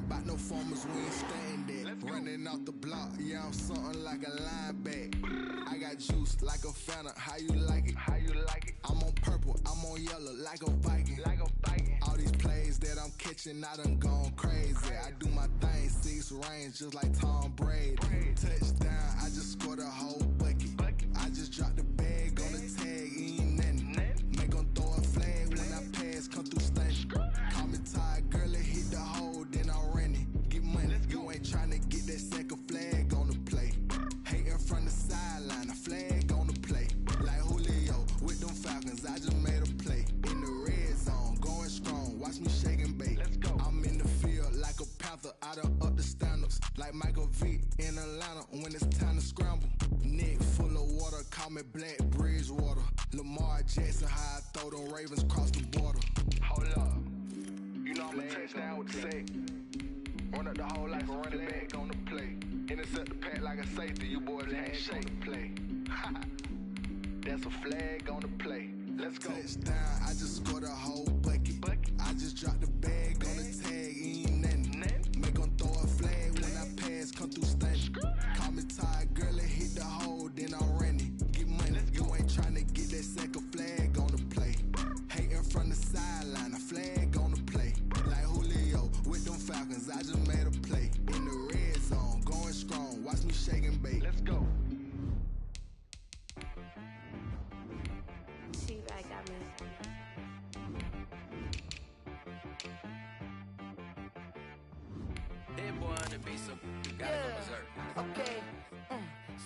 about no farmers, we ain't staying there. Running out the block, yeah, I'm something like a linebacker. I got juice like a Fanta, how you like it? How you like it? I'm on purple, I'm on yellow, like a Viking. Like a Viking. All these plays that I'm catching, I done gone crazy. I do my thing, 6 range, just like Tom Brady. Touchdown, I just scored a whole bucket. I just dropped the bag on the tag, ain't nothing. Make them throw a flag when I pass, come through stunning. Call me tired, girl, it hit the hole, then I ran it. Get money, you ain't tryna get that second flag on the play. Hating from the sideline, a flag on the play. Like Julio with them Falcons, I just made a play. In the red zone, going strong, watch me shake and bake. I'm in the field like a panther, I done up the standards. Like Michael Vick in Atlanta when it's time to scramble. Neck full of water, call me Black Bridgewater. Lamar Jackson, how I throw them Ravens cross the border. Hold up, you know I'm a touchdown with the sack. Run up the hole like a running back on the play. Intercept the pack like a safety, you boys ain't shake the play. That's a flag on the play. Let's go. Touchdown, I just scored a whole bucket. I just dropped the bag on the tag, ain't nothing. Make them throw a flag when I pass, come through stunning. Call me tired, girl, it hit the hole, then I ran it. Get money, you ain't tryna get that second flag on the play. Hating from the sideline, a flag on the play. Like Julio with them Falcons, I just made a play. In the red zone, going strong, watch me shake and bake. Let's go. T-Rag got me. That boy on the beat, so gotta go berserk. Okay.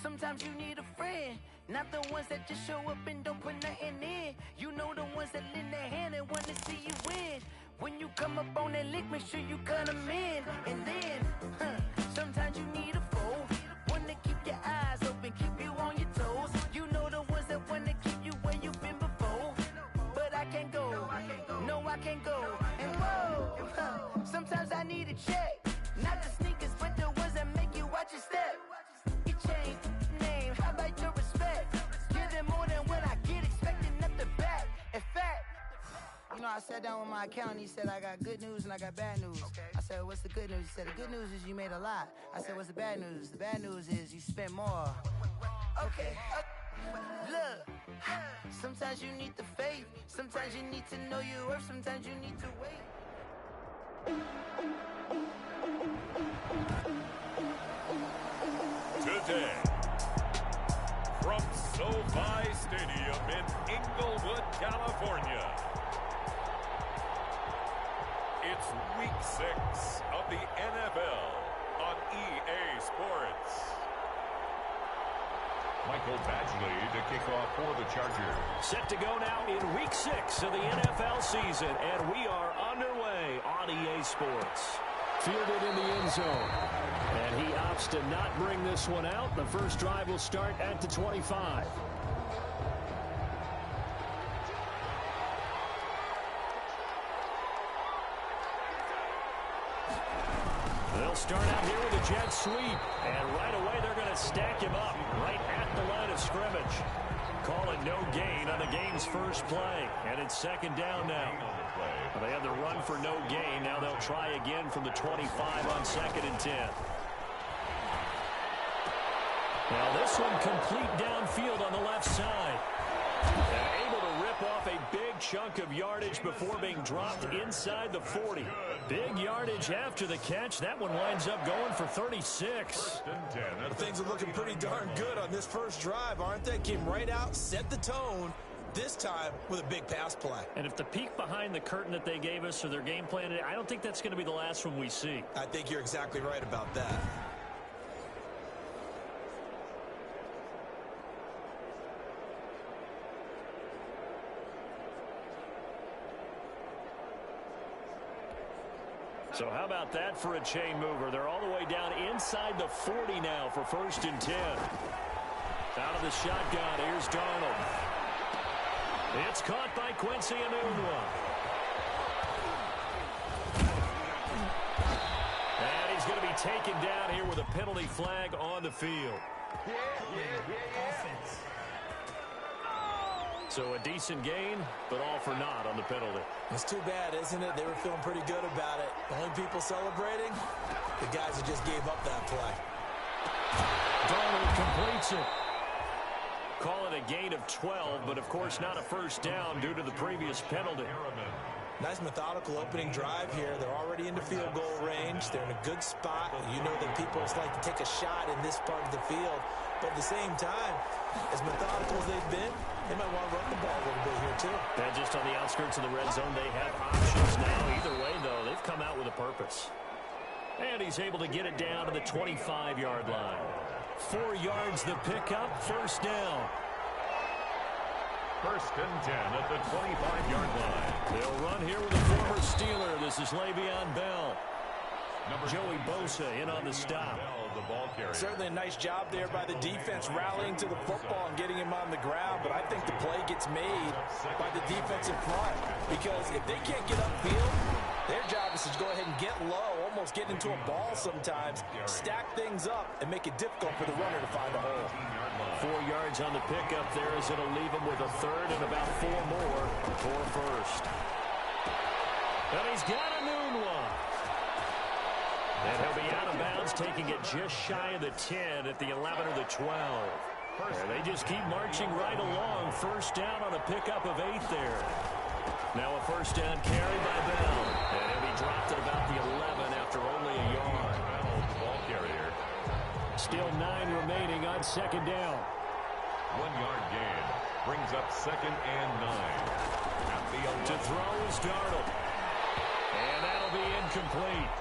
Sometimes you need a friend, not the ones that just show up and don't put nothing in. You know the ones that lend their hand and want to see you win. When you come up on that lick, make sure you cut them in. And then, sometimes you need a foe, one to keep your eyes open, keep you on your toes. You know the ones that want to keep you where you've been before. But I can't go, no I can't go. And whoa, sometimes I need a check. Not the sneakers, but the ones that make you watch your step. You change name, how about your respect? Give them more than what I get, expecting nothing back. In fact, you know, I sat down with my accountant, he said, I got good news and I got bad news. I said, what's the good news? He said, the good news is you made a lot. I said, what's the bad news? The bad news is you spent more. Okay, look, sometimes you need the faith, sometimes you need to know your worth, sometimes you need to wait. Today, from SoFi Stadium in Inglewood, California, it's Week 6 of the NFL on EA Sports. Michael Badgley to kick off for the Chargers. Set to go now in Week 6 of the NFL season, and we are underway on EA Sports. Fielded in the end zone. And he opts to not bring this one out. The first drive will start at the 25. They'll start out here with a jet sweep. And right away they're going to stack him up right at the line of scrimmage. Call it no gain on the game's first play. And it's second down now. They had the run for no gain. Now they'll try again from the 25 on 2nd and 10. Now this one complete downfield on the left side. And able to rip off a big chunk of yardage before being dropped inside the 40. Big yardage after the catch. That one winds up going for 36. Things are looking pretty darn good on this first drive, aren't they? Came right out, set the tone. This time with a big pass play. And if the peek behind the curtain that they gave us or their game plan, I don't think that's going to be the last one we see. I think you're exactly right about that. So how about that for a chain mover? They're all the way down inside the 40 now for 1st and 10. Out of the shotgun, here's Darnold. It's caught by Quincy Enunwa. And he's going to be taken down here with a penalty flag on the field. Offense. So So a decent gain, but all for naught on the penalty. It's too bad, isn't it? They were feeling pretty good about it. The only people celebrating, the guys who just gave up that play. Darnold completes it. Call it a gain of 12, but of course not a first down due to the previous penalty. Nice methodical opening drive here. They're already into field goal range. They're in a good spot. You know that people just like to take a shot in this part of the field. But at the same time, as methodical as they've been, they might want to run the ball a little bit here too. And just on the outskirts of the red zone, they have options now. Either way, though, they've come out with a purpose. And he's able to get it down to the 25-yard line. 4 yards the pickup, first down. First and 10 at the 25-yard line. They'll run here with a former Steeler. This is Le'Veon Bell. Joey Bosa in on the stop. The ball carrier. Certainly a nice job there by the defense rallying to the football and getting him on the ground, but I think the play gets made by the defensive front because if they can't get upfield, their job is to go ahead and get low, almost get into a ball sometimes, stack things up, and make it difficult for the runner to find a hole. 4 yards on the pickup there as it'll leave him with a third and about 4 more for first. And he's got a noon one. And he'll be out of bounds, taking it just shy of the 10 at the 11 or the 12. And they just keep marching right along. First down on a pickup of 8 there. Now a first down carry by Bell. And he'll be dropped at about the 11 after only a yard. Ball carrier. Still 9 remaining on second down. 1 yard gain. Brings up second and 9. At the 11. To throw is Darnold. And that'll be incomplete.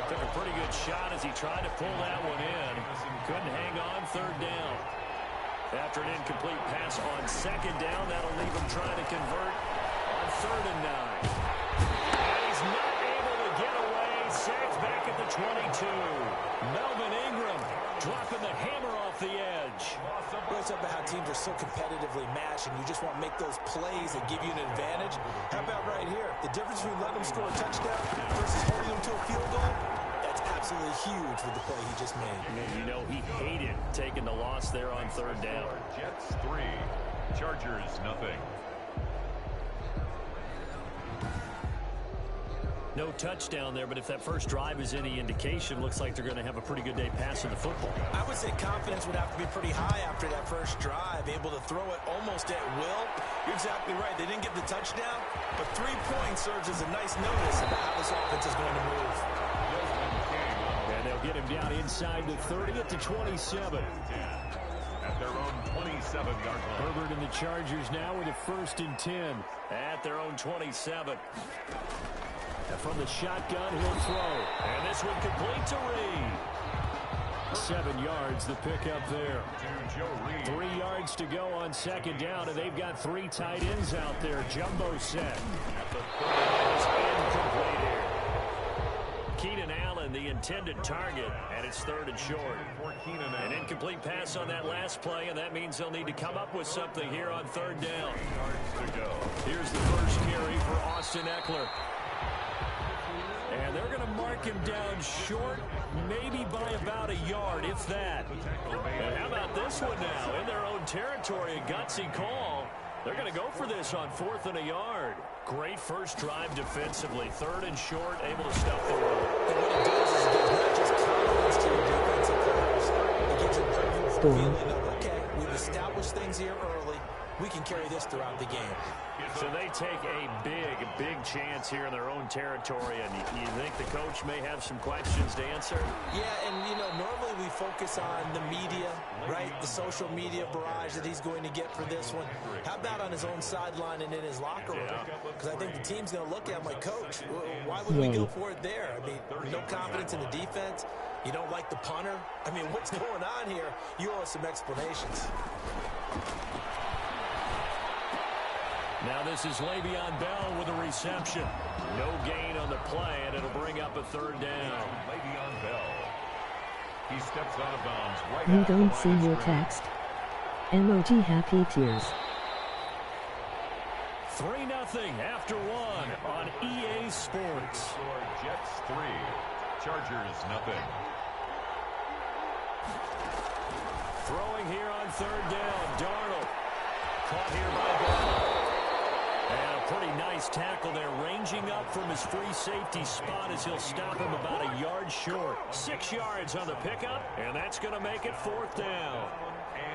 Took a pretty good shot as he tried to pull that one in. Couldn't hang on third down. After an incomplete pass on second down, that'll leave him trying to convert on third and 9. And he's not able to get away. Sacked back at the 22. Melvin Ingram dropping the hammer off the edge. It's about how teams are so competitively matched, and you just want to make those plays that give you an advantage. How about right here? The difference between letting them score a touchdown versus holding them to a field goal, that's absolutely huge with the play he just made. You know, he hated taking the loss there on third down. Jets 3, Chargers nothing. No touchdown there, but if that first drive is any indication, looks like they're going to have a pretty good day passing the football. I would say confidence would have to be pretty high after that first drive, able to throw it almost at will. You're exactly right. They didn't get the touchdown, but 3 points serves as a nice notice about how this offense is going to move. And they'll get him down inside the 30 at the 27. At their own 27-yard line. Herbert and the Chargers now with a first and 10 at their own 27. From the shotgun, he'll throw. And this one complete to Reed. 7 yards, the pickup there. 3 yards to go on second down, and they've got 3 tight ends out there. Jumbo set. It's incomplete here. Keenan Allen, the intended target, and it's third and short. An incomplete pass on that last play, and that means they'll need to come up with something here on third down. Here's the first carry for Austin Eckler. And they're going to mark him down short, maybe by about a yard, if that. And how about this one now? In their own territory, a gutsy call. They're going to go for this on 4th and a yard. Great first drive defensively. Third and short, able to stop the run. And what it does is it gives not just confidence to your defensive players. It gives them confidence to feeling that, okay, we've established things here early. We can carry this throughout the game. So they take a big chance here in their own territory, and you think the coach may have some questions to answer? Yeah, and, you know, normally we focus on the media, right, the social media barrage that he's going to get for this one. How about on his own sideline and in his locker room? Because I think the team's going to look at him like, Coach, why would we go for it there? I mean, no confidence in the defense. You don't like the punter. I mean, what's going on here? You owe us some explanations. Now this is Le'Veon Bell with a reception. No gain on the play, and it'll bring up a third down. Le'Veon Bell. He steps out of bounds right You don't see your text. Emoji happy tears. 3-0 after 1 on EA Sports. Jets 3, Chargers nothing. Throwing here on third down, Darnold. Caught here by Bell. And a pretty nice tackle there, ranging up from his free safety spot as he'll stop him about a yard short. 6 yards on the pickup, and that's going to make it 4th down.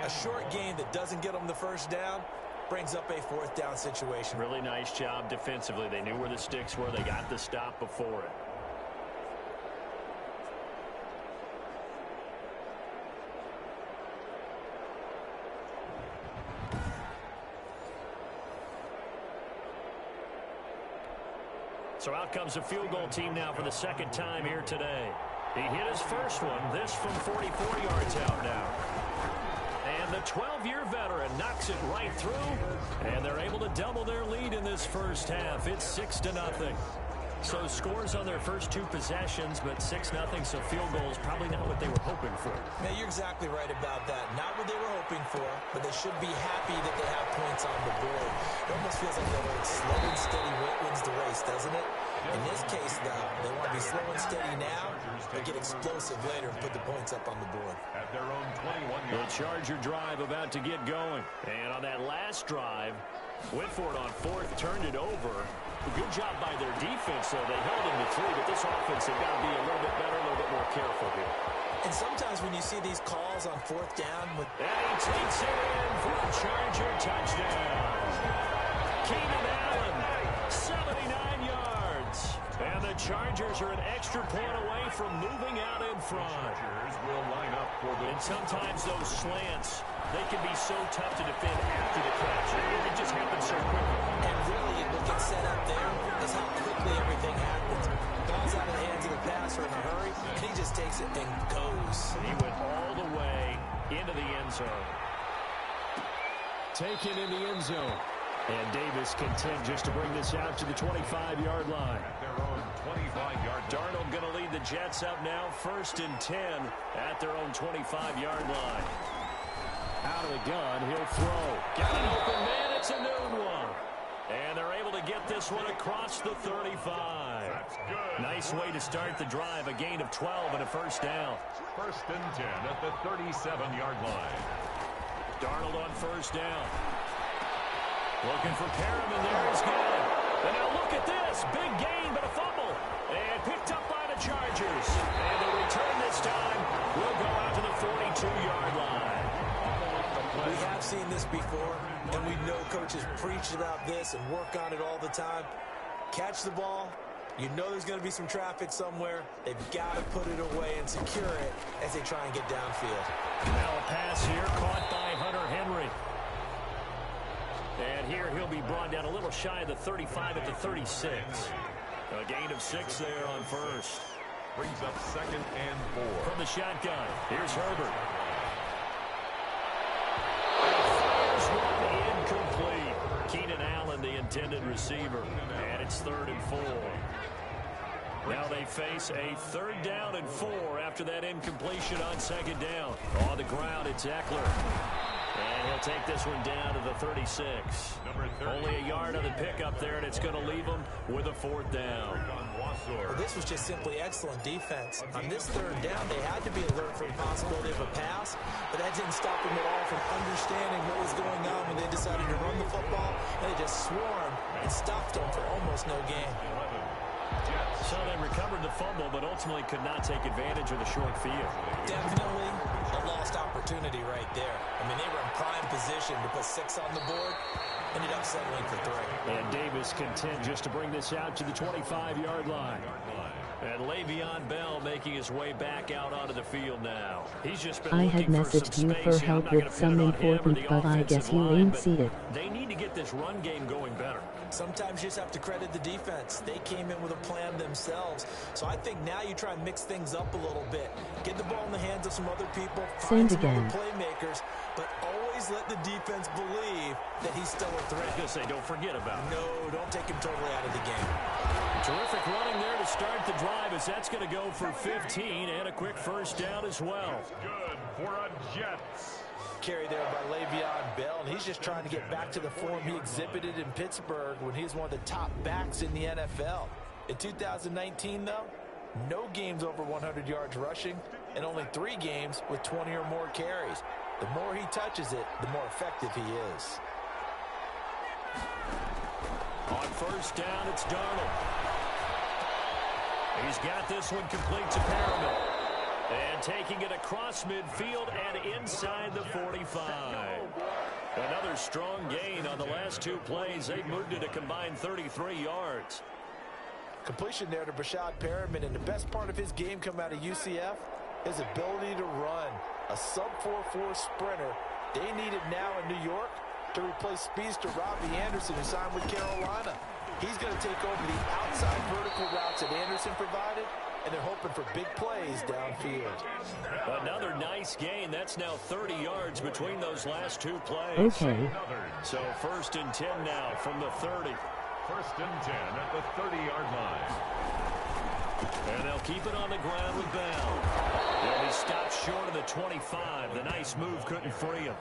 A short gain that doesn't get them the first down brings up a 4th down situation. Really nice job defensively. They knew where the sticks were. They got the stop before it. So out comes the field goal team now for the 2nd time here today. He hit his first one, this from 44 yards out now. And the 12-year veteran knocks it right through, and they're able to double their lead in this first half. It's 6-0. So scores on their first 2 possessions, but 6-0, so field goal is probably not what they were hoping for. Now, you're exactly right about that. Not what they were hoping for, but they should be happy that they have points on the board. It almost feels like that old slow and steady wins the race, doesn't it? In this case, though, they want to be slow and steady now, but get explosive later and put the points up on the board. At their own 21 The Charger drive about to get going. And on that last drive, went for it on 4th, turned it over. Good job by their defense, though. They held him to 3, but this offense, they've got to be a little bit better, a little bit more careful here. And sometimes when you see these calls on 4th down with... And he takes it in for a Charger touchdown. Keenan Allen, 79 yards. And the Chargers are an extra point away from moving out in front. Chargers will line up for the... And sometimes those slants, they can be so tough to defend after the catch. It just happens so quickly. And really, what gets set up there is how quickly everything happens. Ball's out of the hands of the passer in a hurry, and he just takes it and goes. He went all the way into the end zone. Taken in the end zone. And Davis content just to bring this out to the 25-yard line. At their own 25-yard line. Darnold going to lead the Jets up now, 1st and 10 at their own 25-yard line. Out of the gun, he'll throw. Got an open man, it's a noon one. And they're able to get this one across the 35. That's good. Nice way to start the drive, a gain of 12 and a 1st down. 1st and 10 at the 37-yard line. Darnold on 1st down. Looking for Perriman, there he's good. And now look at this, big gain, but a fumble. And picked up by the Chargers. And the return this time will go out to the 42-yard line. We have seen this before, and we know coaches preach about this and work on it all the time. Catch the ball. You know there's going to be some traffic somewhere. They've got to put it away and secure it as they try and get downfield. Now a pass here caught by Hunter Henry. And here he'll be brought down a little shy of the 35 at the 36. A gain of 6 there on 1st. Brings up 2nd and 4. From the shotgun, here's Herbert. Incomplete. Keenan Allen, the intended receiver. And it's 3rd and 4. Now they face a 3rd down and 4 after that incompletion on 2nd down. On the ground, it's Eckler. And he'll take this one down to the 36. Only a yard on the pickup there, and it's going to leave him with a 4th down. Well, this was just simply excellent defense. On this 3rd down, they had to be alert for the possibility of a pass, but that didn't stop them at all from understanding what was going on when they decided to run the football, and they just swarmed and stopped them for almost no gain. So they recovered the fumble, but ultimately could not take advantage of the short field. Definitely a lost opportunity right there. I mean, they were in prime position to put 6 on the board. Ended up settling for 3. And Davis content just to bring this out to the 25-yard line. And Le'Veon Bell making his way back out onto the field now. He's just been I had messaged you for help with some important, but I guess you ain't see it. They need to get this run game going better. Sometimes you just have to credit the defense. They came in with a plan themselves. So I think now you try and mix things up a little bit. Get the ball in the hands of some other people. Find some other playmakers. But always let the defense believe that he's still a threat. I was going to say, don't forget about him. No, don't take him totally out of the game. Terrific running there to start the drive as that's going to go for 15 and a quick 1st down as well. Good for a Jets. Carry there by Le'Veon Bell, and he's just trying to get back to the form he exhibited in Pittsburgh when he was one of the top backs in the NFL. In 2019, though, no games over 100 yards rushing, and only 3 games with 20 or more carries. The more he touches it, the more effective he is. On first down, it's Darnold. He's got this one complete to Perriman. And taking it across midfield and inside the 45. Another strong gain on the last two plays. They've moved it a combined 33 yards. Completion there to Brashad Perriman, and the best part of his game coming out of UCF, his ability to run. A sub-4.4 sprinter. They need it now in New York to replace speedster Robbie Anderson, who signed with Carolina. He's going to take over the outside vertical routes that Anderson provided, and they're hoping for big plays downfield. Another nice gain. That's now 30 yards between those last two plays. Okay. So 1st and 10 now from the 30. 1st and 10 at the 30-yard line. And they'll keep it on the ground with Bell. They'll be stopped short of the 25. The nice move couldn't free him.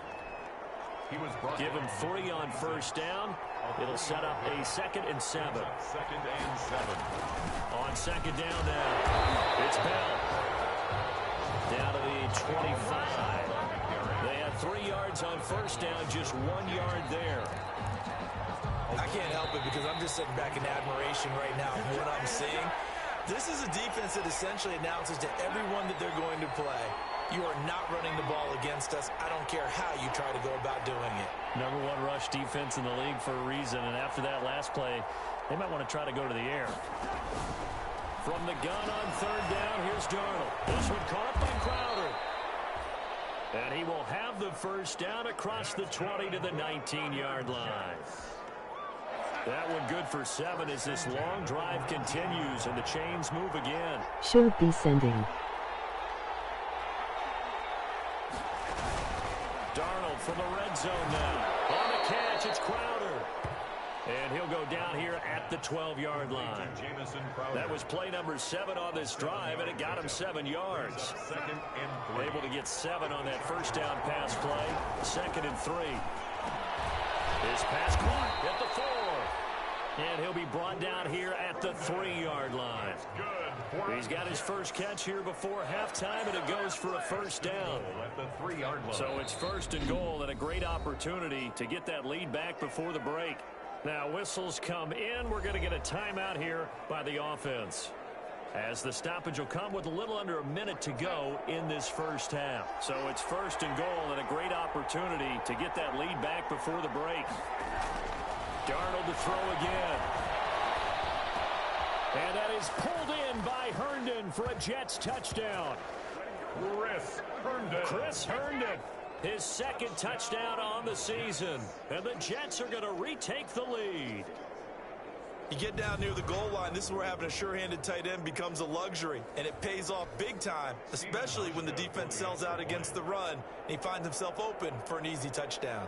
Give him 3 on first down. It'll set up a 2nd and 7. 2nd and 7. On 2nd down now, it's Bell. Down to the 25. They had 3 yards on first down, just 1 yard there. I can't help it because I'm just sitting back in admiration right now of what I'm seeing. This is a defense that essentially announces to everyone that they're going to play, you are not running the ball against us. I don't care how you try to go about doing it. #1 rush defense in the league for a reason, and after that last play, they might want to try to go to the air. From the gun on 3rd down, here's Darnold. This one caught by Crowder. And he will have the first down across the 20 to the 19-yard line. That one good for 7 as this long drive continues and the chains move again. Should be sending. Darnold from the red zone now. On the catch, it's Crowder. And he'll go down here at the 12-yard line. That was play number 7 on this drive, and it got him 7 yards. 2nd and 3. Able to get 7 on that first down pass play. 2nd and 3. His pass caught at the 4. And he'll be brought down here at the 3-yard line. He's got his first catch here before halftime, and it goes for a first down. At the 3-yard line. So it's 1st and goal, and a great opportunity to get that lead back before the break. Now whistles come in. We're going to get a timeout here by the offense, as the stoppage will come with a little under a minute to go in this first half. So it's 1st and goal, and a great opportunity to get that lead back before the break. Darnold to throw again. And that is pulled in by Herndon for a Jets touchdown. Chris Herndon, his 2nd touchdown on the season. And the Jets are going to retake the lead. You get down near the goal line, this is where having a sure-handed tight end becomes a luxury, and it pays off big time, especially when the defense sells out against the run, and he finds himself open for an easy touchdown.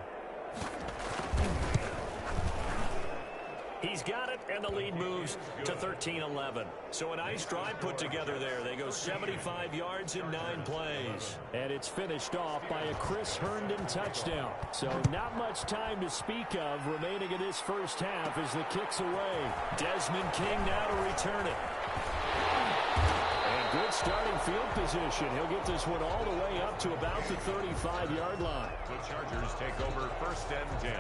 He's got it, and the lead moves to 13-11. So a nice drive put together there. They go 75 yards in 9 plays. And it's finished off by a Chris Herndon touchdown. So not much time to speak of remaining in this first half as the kick's away. Desmond King now to return it. And good starting field position. He'll get this one all the way up to about the 35-yard line. The Chargers take over 1st and 10.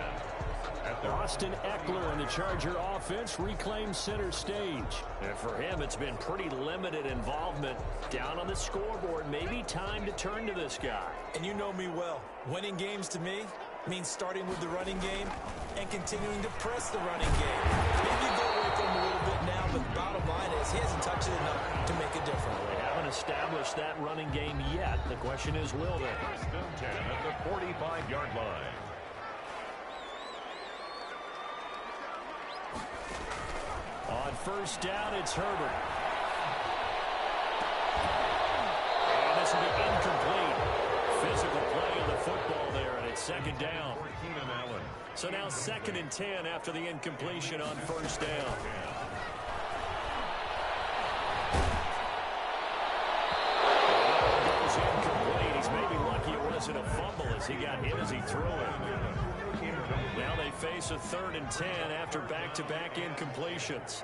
Austin Eckler and the Charger offense reclaim center stage. And for him, it's been pretty limited involvement down on the scoreboard. Maybe time to turn to this guy. And you know me well. Winning games to me means starting with the running game and continuing to press the running game. Maybe you go away from him a little bit now, but the bottom line is he hasn't touched it enough to make a difference. They haven't established that running game yet. The question is, will they? 1st and 10 at the 45-yard line. On first down, it's Herbert. And this will be incomplete. Physical play on the football there, and it's 2nd down. So now 2nd and 10 after the incompletion on first down. That was incomplete. He's maybe lucky it wasn't a fumble as he got hit as he threw it. Now they face a 3rd and 10 after back-to-back incompletions.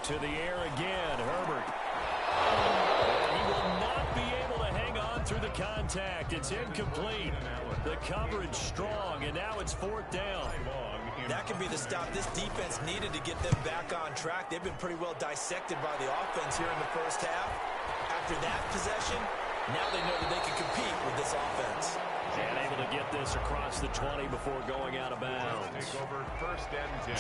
To the air again, Herbert. He will not be able to hang on through the contact. It's incomplete. The coverage strong, and now it's 4th down. That could be the stop this defense needed to get them back on track. They've been pretty well dissected by the offense here in the first half. After that possession, now they know that they can compete with this offense. And able to get this across the 20 before going out of bounds.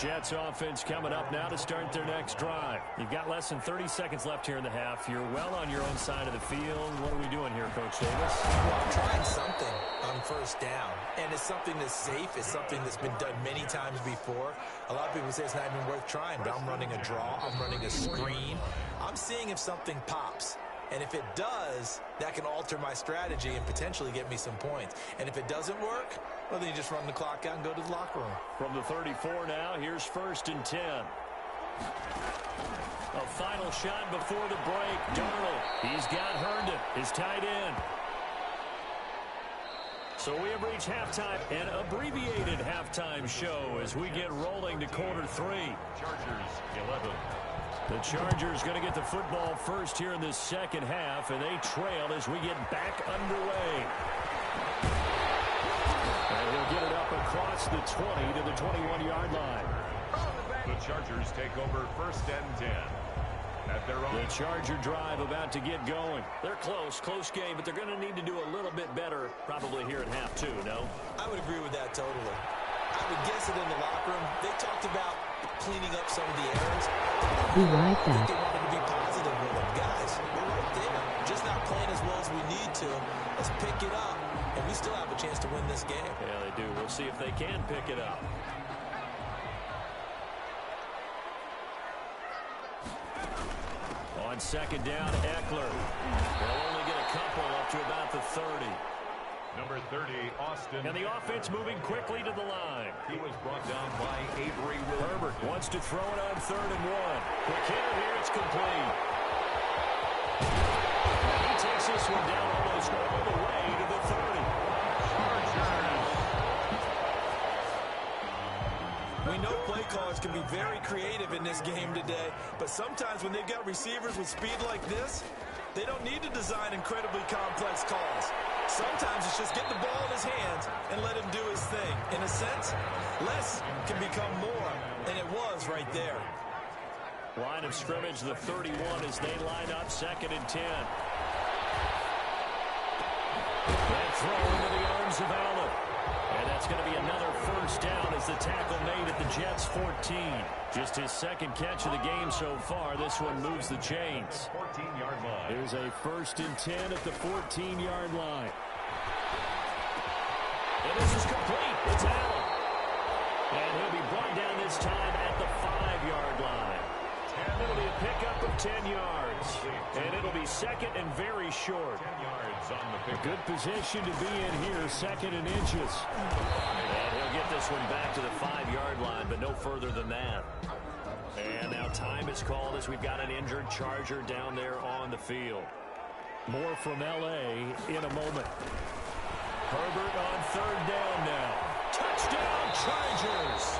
Jets offense coming up now to start their next drive. You've got less than 30 seconds left here in the half. You're well on your own side of the field. What are we doing here, Coach Davis? Well, I'm trying something on first down. And it's something that's safe. It's something that's been done many times before. A lot of people say it's not even worth trying, but I'm running a draw. I'm running a screen. I'm seeing if something pops. And if it does, that can alter my strategy and potentially get me some points. And if it doesn't work, well, then you just run the clock out and go to the locker room. From the 34 now, here's 1st and 10. A final shot before the break. Darnold, he's got Herndon, his tight end. So we have reached halftime, an abbreviated halftime show as we get rolling to quarter 3. Chargers 11. The Chargers going to get the football first here in this second half, and they trail as we get back underway. And he'll get it up across the 20 to the 21-yard line. The Chargers take over 1st and 10. At their own. The Charger drive about to get going. They're close game, but they're going to need to do a little bit better probably here in half 2, no? I would agree with that totally. I would guess it in the locker room. They talked about cleaning up some of the errors. Be right back. They wanted to be positive with them. Guys, we're right there. Just not playing as well as we need to. Let's pick it up, and we still have a chance to win this game. Yeah, they do. We'll see if they can pick it up. On 2nd down, Eckler. They'll only get a couple up to about the 30. Number 30, Austin. And the offense moving quickly to the line. He was brought down by Avery Williams. Herbert wants to throw it on 3rd and 1. Quick hitter here, it's complete. And he takes this one down almost all the way to the 30. We know play callers can be very creative in this game today, but sometimes when they've got receivers with speed like this, they don't need to design incredibly complex calls. Sometimes it's just get the ball in his hands and let him do his thing. In a sense, less can become more, and it was right there. Line of scrimmage, the 31 as they line up 2nd and 10. That throw into the arms of Allen. And that's going to be another 1st down as the tackle made at the Jets' 14. Just his 2nd catch of the game so far. This one moves the chains. 14-yard line. Here's a 1st and 10 at the 14-yard line. And this is complete. It's Allen. And he'll be brought down this time at the 5-yard line. It'll be a pickup of 10 yards. And it'll be 2nd and very short. 10 yards on the pick. Good position to be in here, 2nd and inches. And he'll get this one back to the 5-yard line, but no further than that. And now time is called as we've got an injured Charger down there on the field. More from L.A. in a moment. Herbert on 3rd down now. Touchdown, Chargers!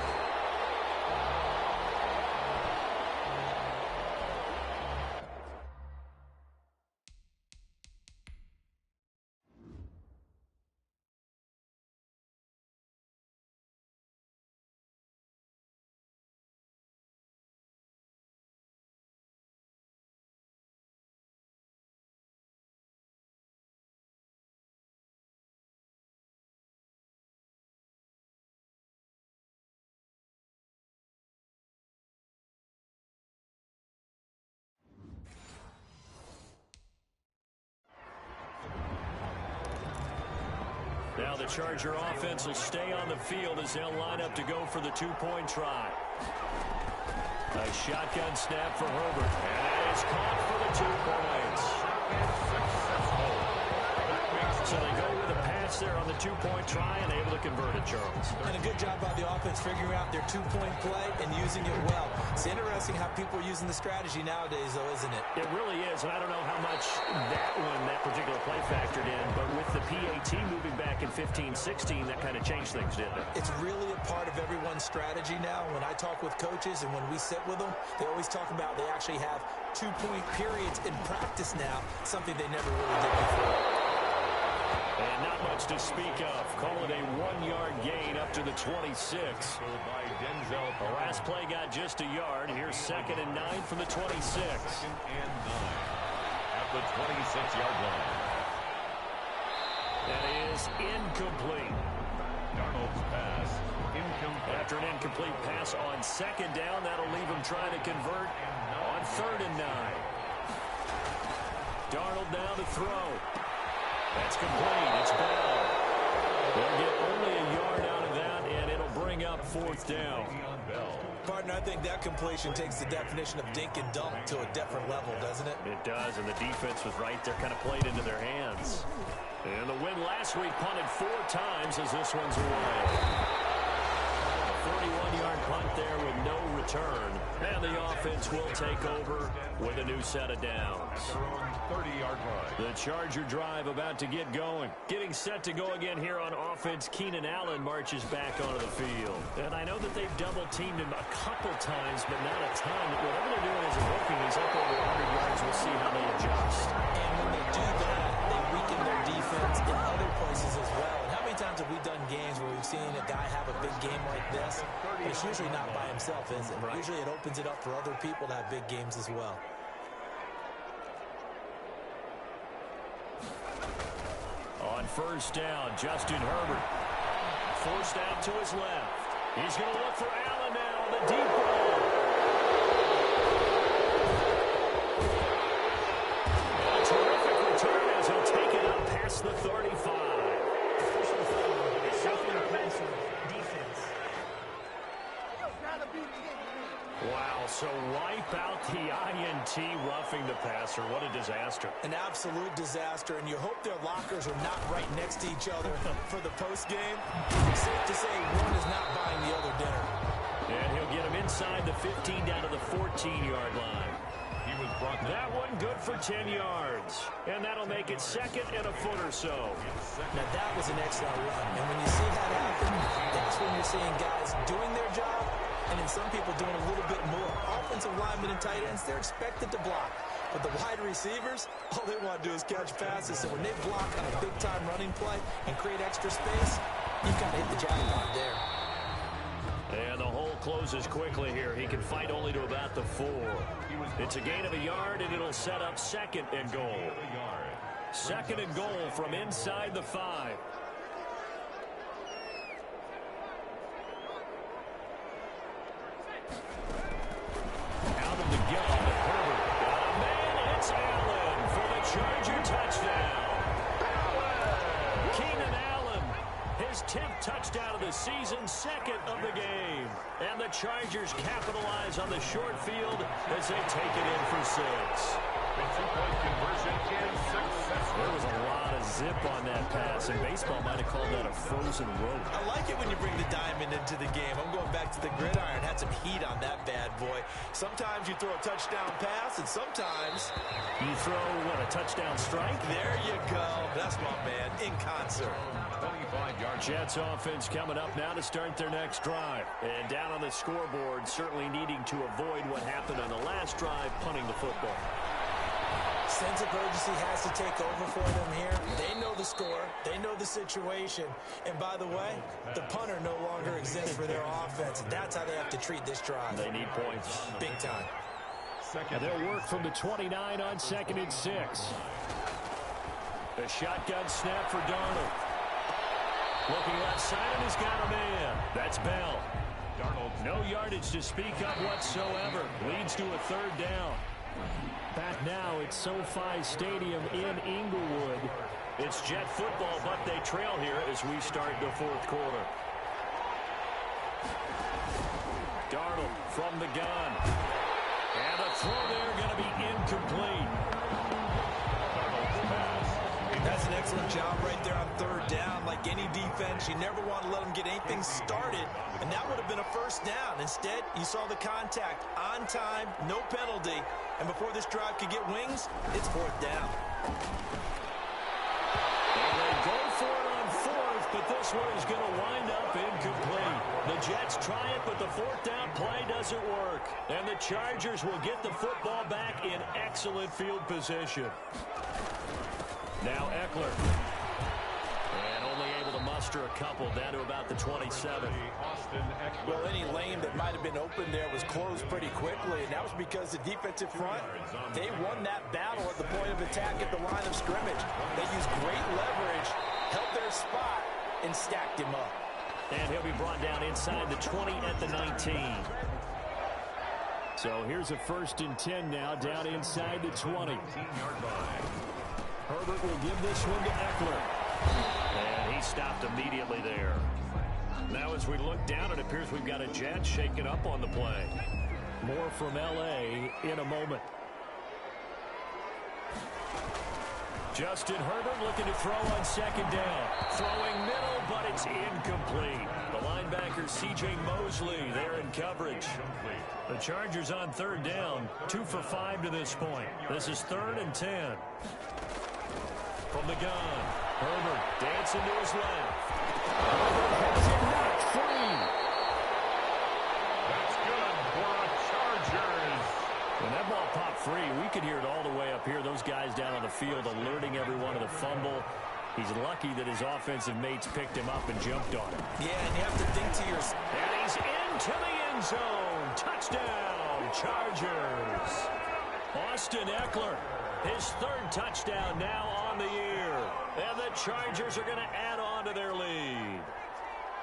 Now the Charger offense will stay on the field as they'll line up to go for the 2-point try. A shotgun snap for Herbert. And that is caught for the 2 points. So they go with a pass there on the 2-point try and able to convert it, Charles. And a good job by the offense figuring out their 2-point play and using it well. It's interesting how people are using the strategy nowadays, though, isn't it? It really is, and I don't know how much that particular play factored in, but with the PAT moving back in 15-16, that kind of changed things, didn't it? It's really a part of everyone's strategy now. When I talk with coaches and when we sit with them, they always talk about they actually have 2-point periods in practice now, something they never really did before. And not much to speak of. Call it a 1-yard gain up to the 26. The last play got just a yard. Here's 2nd and 9 from the 26. 2nd and 9 at the 26-yard line. That is incomplete. Darnold's pass incomplete. After an incomplete pass on 2nd down, that'll leave him trying to convert on 3rd and 9. Darnold now to throw. That's complete. It's Bell. They'll get only a yard out of that, and it'll bring up 4th down. Partner, I think that completion takes the definition of dink and dunk to a different level, doesn't it? It does, and the defense was right there, kind of played into their hands. And the win last week punted 4 times as this one's away. A 41-yard punt there with no return. And the offense will take over with a new set of downs. 30-yard line. The Charger drive about to get going. Getting set to go again here on offense. Keenan Allen marches back onto the field. And I know that they've double-teamed him a couple times, but not a ton. Whatever they're doing isn't working. He's up over 100 yards. We'll see how they adjust. And when they do that, they weaken their defense in other places as well. And how many times have we done games where we've seen a guy have a big game like this? But it's usually not by himself, is it? Right. Usually it opens it up for other people to have big games as well. On 1st down, Justin Herbert forced out to his left. He's going to look for Allen now on the deep ball. A terrific return as he'll take it up past the 35. Wow, so wipe out the INT roughing the passer. What a disaster. An absolute disaster, and you hope their lockers are not right next to each other for the postgame. Safe to say one is not buying the other dinner. And he'll get him inside the 15 down to the 14-yard line. That one good for 10 yards. And that'll make it 2nd and a foot or so. Now that was an excellent run. And when you see that happen, that's when you're seeing guys doing their job and then some people doing a little bit more. Offensive linemen and tight ends, they're expected to block. But the wide receivers, all they want to do is catch passes. So when they block on a big-time running play and create extra space, you've got to hit the jackpot there. And the hole closes quickly here. He can fight only to about the 4. It's a gain of a yard, and it'll set up 2nd and goal. 2nd and goal from inside the 5. Out of the gun, Herbert. Got a man, it's Allen for the Charger touchdown. Keenan Allen, his 10th touchdown of the season, 2nd of the game. And the Chargers capitalize on the short field as they take it in for 6. The 2-point conversion is successful. There was a lot of zip on that pass, and baseball might have called that a frozen rope. I like it when you bring the diamond into the game. I'm going back to the gridiron. Had some heat on that bad boy. Sometimes you throw a touchdown pass, and sometimes you throw, what, a touchdown strike? There you go. That's my man, in concert. 25-yard Jets offense coming up now to start their next drive. And down on the scoreboard, certainly needing to avoid what happened on the last drive, punting the football. Sense of urgency has to take over for them here. They know the score. They know the situation. And by the way, the punter no longer exists for their offense. That's how they have to treat this drive. They need points. Big time. And they'll work from the 29 on 2nd and 6. The shotgun snap for Darnold. Looking left side, and he's got a man. That's Bell. Darnold, no yardage to speak of whatsoever. Leads to a 3rd down. Back now at SoFi Stadium in Inglewood. It's Jet football, but they trail here as we start the 4th quarter. Darnold from the gun. And the throw there going to be incomplete. That's an excellent job right there on 3rd down. Like any defense, you never want to let them get anything started, and that would have been a 1st down. Instead, you saw the contact on time, no penalty, and before this drive could get wings, it's 4th down. And they go for it on 4th, but this one is going to wind up incomplete. The Jets try it, but the 4th down play doesn't work, and the Chargers will get the football back in excellent field position. Now Eckler. extra couple down to about the 27. Well, any lane that might have been open there was closed pretty quickly, and that was because the defensive front, they won that battle at the point of attack at the line of scrimmage. They used great leverage, held their spot, and stacked him up. And he'll be brought down inside the 20 at the 19. So here's a 1st and 10 now, down inside the 20. Herbert will give this one to Eckler. And he stopped immediately there. Now as we look down, it appears we've got a Jet shaken up on the play. More from L.A. in a moment. Justin Herbert looking to throw on 2nd down. Throwing middle, but it's incomplete. The linebacker C.J. Mosley there in coverage. The Chargers on 3rd down, 2 for 5 to this point. This is 3rd and 10. From the gun, Herbert dancing to his left. Herbert has it knocked free. That's good for a Chargers. When that ball popped free, we could hear it all the way up here. Those guys down on the field alerting everyone of the fumble. He's lucky that his offensive mates picked him up and jumped on him. Yeah, and you have to think to yourself. And he's into the end zone. Touchdown, Chargers. Austin Eckler, his 3rd touchdown now on the year. And the Chargers are going to add on to their lead.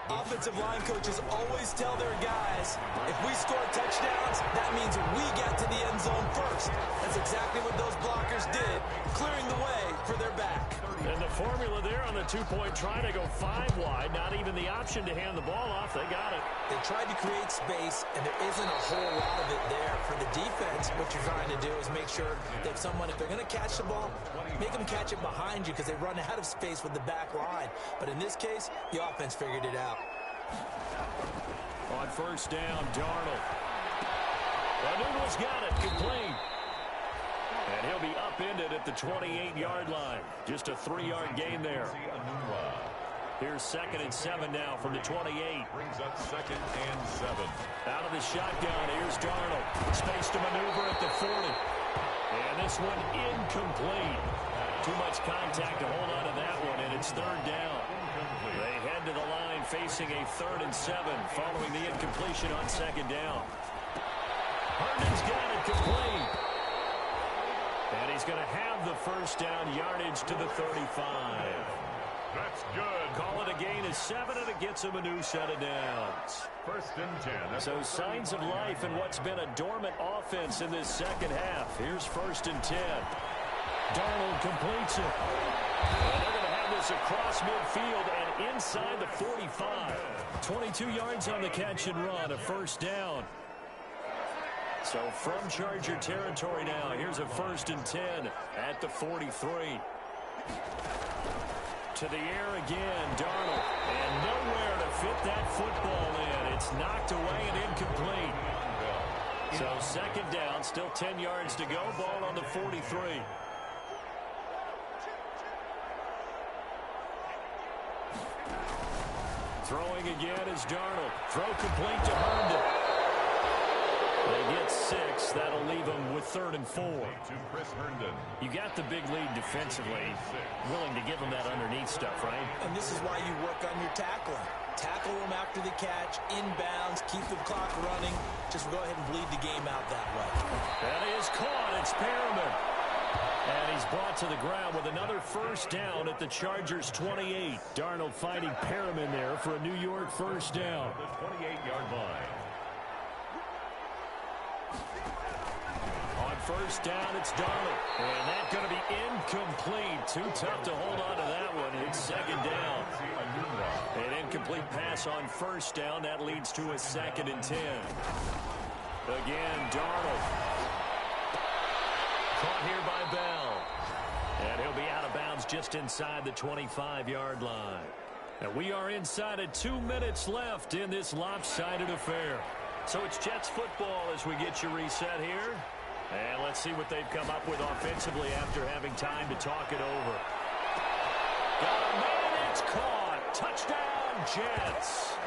Offensive line coaches always tell their guys, if we score touchdowns, that means we get to the end zone first. That's exactly what those blockers did, clearing the way for their back. And the formula there on the 2-point try to go 5 wide, not even the option to hand the ball off. They got it. They tried to create space, and there isn't a whole lot of it there. For the defense, what you're trying to do is make sure that someone, if they're going to catch the ball, make them catch it behind you because they run out of space with the back line. But in this case, the offense figured it out. On 1st down, Darnold. Anunwa's got it, complete. And he'll be upended at the 28-yard line. Just a 3-yard gain there. Here's 2nd and 7 now from the 28. Brings up 2nd and 7. Out of the shotgun, here's Darnold. Space to maneuver at the 40. And this one incomplete. Too much contact to hold on to that one, and it's 3rd down. They head to the line facing a 3rd and 7 following the incompletion on 2nd down. Herndon's got it complete. And he's going to have the 1st down, yardage to the 35. That's good. Call it a gain of 7, and it gets him a new set of downs. 1st and 10. So signs of life in what's been a dormant offense in this 2nd half. Here's 1st and 10. Darnold completes it. And they're going to have this across midfield and inside the 45. 22 yards on the catch and run, a 1st down. So from Charger territory now, here's a 1st and 10 at the 43. To the air again, Darnold. And nowhere to fit that football in. It's knocked away and incomplete. So 2nd down, still 10 yards to go. Ball on the 43. Throwing again is Darnold. Throw complete to Herndon. They get 6. That'll leave them with 3rd and 4. You got the big lead defensively. Willing to give them that underneath stuff, right? And this is why you work on your tackling. Tackle them after the catch, inbounds, keep the clock running. Just go ahead and bleed the game out that way. That is caught. It's Perriman. And he's brought to the ground with another 1st down at the Chargers' 28. Darnold fighting Perriman there for a New York 1st down. The 28-yard line. On 1st down, it's Darnold. And that's going to be incomplete. Too tough to hold on to that one. It's 2nd down. An incomplete pass on 1st down. That leads to a 2nd and 10. Again, Darnold. Caught here by Bell. And he'll be out of bounds just inside the 25-yard line. And we are inside of 2 minutes left in this lopsided affair. So it's Jets football as we get you reset here. And let's see what they've come up with offensively after having time to talk it over. Got a man, it's caught. Touchdown, Jets.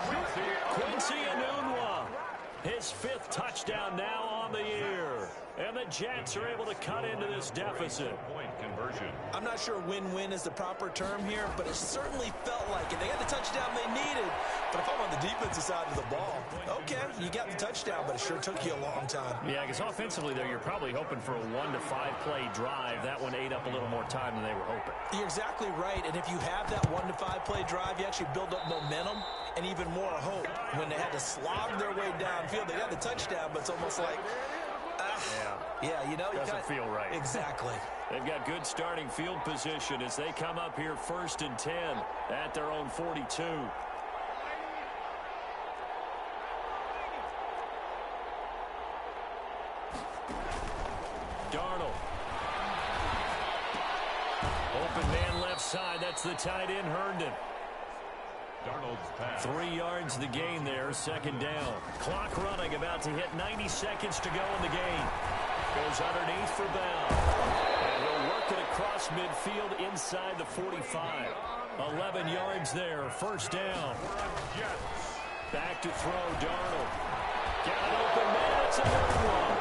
Quincy Enunwa. His his 5th touchdown now on the year. And the Jets are able to cut into this deficit. Point conversion. I'm not sure win-win is the proper term here, but it certainly felt like it. They got the touchdown they needed. But if I'm on the defensive side of the ball, okay, you got the touchdown, but it sure took you a long time. Yeah, because offensively, though, you're probably hoping for a 1 to 5 play drive. That one ate up a little more time than they were hoping. You're exactly right. And if you have that 1 to 5 play drive, you actually build up momentum and even more hope. When they had to slog their way downfield, they got the touchdown, but it's almost like, yeah, you know, doesn't feel right. Exactly. They've got good starting field position as they come up here 1st and 10 at their own 42. Darnold. Open man left side. That's the tight end, Herndon. Darnold's pass. 3 yards the gain there, 2nd down. Clock running, about to hit 90 seconds to go in the game. Goes underneath for Bell. And he'll work it across midfield inside the 45. 11 yards there, 1st down. Back to throw, Darnold. Got an open man, it's a good one.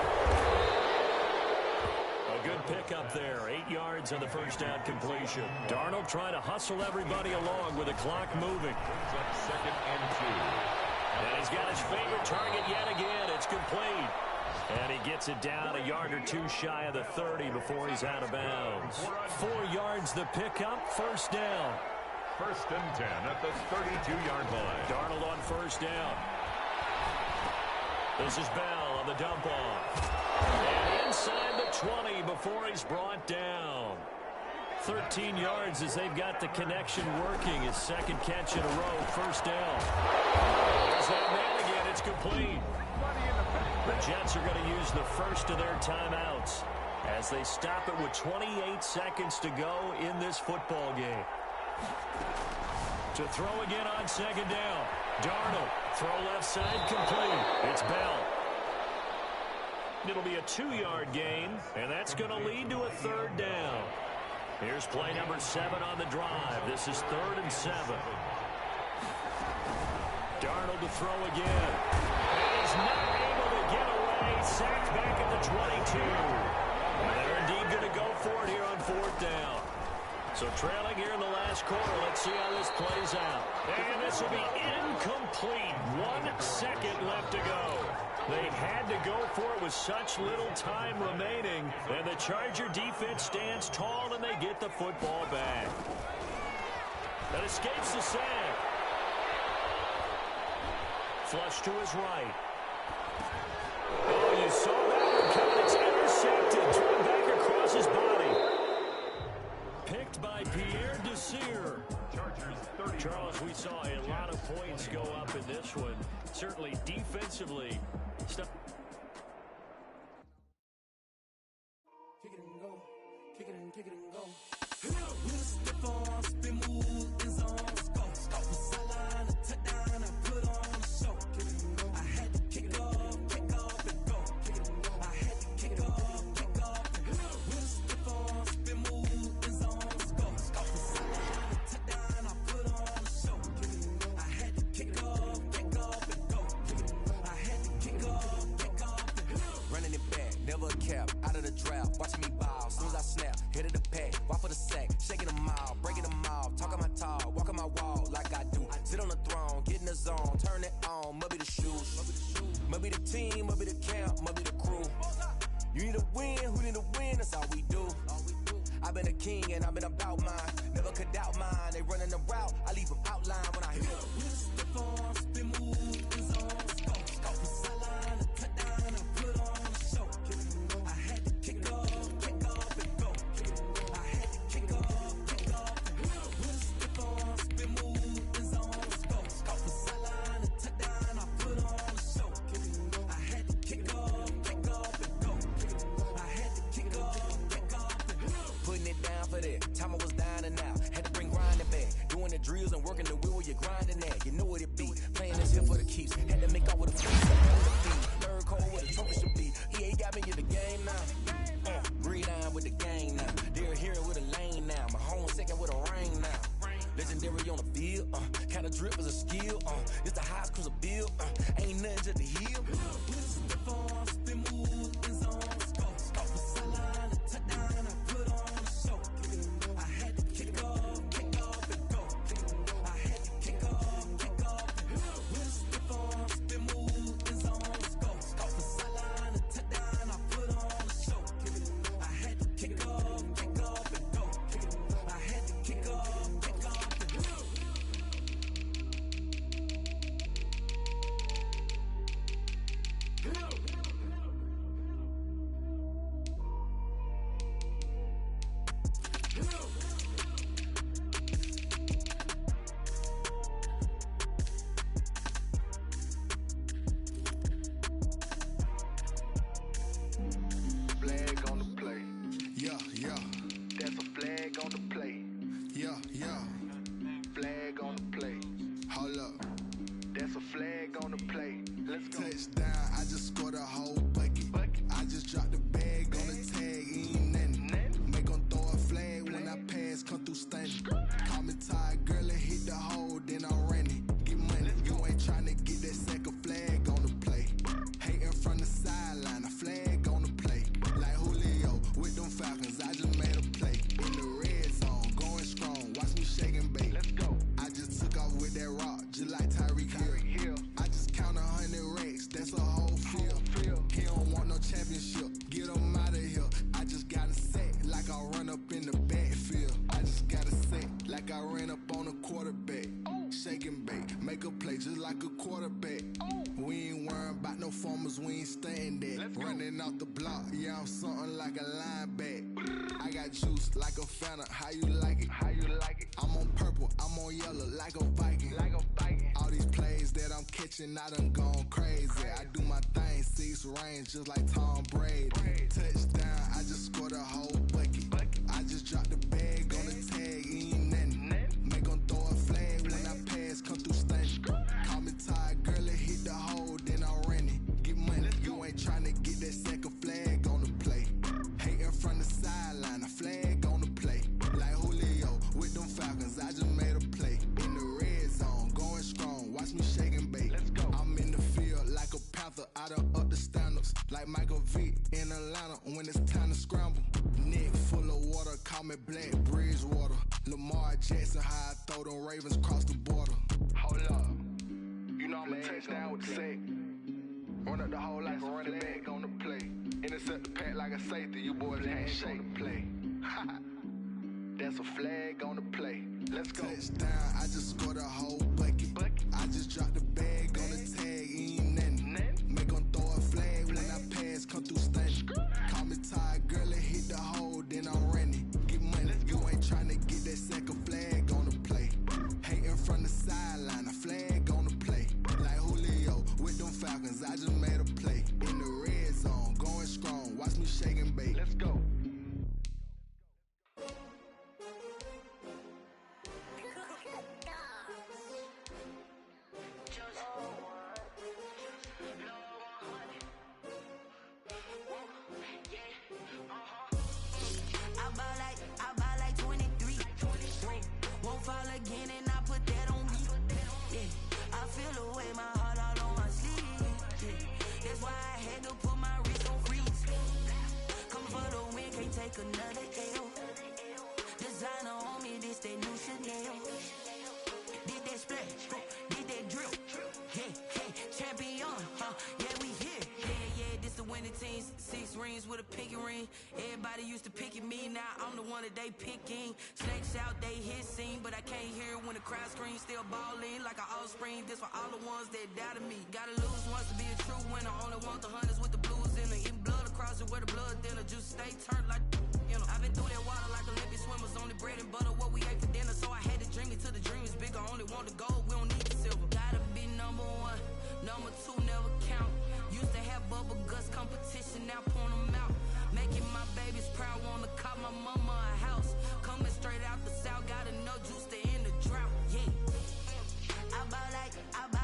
A good pickup there, 8 yards on the 1st down completion. Darnold trying to hustle everybody along with the clock moving. 2nd and 2. And he's got his favorite target yet again. It's complete. And he gets it down a yard or 2 shy of the 30 before he's out of bounds. 4 yards the pickup, 1st down. 1st and 10 at the 32-yard line. Darnold on 1st down. This is Bell on the dump off. And inside the 20 before he's brought down. 13 yards as they've got the connection working. His 2nd catch in a row, 1st down. There's that man again. It's complete. The Jets are going to use the first of their timeouts as they stop it with 28 seconds to go in this football game. To throw again on 2nd down. Darnold, throw left side, complete. It's Bell. It'll be a 2-yard gain, and that's going to lead to a 3rd down. Here's play number 7 on the drive. This is 3rd and 7. Darnold to throw again. And he's not able to get away. Sacked back at the 22. And they're indeed going to go for it here on 4th down. So trailing here in the last quarter. Let's see how this plays out. And this will be incomplete. 1 second left to go. They had to go for it with such little time remaining. And the Charger defense stands tall and they get the football back. That escapes the sack. Flush to his right. Oh, you saw that one coming. It's intercepted. Thrown back across his body. Picked by Pierre Desir. Charles, we saw a lot of points go up in this one. Certainly defensively. Kick it and go. Kick it and go. With a stiff arm, spin move, in zone, go. Stop the sideline, a touchdown, I put on a show. Kick it and go. I had to kick off and go. Kick it and go. I had to kick off and go. With a stiff arm, spin move, in zone, go. Stop the sideline, a touchdown, I put on a show. Kick it and go. I had to kick off and go. Kick it and go. I had to kick off and go. Running it back, never a cap, out of the draft, watching me ball, soon as I snap, hit of the pack, walk for the sack, shaking them all, breaking them off, talking my talk, walking my wall like I do, sit on the throne, get in the zone, turn it on, must be the shoes, must be the team, must be the camp, must be the crew, you need a win, who need a win, that's all we do, I've been a king and I've been about mine, never could doubt mine, they running the route, I leave them outline when I hit it. With a stiff arm, spin move, in zone, go. Stop the sideline, a touchdown, I put on a show. Kick it and go. I had to kick off and go. Kick it and go. I had to kick off and go. With a stiff arm, spin move, in zone, go. Stop the sideline, a touchdown, I put on a show. Kick it and go. I had to kick off and go. Kick it and go. I had to kick off and go. Putting it down for that, time I was down and out, had to bring grinding back, doing the drills and working the wheel where you're grinding at, you know what it be, playing this here for the keeps, had to make out with a face, third cold where the trophy should be, EA got me in the game now, breathe on with the game now, they're here with a lane now, my home second with a ring now, legendary on the field, kind of drip is a skill, it's the highest cruiser bill, ain't nothing just the heel, feel. With a stiff arm, spin move, in zone, scope. Off the sideline, a touchdown, I put on a show. I had to kick off and go. I had to kick off and go. With a stiff arm, spin move, in zone, scope. Off the sideline, a touchdown, I put on a show. I had to kick off and go. I had to kick off and go. Flag on the play. Yeah, yeah. That's a flag on the play. Yeah, yeah. Flag on the play. Hold up. That's a flag on the play. Let's go. Touchdown. I just scored a whole bucket. I just dropped the bag on the tag. Ain't nothing. Make 'em throw a flag when I pass. Come through stunning. Call me tired, girl, and hit the hole. Then I ran it. Get money. You ain't tryna get that second flag on the play. Hating from the sideline. A flag on the play. Like Julio with them Falcons. I just made a play. In the red zone. Going strong. Watch me shake and bake. Let's go. I just took off with that rock. Just like Tyreek Hill. I just count 100 racks. That's a whole field. He don't want no championship. Get him out of here. I just got a set. Like I run up in the backfield. I just got a set. Like I ran up on a quarterback. Shake and bake. Make a play just like a quarterback. We ain't worrying about no formers. We ain't staying there. Running out the block. Yeah, I'm something like a lineback. I got juice like a Fanta. How you like it? How you like it? I'm on purple. I'm on yellow like a Viking. Like a Viking. All these plays that I'm catching, I done gone crazy. I do my thing, 6 range just like Tom Brady. Touchdown. I just scored a whole bucket. I just dropped the bag on the tag. Ain't nothing. Make 'em throw a flag when I pass. Come through stunning. Call me tired, girl, and hit the hole. Then I ran it. Get money. You ain't tryna get that second flag on the play. Hating from the sideline. A flag on the play. Like Julio with them Falcons. I just made a play. In the red zone. Going strong. Watch me shake and bake. Let's go. I'm in the field like a Panther. I done up the standards. Like Michael Vick in Atlanta when it's time to scramble. Neck full of water. Call me Black Bridgewater. Lamar Jackson. How I throw them Ravens across the border. Hold up. You know I'm a touchdown with the sack. Run up the hole like a running back on the play. Intercept the pack like a safety. You boys can't shake the play. That's a flag on the play. Let's go. Touchdown. I just scored a whole bucket. I just dropped the bag on the tag. Ain't nothing. Make 'em throw a flag when I pass. Come through stunning. Call me tired, girl, and hit the hole. Then I ran it. Get money. You ain't tryna get that second flag on the play. Hating from the sideline. A flag on the play. Like Julio with them Falcons. I just made a play. In the red zone. Going strong. Watch me shake and bake. Let's go. I buy like 23. Won't fall again and I put that on me. Yeah, I feel the way my heart all on my sleeve. Yeah, that's why I had to put my wrist on freeze. Come for the win, can't take another L. Designer on me, this that new Chanel. Did that splash, did that drip. Yeah, champion, yeah, we here. Yeah, this the winning team. 6 rings with a pinky ring. Everybody used to pick at me, now I'm the one that they picking. Snakes out, they hit scene, but I can't hear it when the crowd screams. Still balling like an offspring. This for all the ones that doubted me. Gotta lose once to be a true winner. Only want the hunters with the blues in it. Eating blood across it where the blood thinner. Just stay turned like, you know. I've been through that water like Olympic swimmers. Only bread and butter, what we ate for dinner. So I had to dream it till the dream is bigger. Only want the gold, we don't need the silver. Gotta be number 1, number 2 never count. Used to have bubble guts competition, now point them out. Making my babies proud, wanna call my mama a house. Coming straight out the south, gotta know juice to end the drought. Yeah, I buy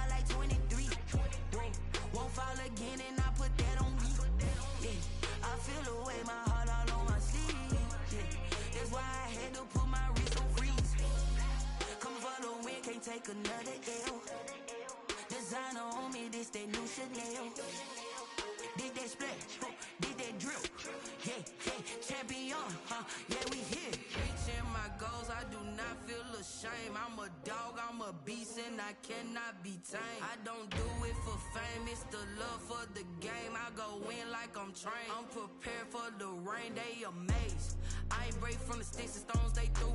like 23. Won't fall again and I put that on me. Yeah, I feel the way my heart all on my sleeve. Yeah, that's why I had to put my wrist on freeze. Come for the win, can't take another L. Designer on me, this that new Chanel. Did that splash, did that drip. Yeah, champion, yeah, we here. Reaching my goals, I do not feel ashamed. I'm a dog, I'm a beast, and I cannot be tamed. I don't do it for fame, it's the love for the game. I go in like I'm trained. I'm prepared for the rain, they amazed. I ain't break from the sticks and stones they threw.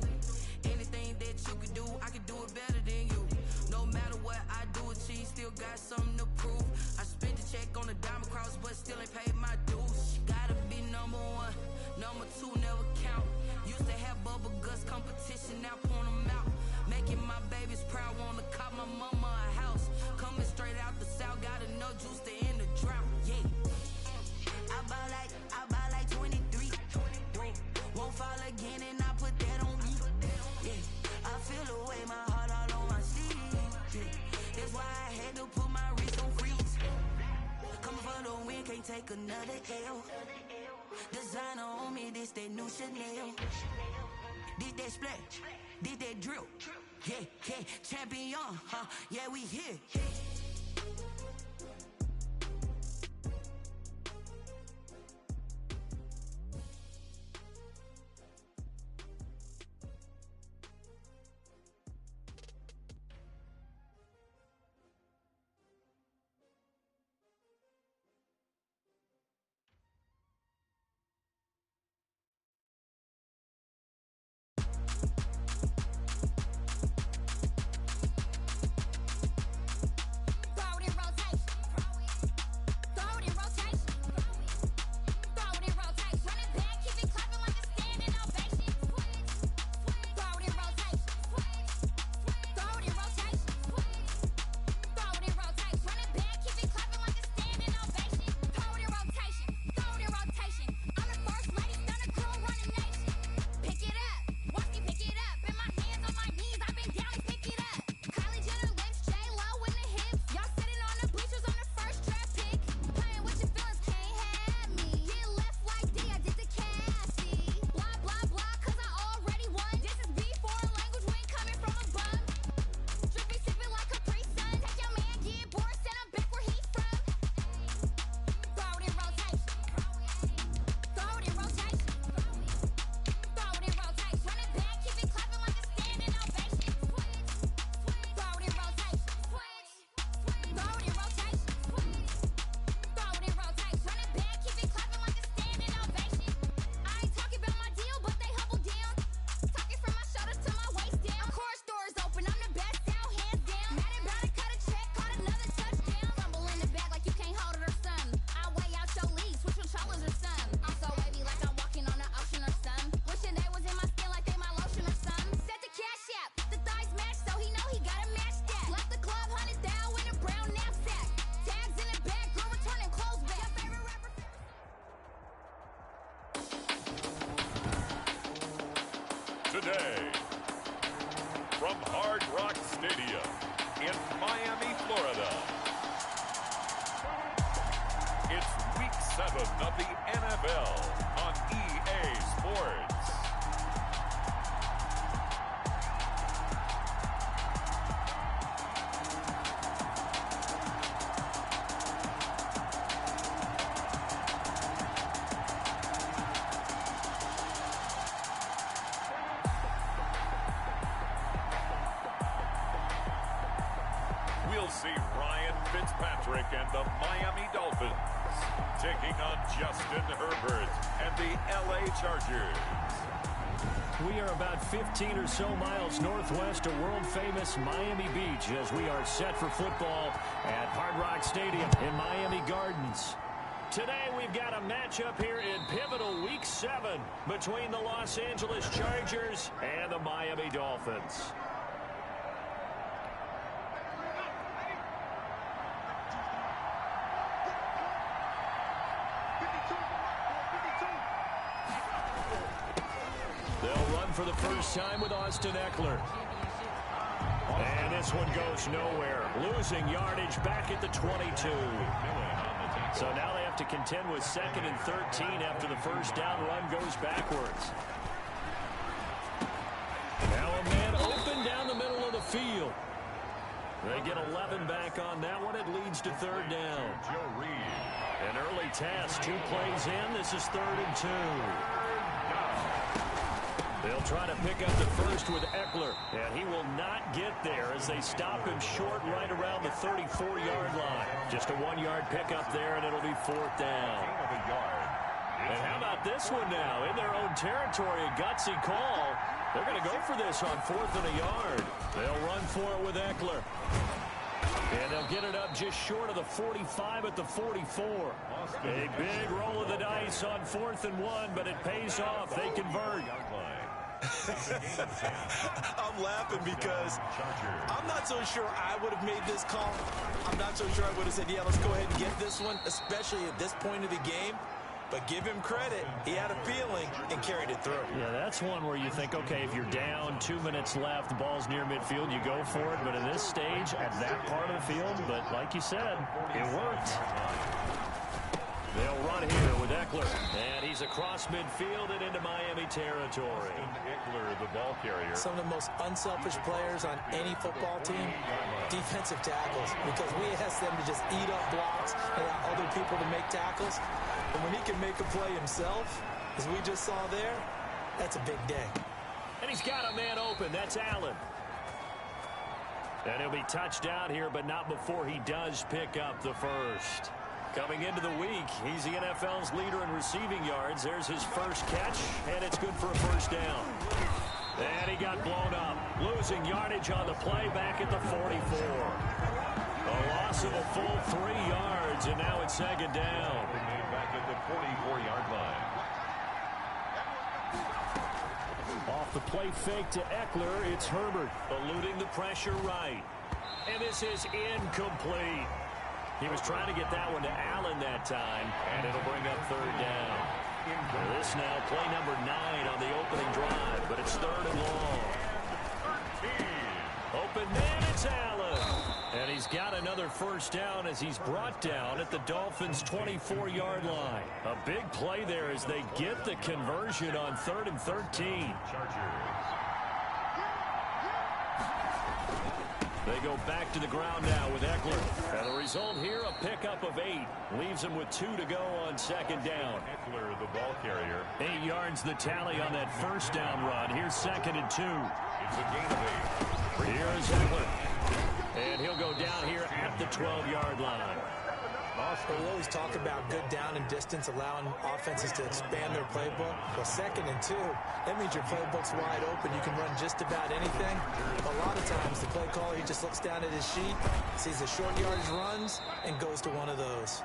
Anything that you can do, I can do it better than you. No matter what I do, achieve, still got something to prove. I spent the check on the diamond cross, but still ain't paid my dues. Gotta be number one, number two never count. Used to have bubble guts competition, now point them out. Making my babies proud, wanna cop my mama a house. Coming straight out the south, got enough juice to end the drought. Yeah, I buy like 23. Won't fall again, and I put that on me. Yeah, I feel the way, my heart all on my sleeve. Yeah, that's why I had to put my wrist on freeze. Coming for the win, can't take another L. Designer on me, this that new Chanel. Did that splash, did that drip. Yeah, champion, yeah, we here. Today, from Hard Rock Stadium in Miami, Florida, it's Week 7 of the NFL on EA Sports. We'll see Ryan Fitzpatrick and the Miami Dolphins taking on Justin Herbert and the LA Chargers. We are about 15 or so miles northwest of world-famous Miami Beach as we are set for football at Hard Rock Stadium in Miami Gardens. Today we've got a matchup here in pivotal Week 7 between the Los Angeles Chargers and the Miami Dolphins. They'll run for the first time with Austin Eckler. And this one goes nowhere. Losing yardage back at the 22. So now they have to contend with 2nd and 13 after the first down run goes backwards. Now a man open down the middle of the field. They get 11 back on that one. It leads to third down. Joe Reed. An early test. 2 plays in. This is 3rd and 2. They'll try to pick up the first with Eckler, and he will not get there as they stop him short right around the 34-yard line. Just a 1-yard pickup there, and it'll be 4th down. And how about this one now? In their own territory, a gutsy call. They're going to go for this on 4th and a yard. They'll run for it with Eckler. And they'll get it up just short of the 45 at the 44. A big roll of the dice on 4th and 1, but it pays off. They convert. I'm laughing because I'm not so sure I would have made this call. I'm not so sure I would have said, yeah, let's go ahead and get this one, especially at this point of the game. But give him credit. He had a feeling and carried it through. Yeah, that's one where you think, okay, if you're down, 2 minutes left, the ball's near midfield, you go for it. But in this stage, at that part of the field, but like you said, it worked. They'll run here with Eckler. And he's across midfield and into Miami territory. Eckler, the ball carrier. Some of the most unselfish players on any football team, defensive tackles. Because we ask them to just eat up blocks and allow other people to make tackles. And when he can make a play himself, as we just saw there, that's a big day. And he's got a man open. That's Allen. And he'll be touched down here, but not before he does pick up the first. Coming into the week, he's the NFL's leader in receiving yards. There's his first catch, and it's good for a first down. And he got blown up, losing yardage on the play back at the 44. A loss of a full 3 yards, and now it's 2nd down. Back at the 44-yard line. Off the play fake to Eckler, it's Herbert, eluding the pressure right. And this is incomplete. He was trying to get that one to Allen that time, and it'll bring up 3rd down. This now, play number 9 on the opening drive, but it's 3rd and long. Open man, it's Allen. And he's got another first down as he's brought down at the Dolphins' 24-yard line. A big play there as they get the conversion on 3rd and 13. They go back to the ground now with Eckler. And the result here, a pickup of 8. Leaves him with 2 to go on 2nd down. Eckler, the ball carrier. 8 yards the tally on that first down run. Here's 2nd and 2. It's a gain of 8. Here's Eckler. And he'll go down here at the 12-yard line. We always talk about good down and distance, allowing offenses to expand their playbook. Well, 2nd and 2, that means your playbook's wide open. You can run just about anything. A lot of times, the play caller, he just looks down at his sheet, sees the short yardage runs, and goes to one of those.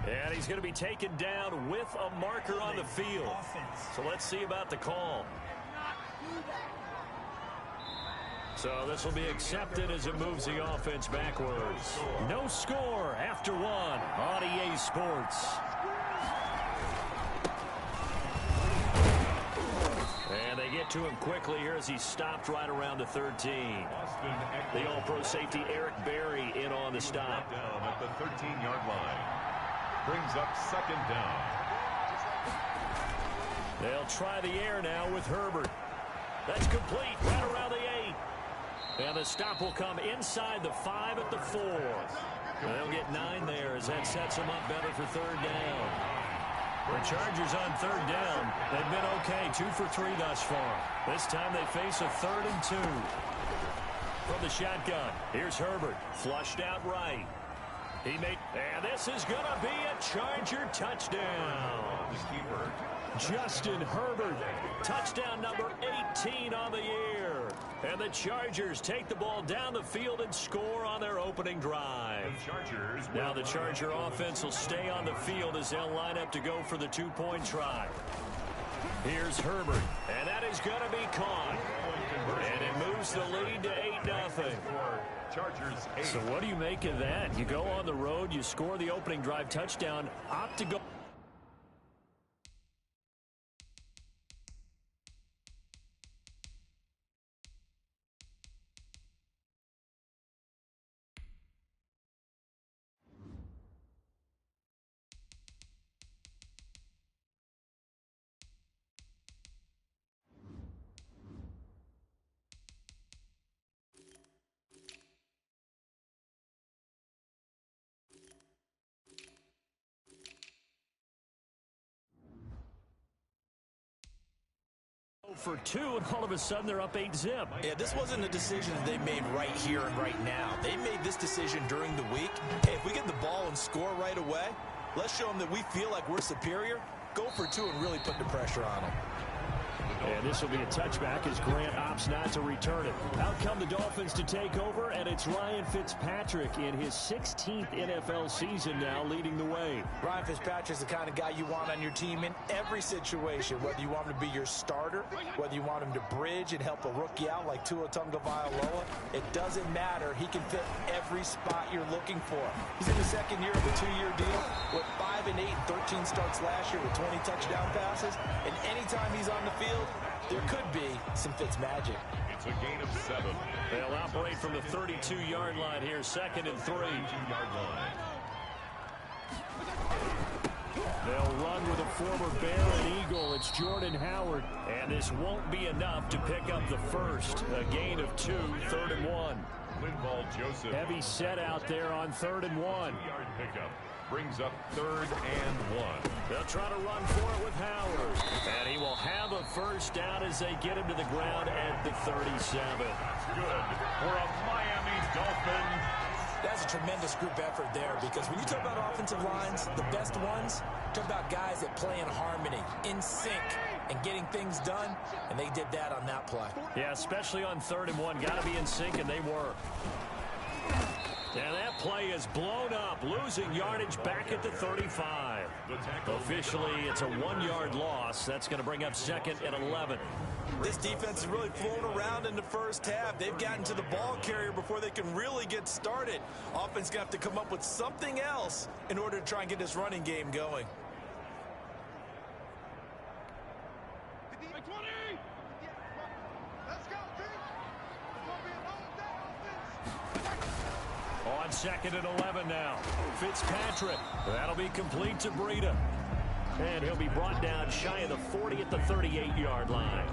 And he's going to be taken down with a marker on the field. So let's see about the call. So this will be accepted as it moves the offense backwards. No score after 1 on EA Sports. And they get to him quickly here as he stopped right around the 13. The All-Pro safety Eric Berry in on the stop. Down at the 13-yard line. Brings up 2nd down. They'll try the air now with Herbert. That's complete right around the 8. And the stop will come inside the 5 at the 4. They'll get 9 there as that sets them up better for 3rd down. The Chargers on 3rd down. They've been okay, 2 for 3 thus far. This time they face a 3rd and 2. From the shotgun, here's Herbert, flushed out right. And this is going to be a Charger touchdown. Justin Herbert, touchdown number 18 on the year. And the Chargers take the ball down the field and score on their opening drive. Now the Charger offense will stay on the field as they'll line up to go for the 2-point try. Here's Herbert, and that is going to be caught. And it moves the lead to 8-0. So what do you make of that? You go on the road, you score the opening drive touchdown, opt to go. for 2, and all of a sudden they're up 8-zip. Yeah, this wasn't a decision they made right here and right now. They made this decision during the week. Hey, if we get the ball and score right away, let's show them that we feel like we're superior. Go for 2 and really put the pressure on them. And this will be a touchback as Grant opts not to return it. Out come the Dolphins to take over, and it's Ryan Fitzpatrick in his 16th NFL season now leading the way. Ryan Fitzpatrick's the kind of guy you want on your team in every situation, whether you want him to be your starter, whether you want him to bridge and help a rookie out like Tua Tagovailoa. It doesn't matter. He can fit every spot you're looking for. He's in the second year of a 2-year deal with 5 and 8 and 13 starts last year with 20 touchdown passes. And anytime he's on the field, there could be some Fitz magic. It's a gain of 7. They'll operate from the 32-yard line here, 2nd and 3. 2-yard line. They'll run with a former Bear and Eagle. It's Jordan Howard. And this won't be enough to pick up the first. A gain of 2, 3rd and 1. Linval Joseph. Heavy set out there on 3rd and 1. 2-yard pickup. Brings up 3rd and 1. They'll try to run for it with Howard. And he will have a first down as they get him to the ground at the 37. Good for a Miami Dolphin. That's a tremendous group effort there, because when you talk about offensive lines, the best ones, talk about guys that play in harmony, in sync, and getting things done, and they did that on that play. Yeah, especially on 3rd and 1. Got to be in sync, and they were. And that play is blown up, losing yardage back at the 35. Officially, it's a 1-yard loss. That's going to bring up 2nd and 11. This defense is really flown around in the first half. They've gotten to the ball carrier before they can really get started. Offense going to have to come up with something else in order to try and get this running game going. On 2nd and 11 now. Fitzpatrick. That'll be complete to Breida. And he'll be brought down shy of the 40 at the 38-yard line.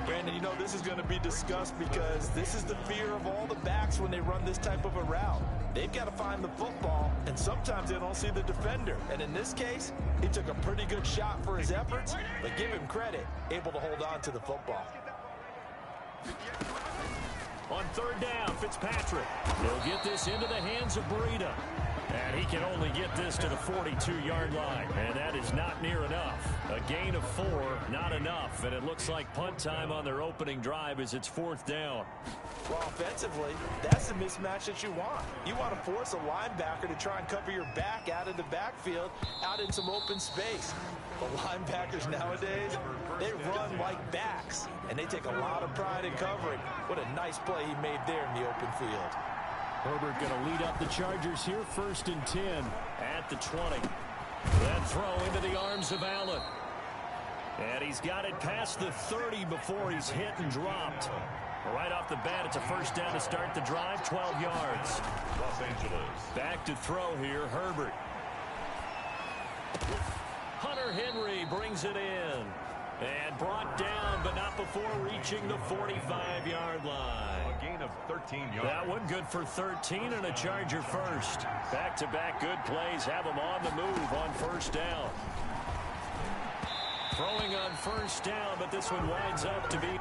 Brandon, you know this is going to be discussed because this is the fear of all the backs when they run this type of a route. They've got to find the football, and sometimes they don't see the defender. And in this case, he took a pretty good shot for his efforts, but give him credit, able to hold on to the football. On 3rd down, Fitzpatrick. He'll get this into the hands of Breida. And he can only get this to the 42-yard line. And that is not near enough. A gain of 4, not enough. And it looks like punt time on their opening drive as it's 4th down. Well, offensively, that's the mismatch that you want. You want to force a linebacker to try and cover your back out of the backfield, out in some open space. But linebackers nowadays, they run like backs, and they take a lot of pride in covering. What a nice play he made there in the open field. Herbert going to lead up the Chargers here, 1st and 10 at the 20. That throw into the arms of Allen. And he's got it past the 30 before he's hit and dropped. Right off the bat, it's a first down to start the drive, 12 yards. Los Angeles. Back to throw here, Herbert. Hunter Henry brings it in. And brought down, but not before reaching the 45-yard line. A gain of 13 yards. That one good for 13 and a Charger first. Back-to-back good plays have him on the move on 1st down. Throwing on 1st down, but this one winds up to be...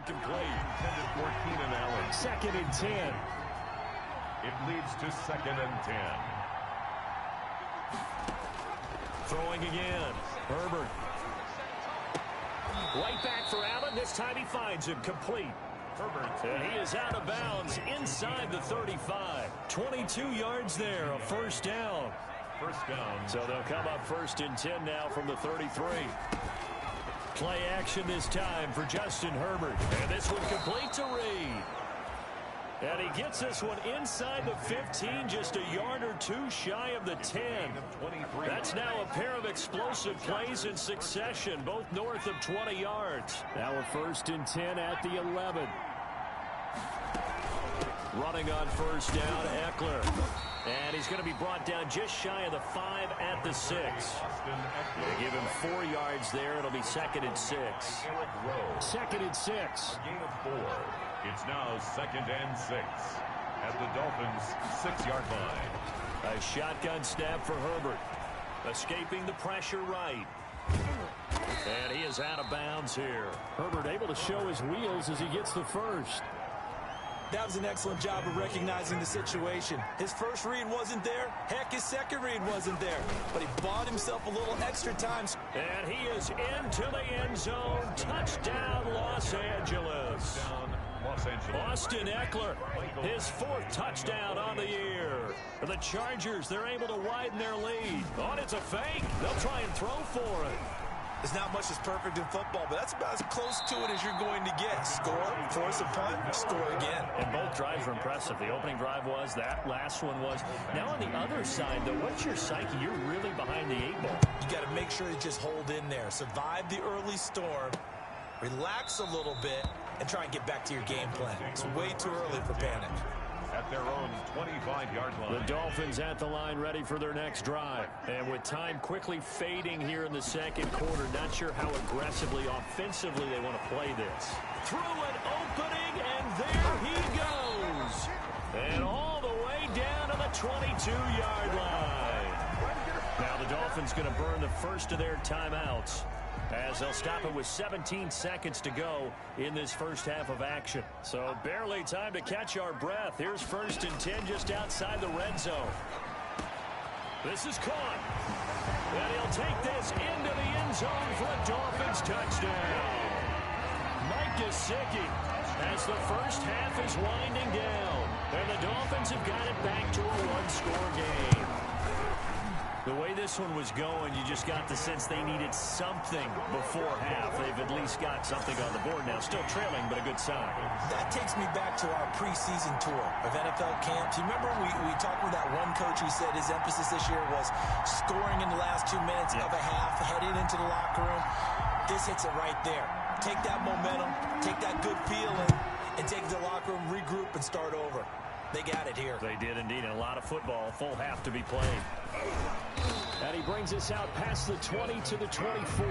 Complete. Intended for Keenan Allen. 2nd and 10. It leads to 2nd and 10. Throwing again. Herbert. Right back for Allen. This time he finds him complete. Herbert. And he is out of bounds inside the 35. 22 yards there. A 1st down. First down. So they'll come up 1st and 10 now from the 33. Play action this time for Justin Herbert. And this one complete to Reed. And he gets this one inside the 15, just a yard or 2 shy of the 10. That's now a pair of explosive plays in succession, both north of 20 yards. Now a 1st and 10 at the 11. Running on 1st down, Eckler. And he's going to be brought down just shy of the 5 at the 6. They give him 4 yards there. It'll be 2nd and 6. 2nd and 6. Gain of 4. It's now 2nd and 6 at the Dolphins' 6-yard line. A shotgun snap for Herbert. Escaping the pressure right. And he is out of bounds here. Herbert able to show his wheels as he gets the first. That was an excellent job of recognizing the situation. His first read wasn't there. Heck, his second read wasn't there. But he bought himself a little extra time. And he is into the end zone. Touchdown, Los Angeles. Austin Eckler, his 4th touchdown on the year. The Chargers, they're able to widen their lead. Oh, it's a fake. They'll try and throw for it. There's not much that's perfect in football, but that's about as close to it as you're going to get. Score, force a punt, score again. And both drives were impressive. The opening drive was, that last one was. Now on the other side, though, what's your psyche? You're really behind the 8 ball. You got to make sure you just hold in there. Survive the early storm, relax a little bit, and try and get back to your game plan. It's way too early for panic. At their own 25-yard line. The Dolphins at the line ready for their next drive. And with time quickly fading here in the 2nd quarter, not sure how aggressively, offensively they want to play this. Through an opening, and there he goes. And all the way down to the 22-yard line. Now the Dolphins going to burn the first of their timeouts, as they'll stop it with 17 seconds to go in this first half of action. So barely time to catch our breath. Here's 1st and 10 just outside the red zone. This is caught. And he'll take this into the end zone for a Dolphins touchdown. Mike Gesicki, as the first half is winding down. And the Dolphins have got it back to a 1-score game. The way this one was going, you just got the sense they needed something before half. They've at least got something on the board now. Still trailing, but a good sign. That takes me back to our preseason tour of NFL camps. You remember we talked with that one coach who said his emphasis this year was scoring in the last 2 minutes of a half, heading into the locker room. This hits it right there. Take that momentum, take that good feeling, and take it to the locker room, regroup, and start over. They got it here. They did indeed, and a lot of football, full half to be played. And he brings us out past the 20 to the 24.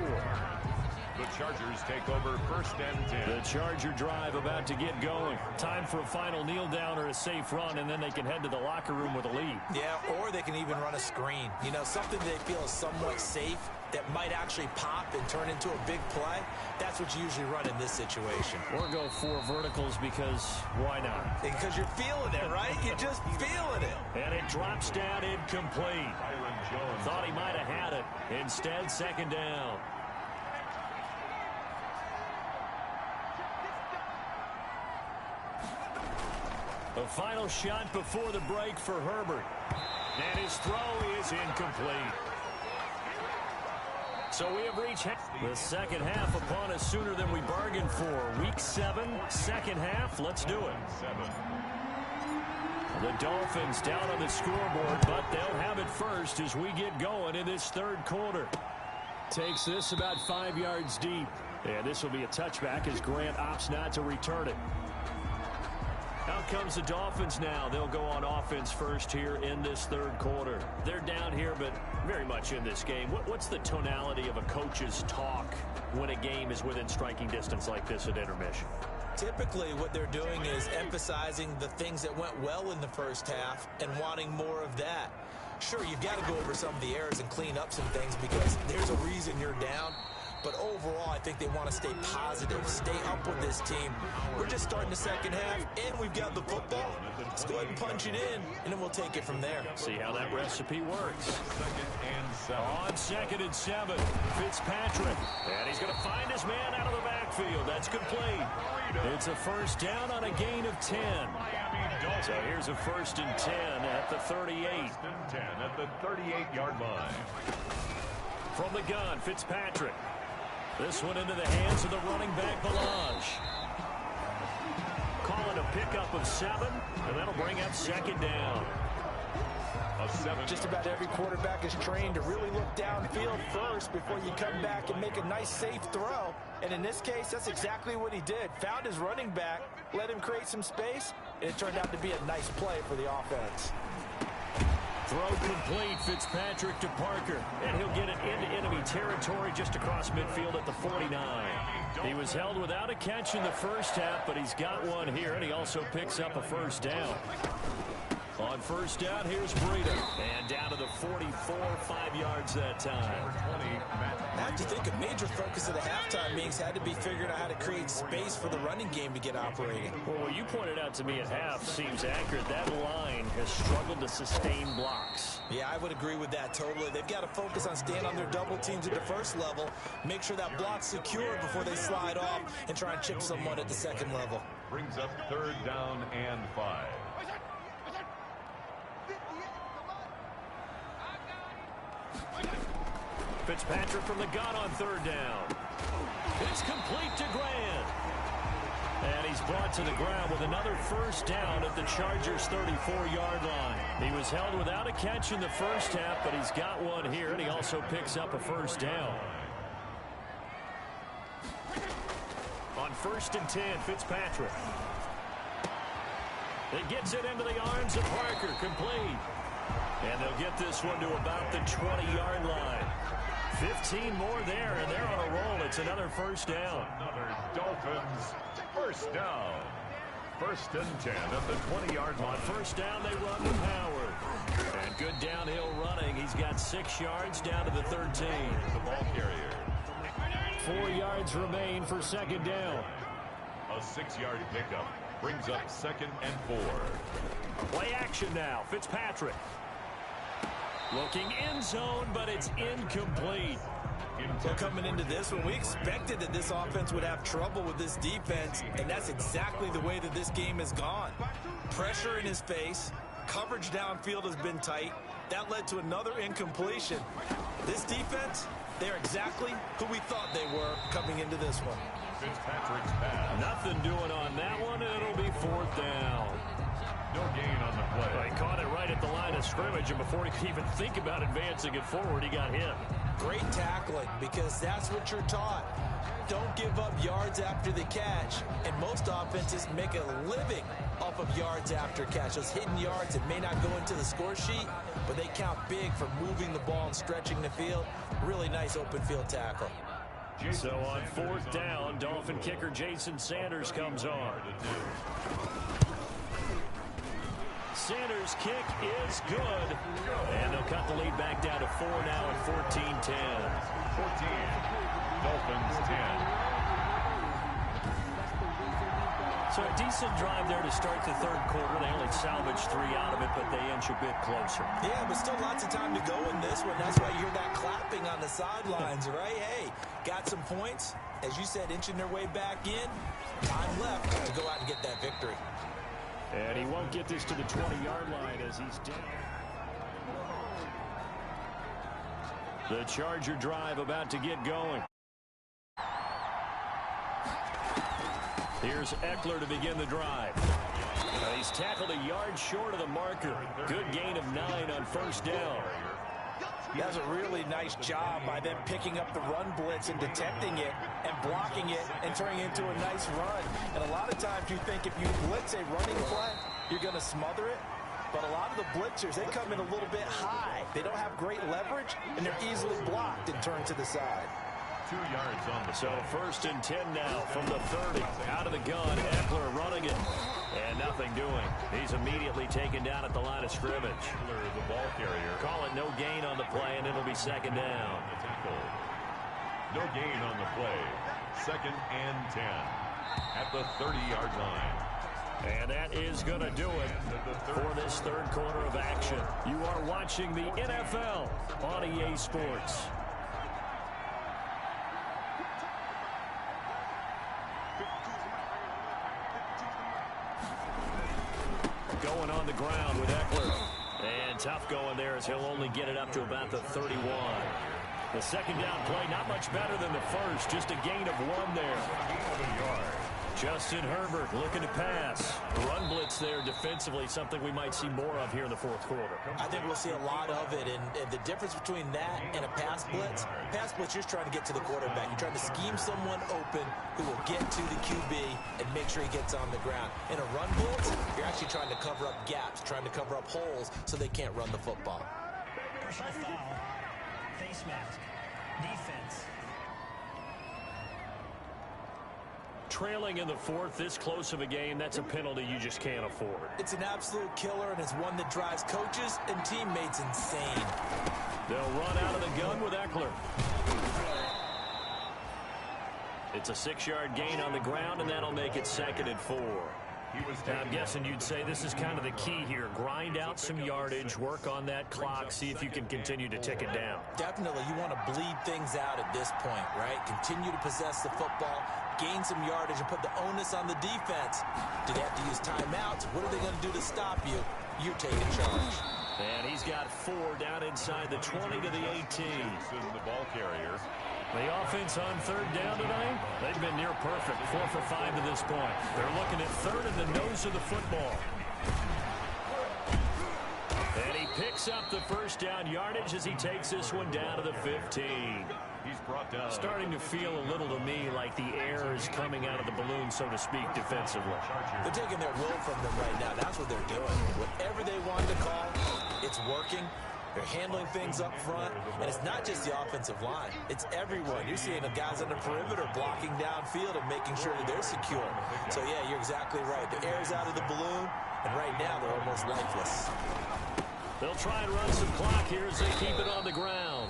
The Chargers take over 1st and 10. The Charger drive about to get going. Time for a final kneel down or a safe run, and then they can head to the locker room with a lead. Yeah, or they can even run a screen. You know, something they feel is somewhat safe that might actually pop and turn into a big play. That's what you usually run in this situation. Or go 4 verticals because why not? Because you're feeling it, right? You're just feeling it. And it drops down incomplete. Thought he might have had it. Instead, 2nd down. The final shot before the break for Herbert. And his throw is incomplete. So we have reached the second half upon us sooner than we bargained for. Week 7, second half. Let's do it. The Dolphins down on the scoreboard, but they'll have it first as we get going in this 3rd quarter. Takes this about 5 yards deep. And this will be a touchback as Grant opts not to return it. Out comes the Dolphins now. They'll go on offense first here in this 3rd quarter. They're down here, but very much in this game. What's the tonality of a coach's talk when a game is within striking distance like this at intermission? Typically, what they're doing is emphasizing the things that went well in the first half and wanting more of that. Sure, you've got to go over some of the errors and clean up some things because there's a reason you're down. But overall, I think they want to stay positive, stay up with this team. We're just starting the second half, and we've got the football. Let's go ahead and punch it in, and then we'll take it from there. See how that recipe works. On 2nd and 7, Fitzpatrick. And he's going to find his man out of the backfield. That's complete. It's a first down on a gain of 10. So here's a 1st and 10 at the 38. 1st and 10 at the 38-yard line. From the gun, Fitzpatrick. This one into the hands of the running back, Balaj. Call it a pickup of 7, and that'll bring up 2nd down. Just about every quarterback is trained to really look downfield first before you come back and make a nice, safe throw. And in this case, that's exactly what he did. Found his running back, let him create some space, and it turned out to be a nice play for the offense. Throw complete. Fitzpatrick to Parker. And he'll get it into enemy territory just across midfield at the 49. He was held without a catch in the first half, but he's got one here, and he also picks up a first down. On first down, here's Breida. And down to the 44, 5 yards that time. I have to think a major focus of the halftime meetings had to be figuring out how to create space for the running game to get operating. Well, what you pointed out to me at half seems accurate. That line has struggled to sustain blocks. Yeah, I would agree with that totally. They've got to focus on staying on their double teams at the first level, make sure that block's secure before they slide off and try and chip someone at the second level. Brings up 3rd down and 5. Fitzpatrick from the gun on 3rd down. It's complete to Grant. And he's brought to the ground with another first down at the Chargers' 34-yard line. He was held without a catch in the first half, but he's got one here, and he also picks up a first down. On 1st and 10, Fitzpatrick. It gets it into the arms of Parker, complete. And they'll get this one to about the 20-yard line. 15 more there, and they're on a roll. It's another first down. Another Dolphins first down. 1st and 10 at the 20-yard line. On first down, they run with Howard. And good downhill running. He's got 6 yards down to the 13. The ball carrier. 4 yards remain for 2nd down. A 6-yard pickup brings up 2nd and 4. Play action now. Fitzpatrick. Looking end zone, but it's incomplete. So coming into this one, we expected that this offense would have trouble with this defense, and that's exactly the way that this game has gone. Pressure in his face, coverage downfield has been tight. That led to another incompletion. This defense, they're exactly who we thought they were coming into this one. Fitzpatrick's pass. Nothing doing on that one, and it'll be 4th down. No gain on the play. Well, he caught it right at the line of scrimmage, and before he could even think about advancing it forward, he got hit. Great tackling, because that's what you're taught. Don't give up yards after the catch, and most offenses make a living off of yards after catch. Those hidden yards that may not go into the score sheet, but they count big for moving the ball and stretching the field. Really nice open field tackle. So on 4th down, Dolphin kicker Jason Sanders comes on. Sanders' kick is good. And they'll cut the lead back down to 4 now at 14-10. 14. Dolphins 10. So a decent drive there to start the 3rd quarter. They only salvaged 3 out of it, but they inch a bit closer. Yeah, but still lots of time to go in this one. That's why you hear that clapping on the sidelines, right? Hey, got some points. As you said, inching their way back in. Time left to go out and get that victory. And he won't get this to the 20-yard line as he's down. The Charger drive about to get going. Here's Eckler to begin the drive. He's tackled a yard short of the marker. Good gain of 9 on 1st down. That's a really nice job by them picking up the run blitz and detecting it and blocking it and turning it into a nice run. And a lot of times you think if you blitz a running play, you're going to smother it. But a lot of the blitzers, they come in a little bit high. They don't have great leverage, and they're easily blocked and turned to the side. 2 yards on the So 1st and 10 now from the 30. Out of the gun, Eckler running it. And nothing doing. He's immediately taken down at the line of scrimmage. The ball carrier. Call it no gain on the play, and it'll be 2nd down. No gain on the play. 2nd and 10 at the 30-yard line. And that is going to do it for this 3rd quarter of action. You are watching the NFL on EA Sports. Going on the ground with Eckler. And tough going there as he'll only get it up to about the 31. The 2nd down play, not much better than the first. Just a gain of 1 there. Justin Herbert looking to pass. Run blitz there defensively, something we might see more of here in the fourth quarter. I think we'll see a lot of it, and the difference between that and a pass blitz, you're trying to get to the quarterback. You're trying to scheme someone open who will get to the QB and make sure he gets on the ground. In a run blitz, you're actually trying to cover up gaps, trying to cover up holes so they can't run the football. Personal foul, face mask, defense. Trailing in the fourth, this close of a game, that's a penalty you just can't afford. It's an absolute killer, and it's one that drives coaches and teammates insane. They'll run out of the gun with Eckler. It's a 6-yard gain on the ground, and that'll make it 2nd and 4. Now, I'm guessing you'd say this is kind of the key here. Grind out some yardage, work on that clock, see if you can continue to tick it down. Definitely. You want to bleed things out at this point, right? Continue to possess the football, gain some yardage, and put the onus on the defense. Do they have to use timeouts? What are they going to do to stop you? You're taking charge. And he's got 4 down inside the 20 to the 18. The ball carrier. The offense on 3rd down tonight, they've been near perfect, 4 for 5 to this point. They're looking at 3rd in the nose of the football. And he picks up the first down yardage as he takes this one down to the 15. He's brought down. Starting to feel a little to me like the air is coming out of the balloon, so to speak, defensively. They're taking their will from them right now. That's what they're doing. Whatever they wanted to call, it's working. They're handling things up front, and it's not just the offensive line. It's everyone. You're seeing the guys on the perimeter blocking downfield and making sure that they're secure. So, yeah, you're exactly right. The air's out of the balloon, and right now they're almost lifeless. They'll try and run some clock here as they keep it on the ground.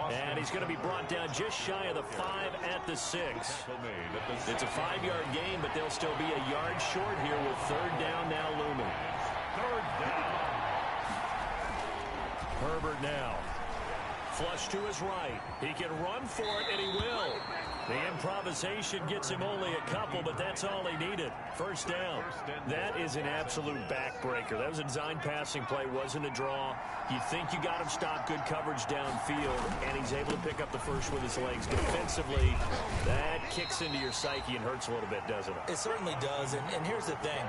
And he's going to be brought down just shy of the 5 at the 6. It's a 5-yard gain, but they'll still be a yard short here with 3rd down now looming. 3rd down. Herbert now. Flush to his right. He can run for it, and he will. The improvisation gets him only a couple, but that's all he needed. 1st down. That is an absolute backbreaker. That was a design passing play, wasn't a draw. You think you got him stopped, good coverage downfield, and he's able to pick up the first with his legs. Defensively, that kicks into your psyche and hurts a little bit, doesn't it? It certainly does, and here's the thing.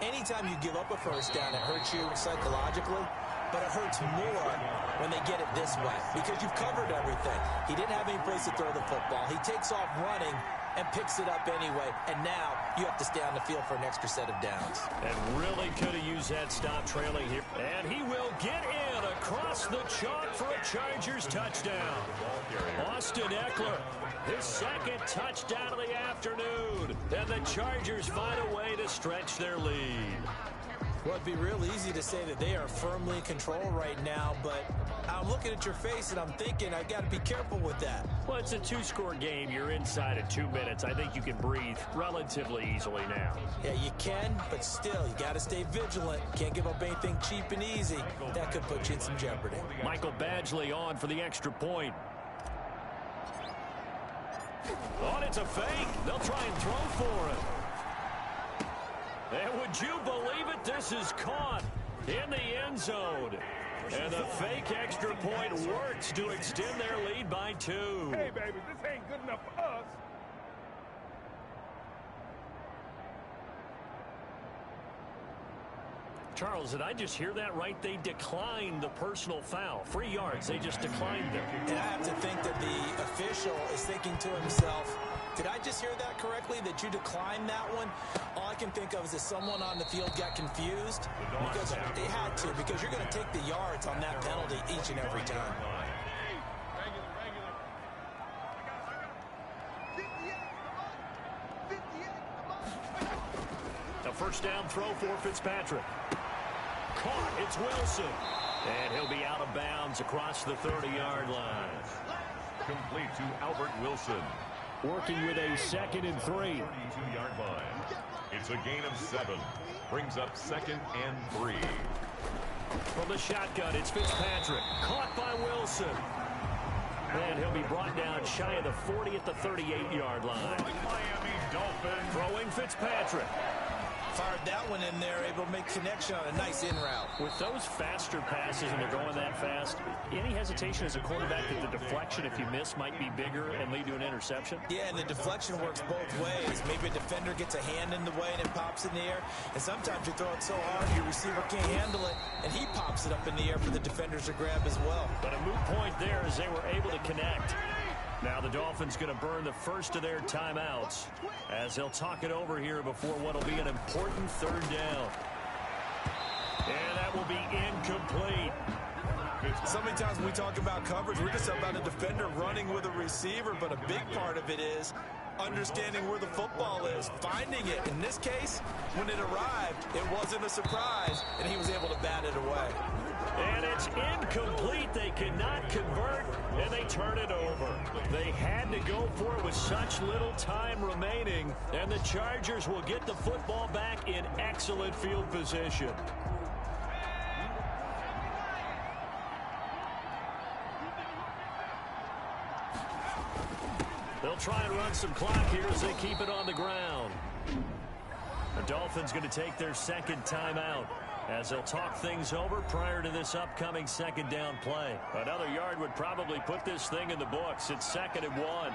Anytime you give up a 1st down, it hurts you psychologically. But it hurts more when they get it this way because you've covered everything. He didn't have any place to throw the football. He takes off running and picks it up anyway. And now you have to stay on the field for an extra set of downs. And really could have used that stop trailing here. And he will get in across the chalk for a Chargers touchdown. Austin Eckler, his 2nd touchdown of the afternoon. And the Chargers find a way to stretch their lead. Well, it'd be real easy to say that they are firmly in control right now, but I'm looking at your face and I'm thinking I got to be careful with that. Well, it's a 2-score game. You're inside of 2 minutes. I think you can breathe relatively easily now. Yeah, you can, but still, you got to stay vigilant. Can't give up anything cheap and easy. That could put you in some jeopardy. Michael Badgley on for the extra point. Oh, and it's a fake. They'll try and throw for it. And would you believe it? This is caught in the end zone. And the fake extra point works to extend their lead by 2. Hey, baby, this ain't good enough for us. Charles, did I just hear that right? They declined the personal foul. 3 yards. They just declined it. And I have to think that the official is thinking to himself, did I just hear that correctly, that you declined that one? All I can think of is that someone on the field got confused because they had to, because you're going to take the yards on that penalty each and every time. A 1st down throw for Fitzpatrick. Caught. It's Wilson. And he'll be out of bounds across the 30-yard line. Complete to Albert Wilson. Working with a 2nd and 3. 32-yard line. It's a gain of 7. Brings up 2nd and 3. From the shotgun, it's Fitzpatrick. Caught by Wilson. And he'll be brought down shy of the 40 at the 38-yard line. Miami Dolphins. Throwing Fitzpatrick. Fired that one in there, able to make connection on a nice in route. With those faster passes, and they're going that fast, any hesitation as a quarterback that the deflection, if you miss, might be bigger and lead to an interception? Yeah, and the deflection works both ways. Maybe a defender gets a hand in the way and it pops in the air. And sometimes you throw it so hard, your receiver can't handle it, and he pops it up in the air for the defenders to grab as well. But a moot point there as they were able to connect. Now the Dolphins going to burn the first of their timeouts as they'll talk it over here before what will be an important third down. And that will be incomplete. So many times when we talk about coverage, we're just about a defender running with a receiver, but a big part of it is understanding where the football is, finding it. In this case, when it arrived, it wasn't a surprise, and he was able to bat it away. And it's incomplete. They cannot convert, and they turn it over. They had to go for it with such little time remaining, and the Chargers will get the football back in excellent field position. They'll try and run some clock here as they keep it on the ground. The Dolphins going to take their second timeout as they'll talk things over prior to this upcoming second down play. Another yard would probably put this thing in the books. It's 2nd and 1.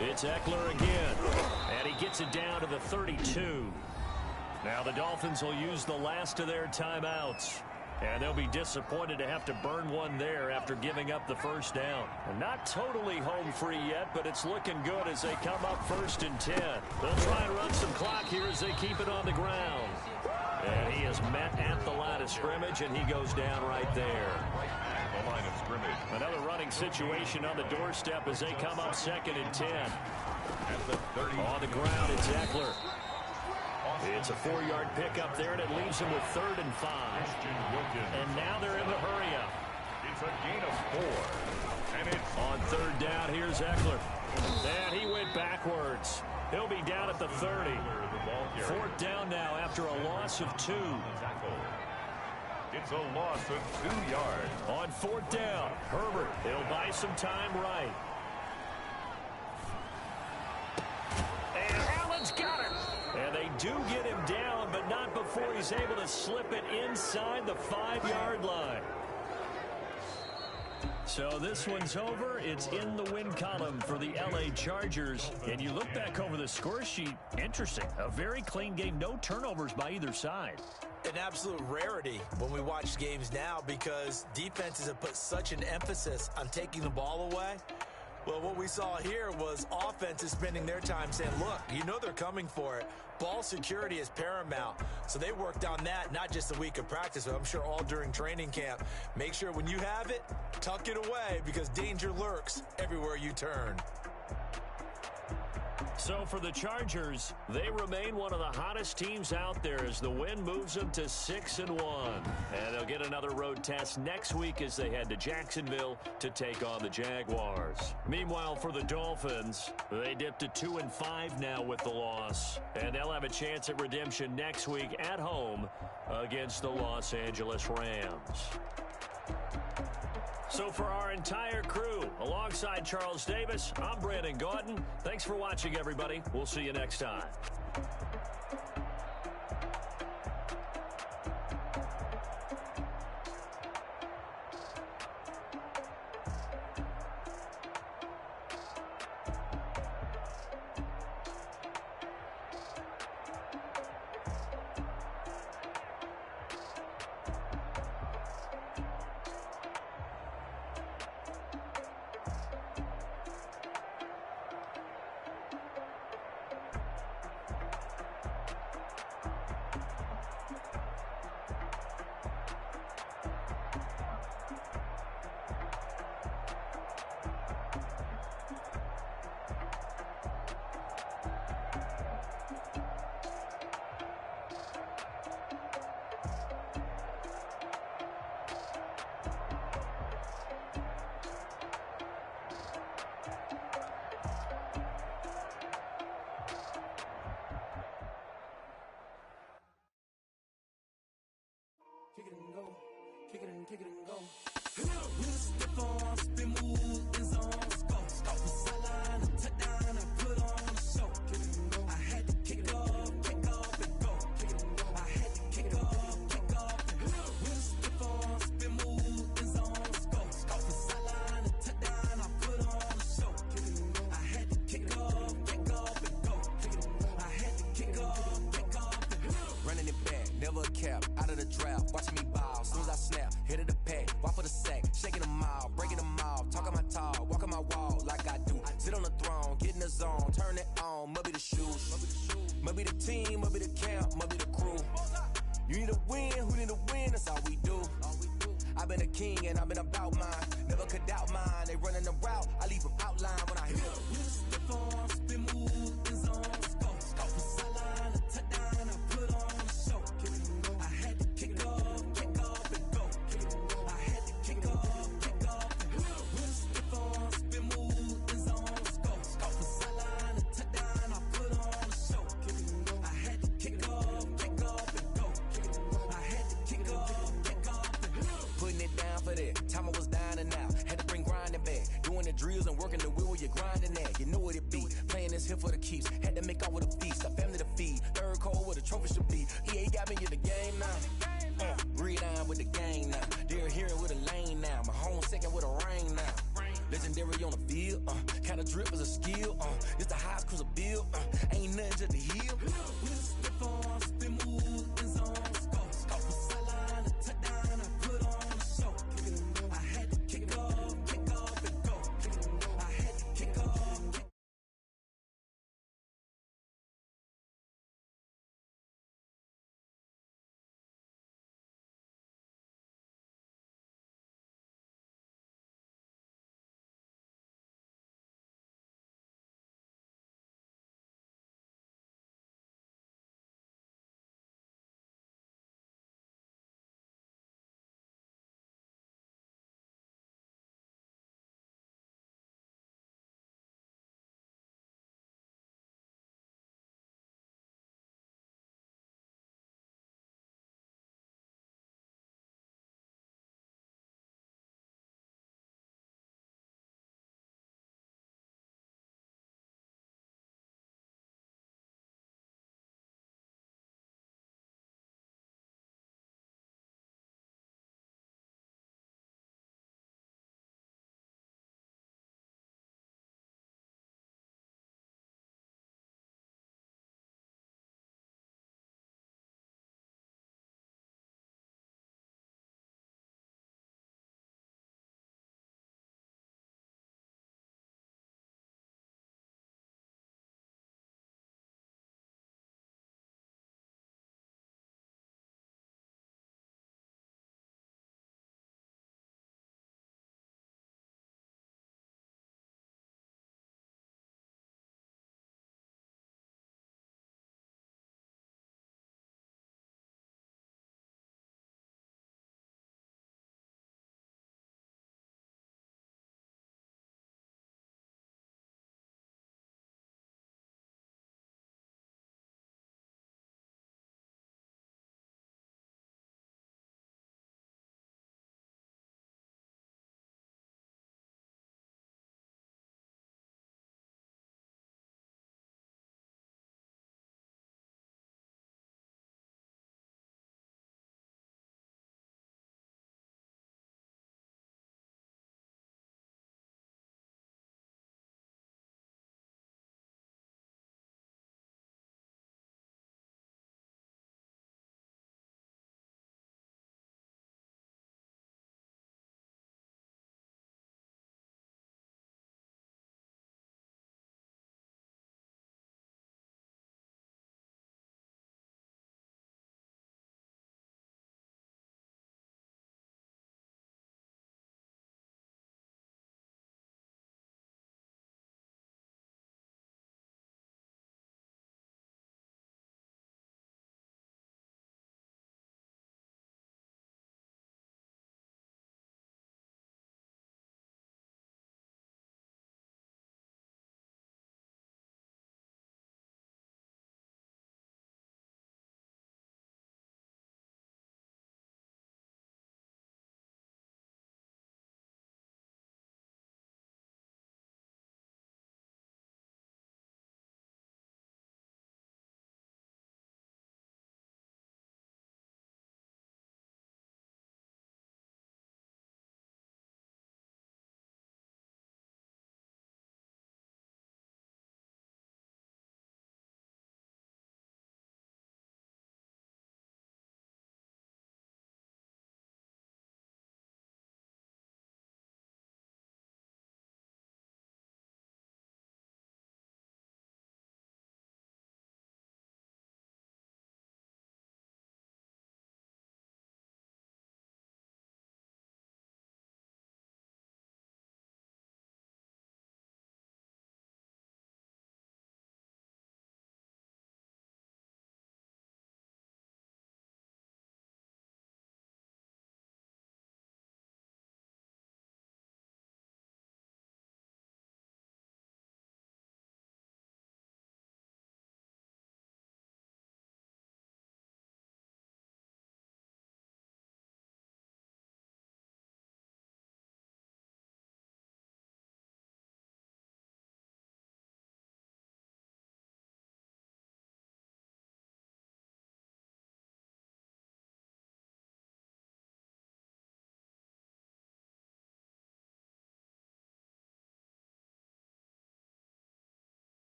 It's Eckler again, and he gets it down to the 32. Now the Dolphins will use the last of their timeouts, and they'll be disappointed to have to burn one there after giving up the first down. And not totally home free yet, but it's looking good as they come up 1st and 10. They'll try and run some clock here as they keep it on the ground. And he is met at the line of scrimmage, and he goes down right there. The line of scrimmage. Another running situation on the doorstep as they come up 2nd and 10. At the 30. On the ground, it's Eckler. It's a 4-yard pickup there, and it leaves him with 3rd and 5. And now they're in the hurry-up. It's a gain of 4. And it's on 3rd down. Here's Eckler. And he went backwards. He'll be down at the 30. 4th down now after a loss of 2. It's a loss of 2 yards. On 4th down, Herbert. He'll buy some time right. And Allen's got it. And they do get him down, but not before he's able to slip it inside the 5-yard line. So this one's over. It's in the win column for the LA Chargers. And you look back over the score sheet, interesting. A very clean game, no turnovers by either side. An absolute rarity when we watch games now because defenses have put such an emphasis on taking the ball away. Well, what we saw here was offenses spending their time saying, look, you know they're coming for it. Ball security is paramount. So they worked on that, not just a week of practice, but I'm sure all during training camp. Make sure when you have it, tuck it away because danger lurks everywhere you turn. So for the Chargers, they remain one of the hottest teams out there as the win moves them to 6-1. And they'll get another road test next week as they head to Jacksonville to take on the Jaguars. Meanwhile, for the Dolphins, they dipped to 2-5 now with the loss. And they'll have a chance at redemption next week at home against the Los Angeles Rams. So for our entire crew, alongside Charles Davis, I'm Brandon Gaudin. Thanks for watching, everybody. We'll see you next time. Kick it and go, kick it and go. We'll step on, spin move, in zone, score. Stop the sideline, touchdown, I put on a show. Kick it and go. I had to kick it off. cap, out of the drought, watching me ball. Soon as I snap, hit of the pack, walk for the sack, shaking them all, breaking them all, talking my tall, walking my wall like I do. Sit on the throne, get in the zone, turn it on, must be the shoes, must be the team, must be the camp, must be the crew. You need a win, who need a win, that's all we do. I've been a king and I've been about mine, never could doubt mine. They running the route, I leave them outline when I hit them. Stiff arm, spin move, in zone, scope. From sideline to touchdown, I put on a show. I had to kick off and go. I had to kick off and go. With a stiff arm, spin move, in zone, scope. From sideline to touchdown, I put on a show. I had to kick off and go. I had to kick off and go. Putting it down for that, time I was down and out. Had to bring grinding back, doing the drills and working the wheel where you're grinding at. You know what it be, playing this here for the keeps. Had to make out with a feast, a family to feed. Third cold where the trophy should be. EA got me in the game now. Read on with the game now. They're hearing with a lane now. My home second with a rain now. Legendary on the field, kind of drip is a skill. It's the highest cruiser bill, ain't nothing just the heel. With a stiff arm, spin move, in zone, scope. From sideline to touchdown, I put on a show. I had to kick off and go. I had to kick off.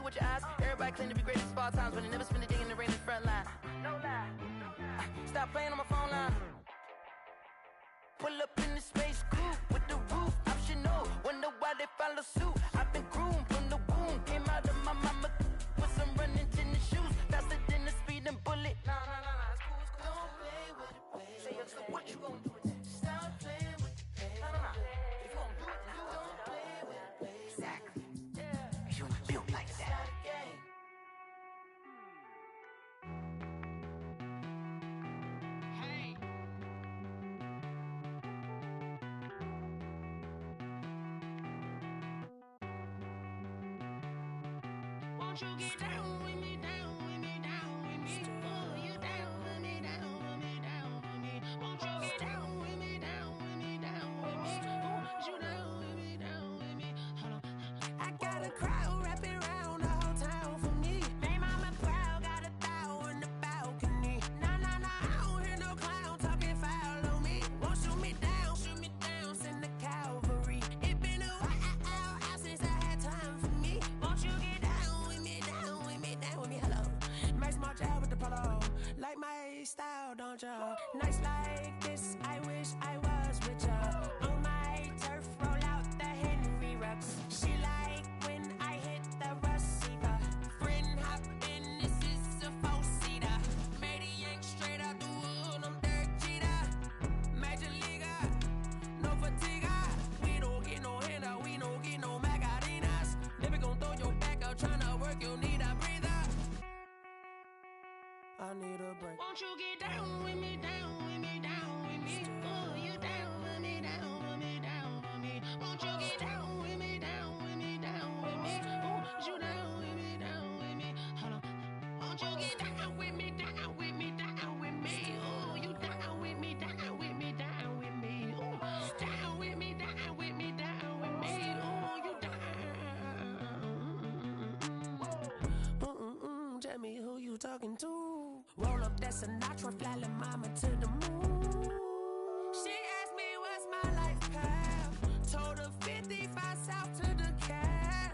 with your eyes. Everybody claim to be great at all times, but they never spend a day in the rain in the front line. No lie. Stop playing on my phone line. Pull up in the space coupe with the roof optional. Wonder why they follow suit. I've been groomed from the womb. Came out of my mama with some running tennis shoes. Faster than the speeding bullet. Nah, it's cool, it's cool. Don't play with it, baby. Say, so what you gonna do with it? Stop playing with it, baby. Nah. If you gonna do it, then don't play with it, baby. Exactly. Yeah. You ain't built like that. Won't you get down with me, down with me, down with me? Oh, you down with me, down with me, down with me. Won't you get down with me, down with me, down with me? Oh, you down with me, down with me? Hold on. I got a crowd wrapping around the whole town for me. Name on my crowd, got a thou in the balcony. Nah, I don't hear no clown talking foul on me. Won't shoot me down, send the cavalry. It been a while since I had time for me. Won't you get down with me, down with me, down with me? Hello. Max March out with the polo. Like my style, don't ya? Nights like this, I wish I was with ya. On my turf, roll out the Henry Rux. She like when I hit the receiver. Friend hop in, this is a four-seater. Made a yank straight out the wood, I'm Derek Jeter. Major leaguer, no fatigue. We don't get no handout, we don't get no Macarinas. Never gon' throw your back out, tryna work, you need a breather. I need a break. Won't you get down with me, down with me, down with me? Oh, you down with me, down with me, down with me? Won't you get down with me, down with me, down with me? Oh, you down with me, down with me? Hold on. Won't you get down with me, down with me, down with me? Oh, you down with me, down with me, down with me? Oh, down with me, down with me, down with me? Oh, you down. Tell me who you talking to. Roll up that Sinatra, fly la mama to the moon. She asked me what's my life path. Told her 55 south to the cab.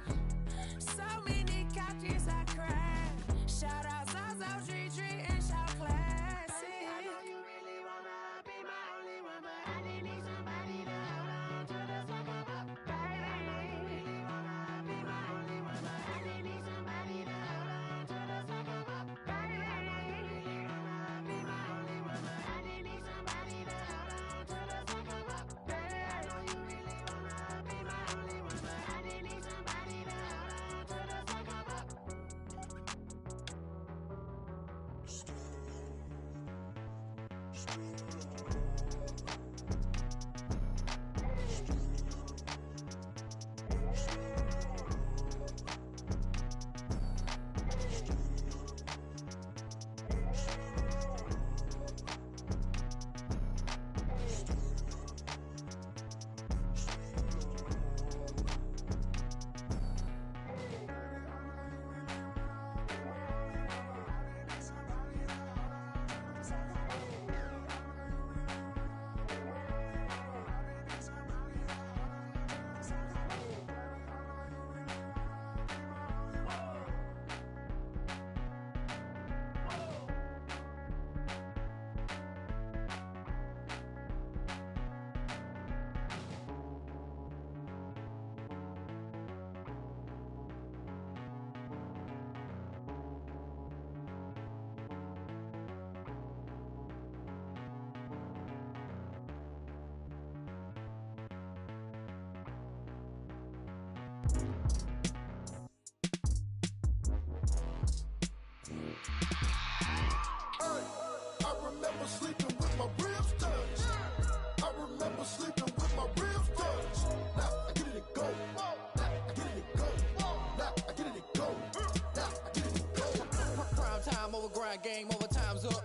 So many couches I cried. Shout out South Street and shout classy. I know you really wanna be my only one, but I didn't need somebody to hold on to the sucker up. Baby, I know you really wanna be my only one, but I didn't need somebody to hold on to the sucker up. Baby, I know you really wanna be my only one, but I didn't need somebody to hold on to the sucker up. Baby, I know you really wanna be my only one, but I didn't need somebody to hold on to the sucker up. I remember sleeping with my ribs touched. I remember sleeping with my ribs touched. Now I get it and go. Now I get it and go. Now I get it and go. Now I get it and go. Prime time over grind game, over time's up.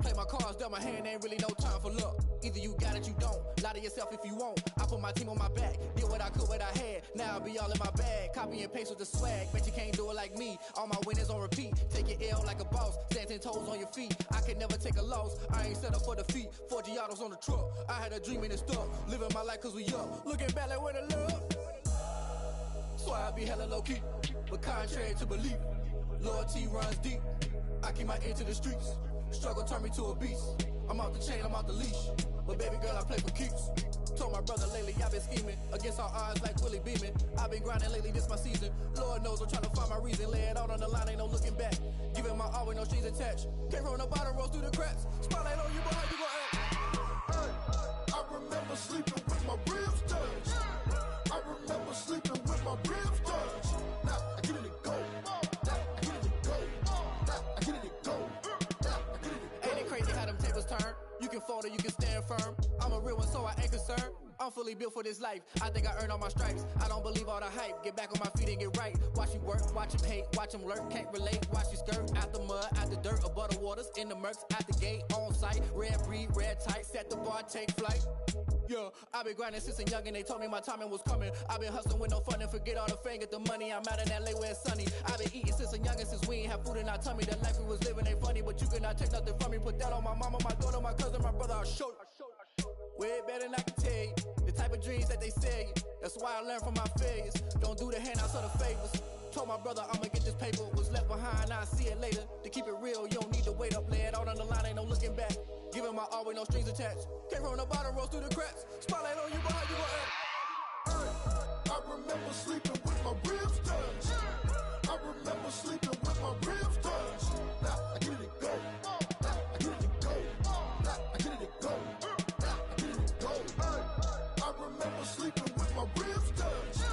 Play my cards, dealt my hand, ain't really no time for luck. Either you got it, you don't. Lie to yourself if you won't. I put my team on my back, did what I could, what I had. Now I'll be all in my bag, copy and paste with the swag. Bet you can't do it like me. All my winners on repeat. Take your L like a boss, stand 10 toes on your feet. I can never take a loss. I ain't set up for defeat. 4 Giottos on the truck. I had a dream and it stuck. Living my life cause we up. Looking back like where the love. Swear I be hella low-key, but contrary to belief, loyalty runs deep. I keep my ear to the streets. Struggle turned me to a beast. I'm off the chain, I'm off the leash. But baby girl, I play for keeps. Told my brother lately, I've been scheming against all odds like Willie Beeman. I've been grinding lately, this my season. Lord knows I'm trying to find my reason. Lay it out on the line, ain't no looking back. Giving my all with no strings attached. Came from the bottom, rose through the cracks. Spotlight on you, but how you gon' act? Hey, I remember sleeping with my ribs touched. I remember sleeping with my ribs touched. Now I get it and go. Now I get it and go. Now I get it and go. Now I get it and go. Ain't it crazy how them tables turn? You can fold or you can stand firm. I'm a real one, so I ain't concerned. I'm fully built for this life. I think I earned all my stripes. I don't believe all the hype. Get back on my feet and get right. Watch you work, watch him hate, watch him lurk. Can't relate, watch you skirt. Out the mud, out the dirt, above the waters, in the murks, out the gate, on site. Red breed, red tight, set the bar, take flight. Yeah, I been grinding since a youngin', they told me my timing was coming. I been hustling with no fun and forget all the fame, get the money. I'm out in LA where it's sunny. I been eating since a youngin', since we ain't have food in our tummy. The life we was living ain't funny, but you cannot take nothing from me. Put that on my mama, my daughter, my cousin, my brother, I'll show you. Way better than I can tell you. The type of dreams that they sell you. That's why I learned from my failures. Don't do the handouts or the favors. Told my brother I'ma get this paper. Was left behind, I'll see it later. To keep it real, you don't need to wait up. Lay it out on the line, ain't no looking back. Giving my all with no strings attached. Came from the bottom, rose through the cracks. Spotlight on you, but how you gon' act? Hey, I remember sleeping with my ribs touched. I remember sleeping with my ribs touched. Now I get it and go. Now I get it and go. Now I get it and go. Now I get it and go. Hey, I remember sleeping with my ribs touched.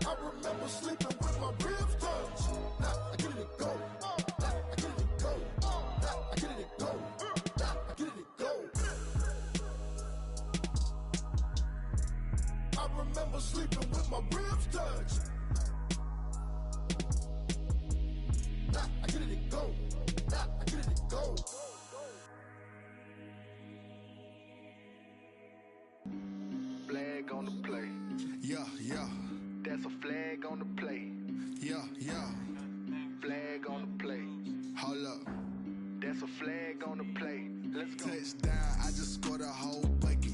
I remember sleeping with my ribs touched. Now I get it and go. Now I get it and go. Now I get it and go. Now I get it and go. I remember sleeping with my ribs touched. Now I get it and go. Now I get it and go. Flag on the play. Yeah, yeah. That's a flag on the play. Yeah, yeah. Flag on the play. Hold up. That's a flag on the play. Let's go. Touchdown, I just scored a whole bucket.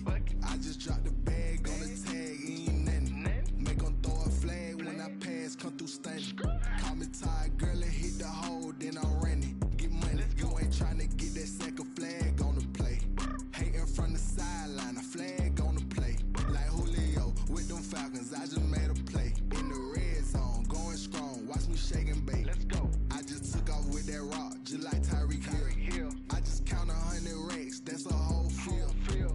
I just dropped the bag on the tag, ain't nothing. Make 'em throw a flag when I pass, come through stunning. Call me tired, girl, and hit the hole, then I'm running. Get money, you ain't tryna get that second flag on the play. Hating from the sideline, a flag on the play. Like Julio with them Falcons, I just made a play. In the red zone, going strong, watch me shake and bake. Let's go. I just took off with that rock, just like Tyreek Hill. I just count 100 racks, that's a whole field.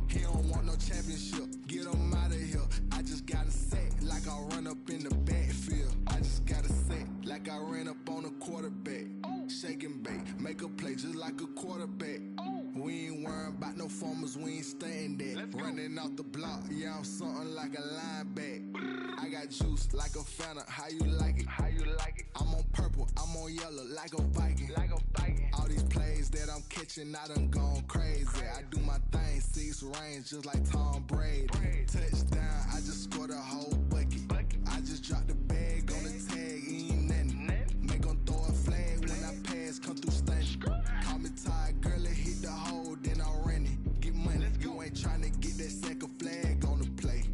He don't want no championship, get him out of here. I just got a sack, like I run up in the backfield. I just got a sack, like I ran up on a quarterback. Shake and bake, make a play just like a quarterback. We ain't worrying about no formers, we ain't staying there. Running off the block, yeah, I'm something like a lineback. I got juice like a Fanta, how you like it? How you like it? I'm on purple, I'm on yellow, like a Viking. Like a Viking. All these plays that I'm catching, I done gone crazy. I do my thing, 6 range, just like Tom Brady. Touchdown, I just scored a whole bucket. I just dropped the bag on the tag, ain't nothing. Make 'em throw a flag when I pass, come through stunning. Call me tired, girl, and hit the hole, then I'm running. Get money, you ain't tryna get that second flag on the play.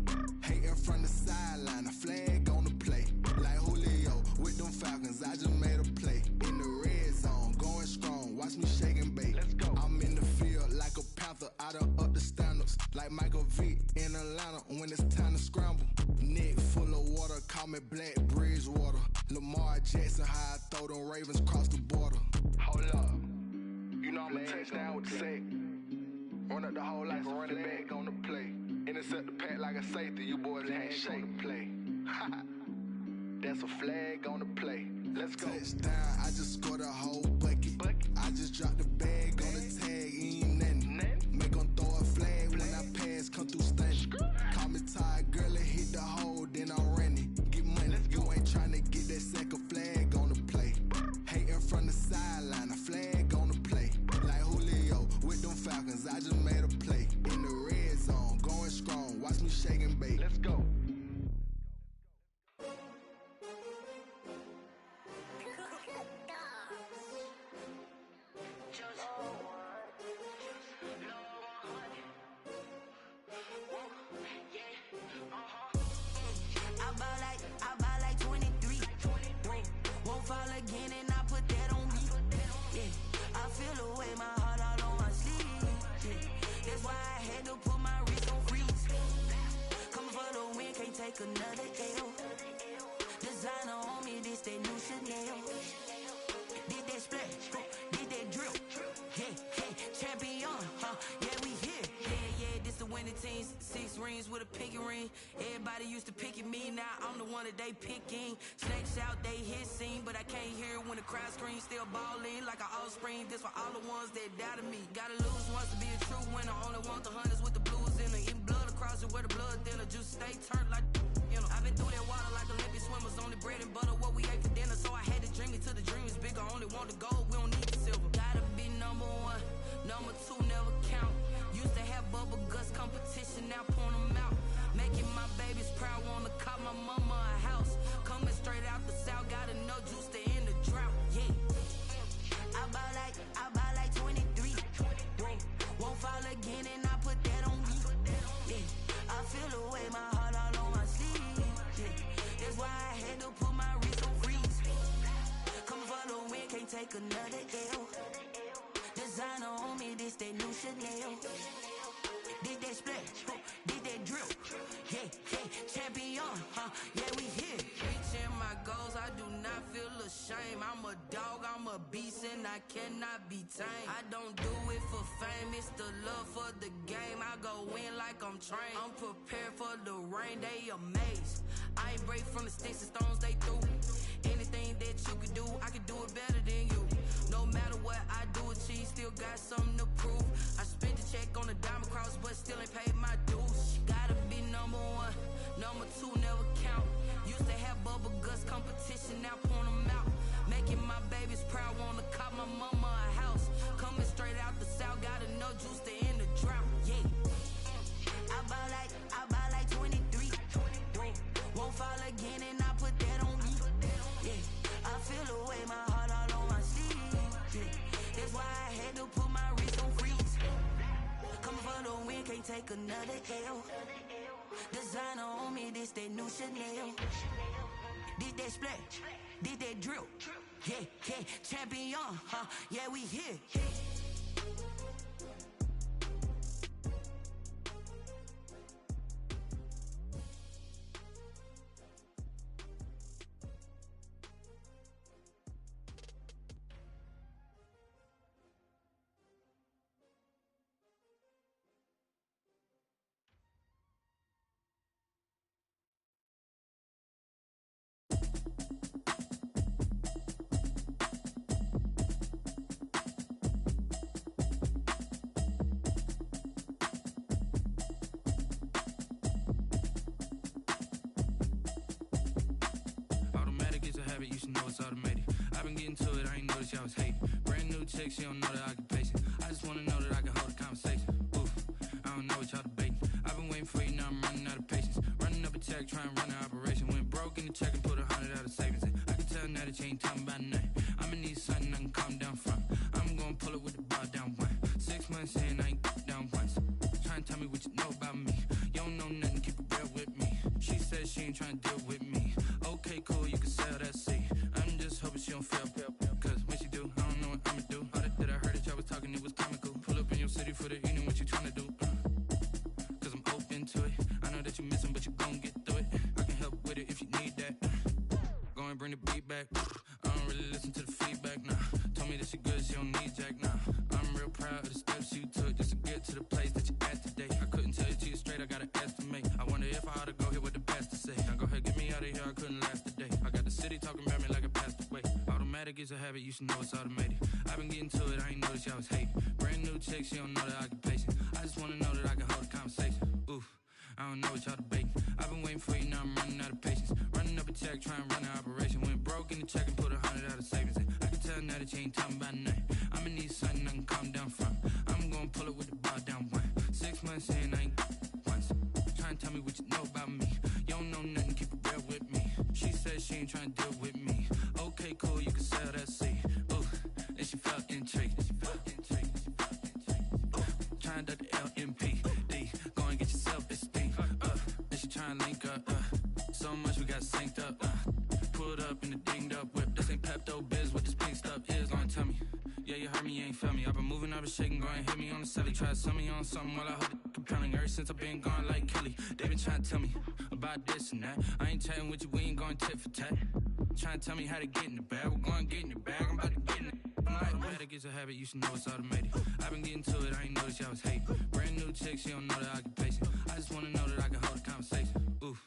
Hating from the sideline, a flag on the play. Like Julio with them Falcons, I just made a play. In the red zone, going strong, watch me shake and bake. Let's go. I'm in the field like a panther, I done up the standards. Like Michael Vick in Atlanta when it's time to scramble. Neck full of water, call me Black Bridgewater. Lamar Jackson, how I throw them Ravens cross the border. Hold up. You know I'm a touchdown with the sack. Run up the whole life, run it back on the play. Intercept the pack like a safety, you boys ain't shake the play. That's a flag on the play. Let's go. Touchdown, I just scored a whole bucket. I just dropped the bag on the tag, ain't nothing. Make 'em throw a flag when I pass, come through stunning. Call me tired, girl, and hit the hole, then I'm running. Get money, you ain't tryna get that second flag on the play. Hating from the sideline, a flag on the play. Like Julio with them Falcons, I just made a play. In the red zone, going strong, watch me shake and bake. Let's go. Just another L. Designer on me, this that new Chanel. Did that splash, did that drill. Champion, yeah, we here. Yeah, this the winning team. 6 rings with a pinky ring. Everybody used to pick at me, now I'm the one that they picking. Snakes out, they hit scene, but I can't hear when the crowd screams. Still balling like an offspring. This for all the ones that doubted me. Gotta lose once to be a true winner. Only want the hunters with the blues in it. Eating blood across it where the blood thinner. Just stay turned like, you know. I've been through that water like Olympic swimmers. Only bread and butter, what we ate for dinner. So I had to dream it till the dream is bigger. Only want the gold, we don't need the silver. Gotta be number 1, number 2 never count. Used to have bubble guts competition, now point them out. Making my babies proud, wanna call my mama a house. Coming straight out the south, got enough juice to end the drought. Yeah, I buy like 23. Won't fall again, and I put that on me. Yeah, I feel the way, my heart all on my sleeve. Yeah, that's why I had to put my wrist on freeze. Coming for the win, can't take another L. Designer on me, this that new Chanel. Did that splash, did that drill. Champion, yeah, we here. Reaching my goals, I do not feel ashamed. I'm a dog, I'm a beast, and I cannot be tamed. I don't do it for fame, it's the love for the game. I go in like I'm trained. I'm prepared for the rain, they amazed. I ain't break from the sticks and stones they threw. Anything that you could do, I could do it better than you. No matter what I do, achieve, still got something to prove. I spent the check on the diamond cross, but still ain't paid my dues. Gotta be number 1, number 2 never count. Used to have bubble guts competition, now point them out. Making my babies proud, wanna call my mama a house. Coming straight out the south, got enough juice to end the drought. Yeah, I buy like 23. Won't fall again, and I put that on me. Yeah, I feel the way, my heart all on my sleeve. Yeah, that's why I had to put my wrist on freeze. Coming for the win, can't take another L. Designer on me, this that new Chanel. Did that splash, did that drill. Champion, yeah, we here. You should know it's automated. I've been getting to it, I ain't noticed y'all was hating. Brand new chick, she don't know the occupation. I just wanna know that I can hold a conversation. Oof, I don't know what y'all debating. I've been waiting for you, now I'm running out of patience. Running up a check, trying to run an operation. Went broke in the check and put 100 out of savings in. I can tell now that you ain't talking about nothing. I'ma need something I can calm down from. I'm gonna pull it with the bar down 1. 6 months in, I ain't down once. Trying to tell me what you know about me. You don't know nothing, keep it real with me. She said she ain't trying to deal with me. Okay, cool, you can sell that seat. I'm just hoping she don't fail, cause when she do, I don't know what I'ma do. All that I heard that y'all was talking, it was comical. Pull up in your city for the evening, what you tryna do? Cause I'm open to it. I know that you missing, but you gon' get through it. I can help with it if you need that. Go and bring the beat back. I don't really listen to the feedback, nah. Told me that she good, she don't need jack, nah. I'm real proud of the steps you took just to get to the place that you at today. I couldn't tell you to you straight, I gotta estimate. I wonder if I ought to go here with the pastor say. Now go ahead, get me out of here, I couldn't last today. I got the city talking about me like I passed away. Automatic is a habit, you should know it's automated. I've been getting to it, I ain't noticed y'all was hating. Brand new chick, she don't know the occupation. I just wanna know that I can hold a conversation. Oof, I don't know what y'all debating. I've been waiting for you, now I'm running out of patience. Running up a check, trying to run an operation. Went broke in the check and put 100 out of savings in. I can tell now that you ain't talking about nothing. I'ma need something I can calm down from. I'm gonna pull it with the bar down 1. 6 months in, I ain't once. Trying to tell me what you know about me. You don't know nothing, keep it real with me. She said she ain't trying to deal with me. Okay, cool, you can sell that seat. Ooh, and she felt intrigued. Trying to the LMPD. Go and get your self-esteem. And she trying to link up. So much we got synced up. Pulled up in the dinged up whip. This ain't Pepto-Biz, what this pink stuff is. Long tell me. Yeah, yeah, you heard me, you ain't feel me. I've been moving, I've been shaking, go and hit me on the celly. Try to sell me on something while I hold it compelling. Ever since I've been gone like Kelly, they been trying to tell me about this and that. I ain't chatting with you, we ain't going tit for tat. Trying to tell me how to get in the bag, we're going to get in the bag, I'm about to get in it. I'm like, automatic is a habit, you should know it's automated. I've been getting to it, I ain't noticed y'all was hating. Brand new chick, she don't know the occupation. I just wanna know that I can hold a conversation. Oof,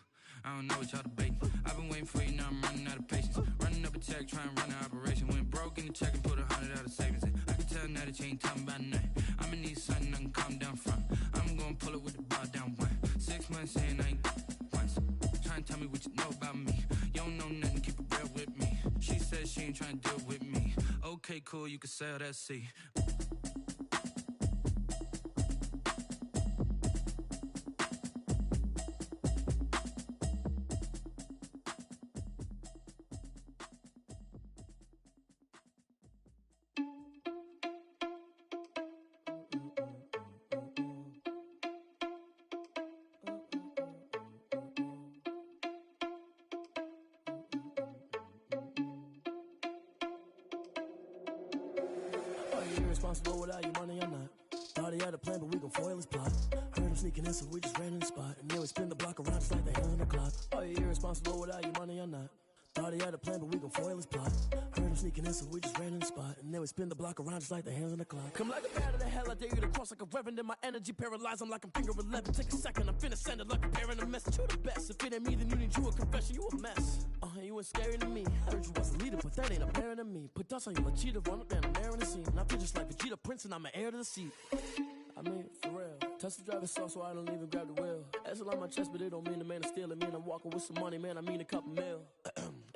I don't know what y'all debating. I've been waiting for you, now I'm running out of patience. Running up a check, trying to run an operation. Went broke in the check and put 100 out of savings in. I can tell now that you ain't talking about nothing. I'ma need something I can calm down from. I'm gonna pull it with the bar down one. 6 months in, I ain't once. Trying to tell me what you know about me. You don't know nothing, keep it real with me. She said she ain't trying to deal with me. Okay, cool, you can sell that seat. Irresponsible without your money or not. Thought he had a plan, but we gon' foil his plot. Heard him sneaking in, so we just ran in the spot. And then we spin the block around just like the hands on the clock. Are you irresponsible without your money or not? Thought he had a plan, but we gon' foil his plot. Heard him sneaking in, so we just ran in the spot. And then we spin the block around just like the hands on the clock. Come like a bat of the hell, I dare you to cross like a reverend. And my energy paralyzed, I'm like I'm finger 11. Take a second, I'm finna send it like a parent a message. You the best, if it ain't me, then you need you a confession. You a mess, you ain't scary to me. Heard you was a leader, but that ain't apparent to me. Put dust on you like cheetah, run up and I'm there in the scene. And I feel just like Vegeta Prince and I'm an heir to the seat. I mean, for real. Touch the driver's sauce so I don't even grab the wheel. That's on my chest, but it don't mean the man is stealing. Mean I'm walking with some money, man, I mean a couple mil.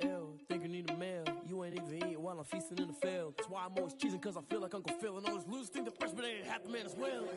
Ew, think you need a meal. You ain't even eating while I'm feasting in the field. That's why I'm always cheesing, cause I feel like Uncle Phil. And all those losers think the freshman ain't half the man as well.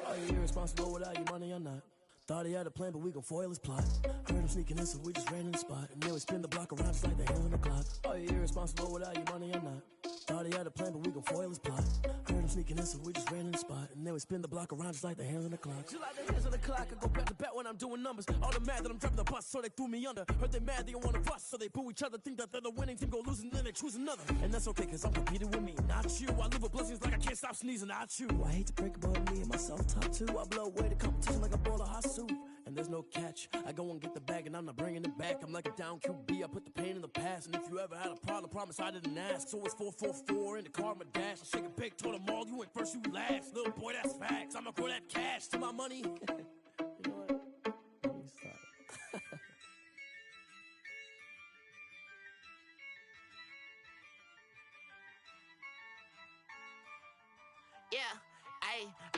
Are you irresponsible without your money or not? Thought he had a plan, but we gon' foil his plot. Heard him sneaking in, so we just ran in the spot. And then we spin the block around just like the hands on the clock. Are you irresponsible without your money or not? Thought he had a plan, but we gon' foil his plot. Heard him sneaking in, so we just ran in the spot. And then we spin the block around just like the hands on the clock. Just like the hands on the clock, I go back to back when I'm doing numbers. All the mad that I'm driving the bus, so they threw me under. Heard they mad, they don't wanna bust, so they boo each other. Think that they're the winning team, go losing, then they choose another. And that's okay, cause I'm competing with me, not you. I live with blessings like I can't stop sneezing, not you. I hate to break about me and my self-talk too. I blow away the competition like a bowl of hot soup. And there's no catch. I go and get the bag and I'm not bringing it back. I'm like a down QB, I put the pain in the past. And if you ever had a problem, promise I didn't ask. So it's 444 in the car, my dash. I shake a big, told them all, you went first, you last. Little boy, that's facts. I'ma grow that cash to my money. You know what? Let me stop. Yeah,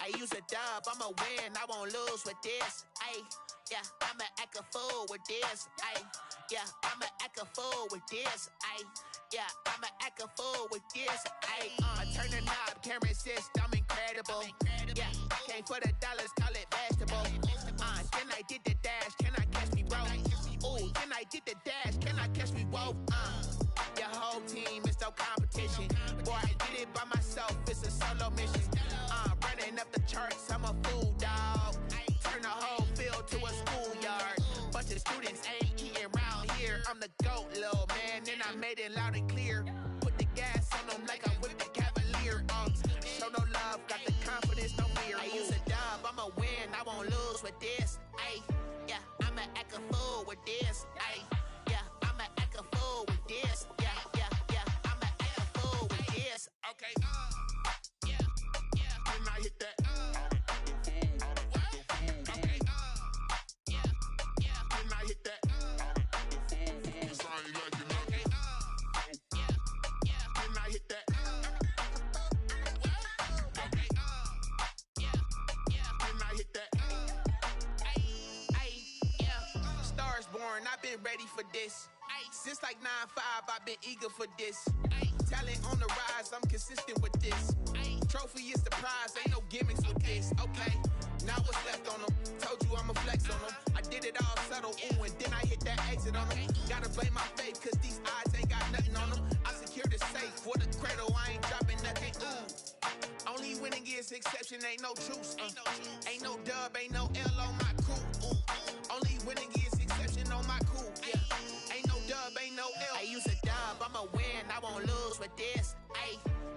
I use a dub, I'ma win, I won't lose with this. Yeah, I'ma act a fool with this. Yeah, I'ma act a fool with this. Yeah, I'ma act a fool with this. I turn the knob, camera assist, I'm incredible. Yeah, came for the dollars, call it vegetable. Then I did the dash, can I catch me, bro? Ooh, then I did the dash, can I catch me, whoa? Your whole team is no competition. Boy, I did it by myself, it's a solo mission. Running up the charts, I'm a fool, dog. Turn the whole field to a schoolyard. Bunch of students ain't eating round here. I'm the GOAT, little man, and I made it loud and clear. Put the gas on them like I whipped the Cavalier. Show no love, got the confidence, no fear. I use a dub, I'ma win, I won't lose with this. Yeah, I'ma act a fool with this. Yeah, I'ma act a fool with this. Yeah, I'ma act a fool with this. Okay, yeah, when I hit that. I've been ready for this. Since like 9-5, I've been eager for this. Talent on the rise, I'm consistent with this. Trophy is the prize, ain't no gimmicks with this. Okay, now what's left on them? Told you I'ma flex on them. I did it all subtle, ooh, and then I hit that exit on them. Gotta blame my faith, cause these odds ain't got nothing on them. I secure the safe for the cradle, I ain't dropping nothing, ooh. Only winning is exception, ain't no truce. Ain't no dub, ain't no L on my crew. Only winning is exception on my crew. Yeah, ain't no dub, ain't no L. I use a dub, I'ma win, I won't lose with this.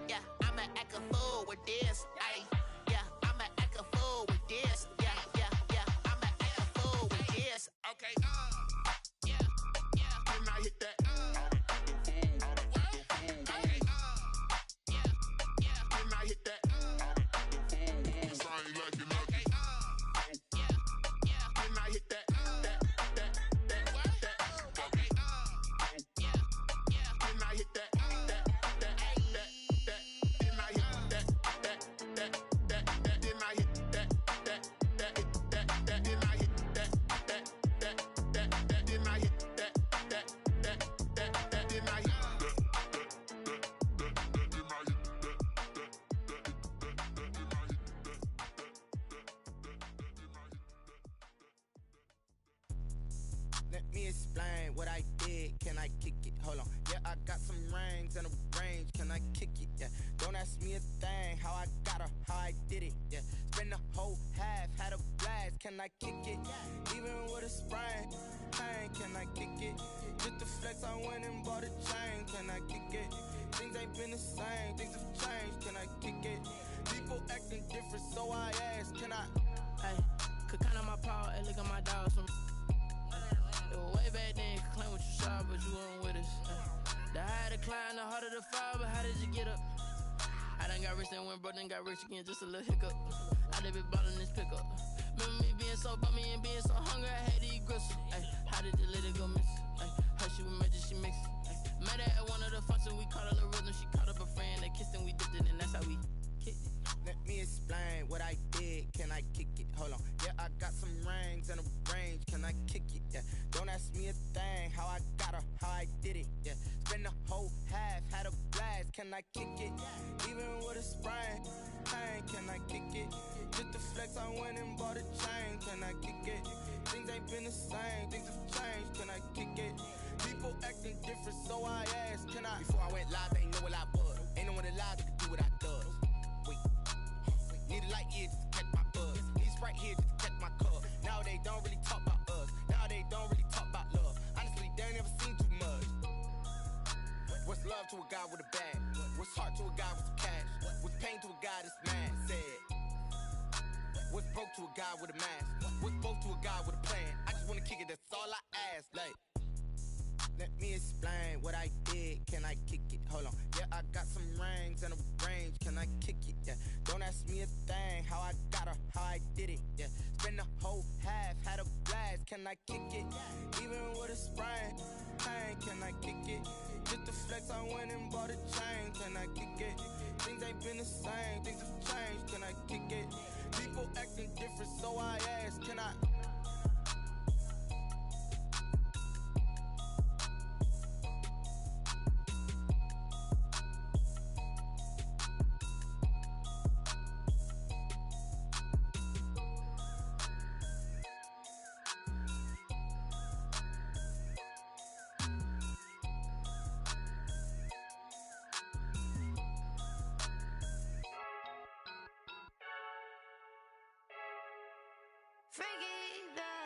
Yeah, I'ma act act a fool with this. Ay, yeah, I'ma act a fool with this. Yeah, yeah, yeah, I'ma act a fool with this. Okay, yeah, yeah. Then I hit that. Okay, yeah, yeah. Then I hit that. So I ain't like it, okay, yeah, yeah. Then I hit that. Let me explain what I did. Can I kick it? Hold on. Yeah, I got some rings and a range. Can I kick it? Yeah. Don't ask me a thing. How I got her, how I did it. Yeah. Spend the whole half, had a blast. Can I kick it? Even with a sprain. Pain, can I kick it? Just the flex, I went and bought a chain. Can I kick it? Things ain't been the same. Things have changed. Can I kick it? People acting different, so I asked. Can I? Hey, could count on my power. Hey, look at my dogs from. Way back then, could claim what you saw, but you weren't with us. The higher the climb, the harder the fall, but how did you get up? I done got rich and went broke, then got rich again, just a little hiccup. I done been ballin' this pickup. Remember me being so bummy and being so hungry, I had to eat gristle. Ay, how did you let it go miss? Ay, her she was magic, she mixed. Met her at one of the functions, we caught her the rhythm, she caught up a friend, they kissed and we dipped it, and that's how we kicked it. Let me explain what I did. Can I kick it? Hold on. Yeah, I got some rings and a range. Can I kick it? Yeah. Don't ask me a thing. How I got her, how I did it. Yeah. Spend the whole half, had a blast. Can I kick it? Even with a sprain. Pain, can I kick it? Just the flex, I went and bought a chain. Can I kick it? Things ain't been the same. Things have changed. Can I kick it? People acting different, so I asked. Can I? Before I went live, they ain't know what I was. Ain't no one alive that could do what I does. Need a light here just to catch my buzz. Need Sprite here just to catch my cup. Now they don't really talk about us. Now they don't really talk about love. Honestly, they ain't never seen too much. What's love to a guy with a bag? What's heart to a guy with some cash? What's pain to a guy that's mad? Said. What's broke to a guy with a mask? What's both to a guy with a plan? I just wanna kick it, that's all I ask. Like, let me explain what I did. Can I kick it? Hold on. Yeah, I got some rings and a range. Can I kick it? Yeah. Don't ask me a thing. How I got her, how I did it. Yeah. Spend the whole half, had a blast. Can I kick it? Even with a sprain. Pain, can I kick it? Just the flex, I went and bought a chain. Can I kick it? Things ain't been the same. Things have changed. Can I kick it? People acting different, so I asked. Can I?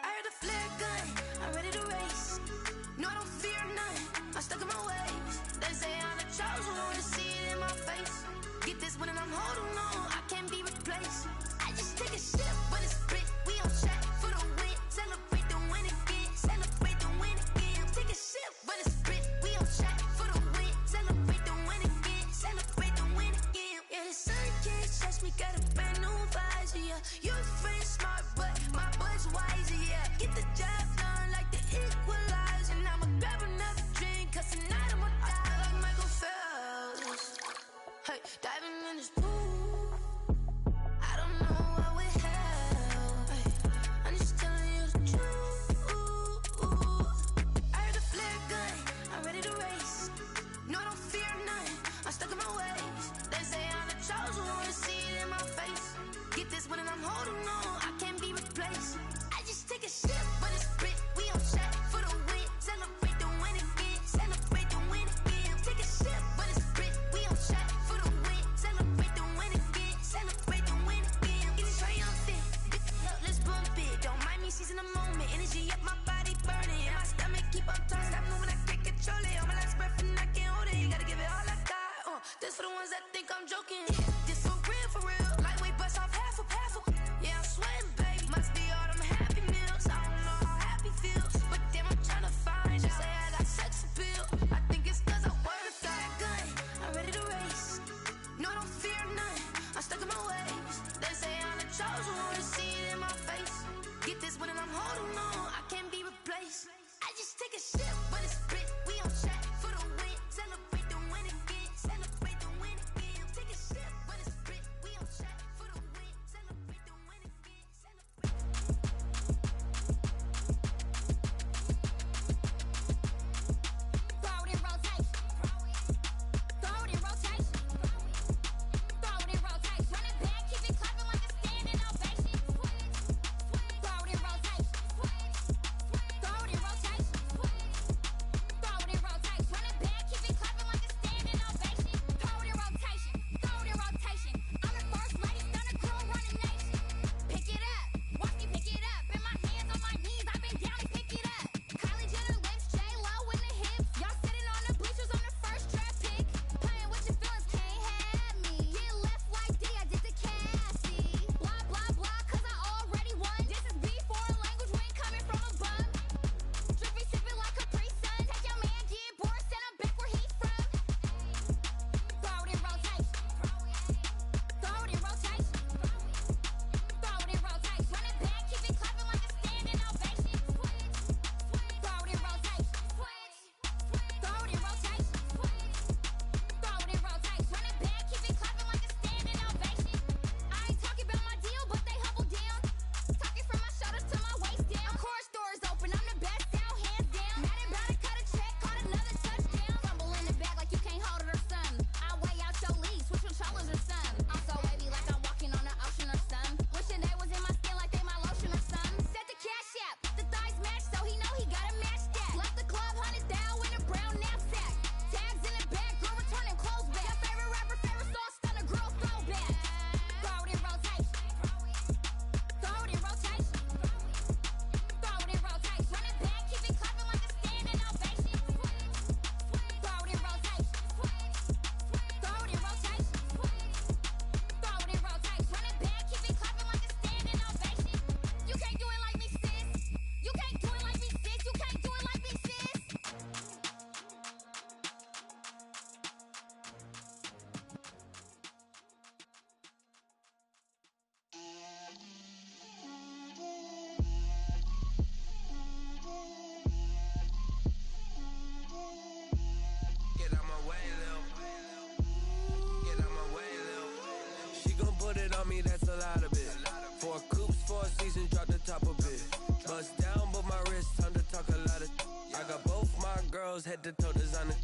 I heard the flare gun, I'm ready to race. No, I don't fear none, I'm stuck in my ways. They say I'm the chosen one, to see it in my face. Get this one and I'm holding on, I can't be replaced. I just take a sip, but it's split, we on track for the win. Celebrate the win again, celebrate the win again. Take a sip, but it's split, we on track for the win. Celebrate the win again, celebrate the win again. Yeah, the sun can't touch me, got a brand new visor, yeah. You're friend smart, but my boy's wiser, yeah. Get the job done like the equalizer. And I'ma grab another drink, cause tonight I'ma die like Michael Phelps. Hey, diving in this pool, I don't know what would help. Hey, I'm just telling you the truth. I heard the flare gun, I'm ready to race. No, I don't fear none, I'm stuck in my ways. They say I'm the chosen one, to see it in my face. Get this one and I'm holding on, I can't be replaced. I just take a sip, but it's split, we on track for the win. Celebrate the win again, celebrate the win again. Take a sip, but it's split, we on track for the win. Celebrate the win again, celebrate the win again. It is triumphant, look, let's bump it. Don't mind me seizing the moment, energy up my body burning. And my stomach keep on turning, stop moving, I can't control it. On my last breath and I can't hold it, you gotta give it all I got. This for the ones that think I'm joking. head to toe designer.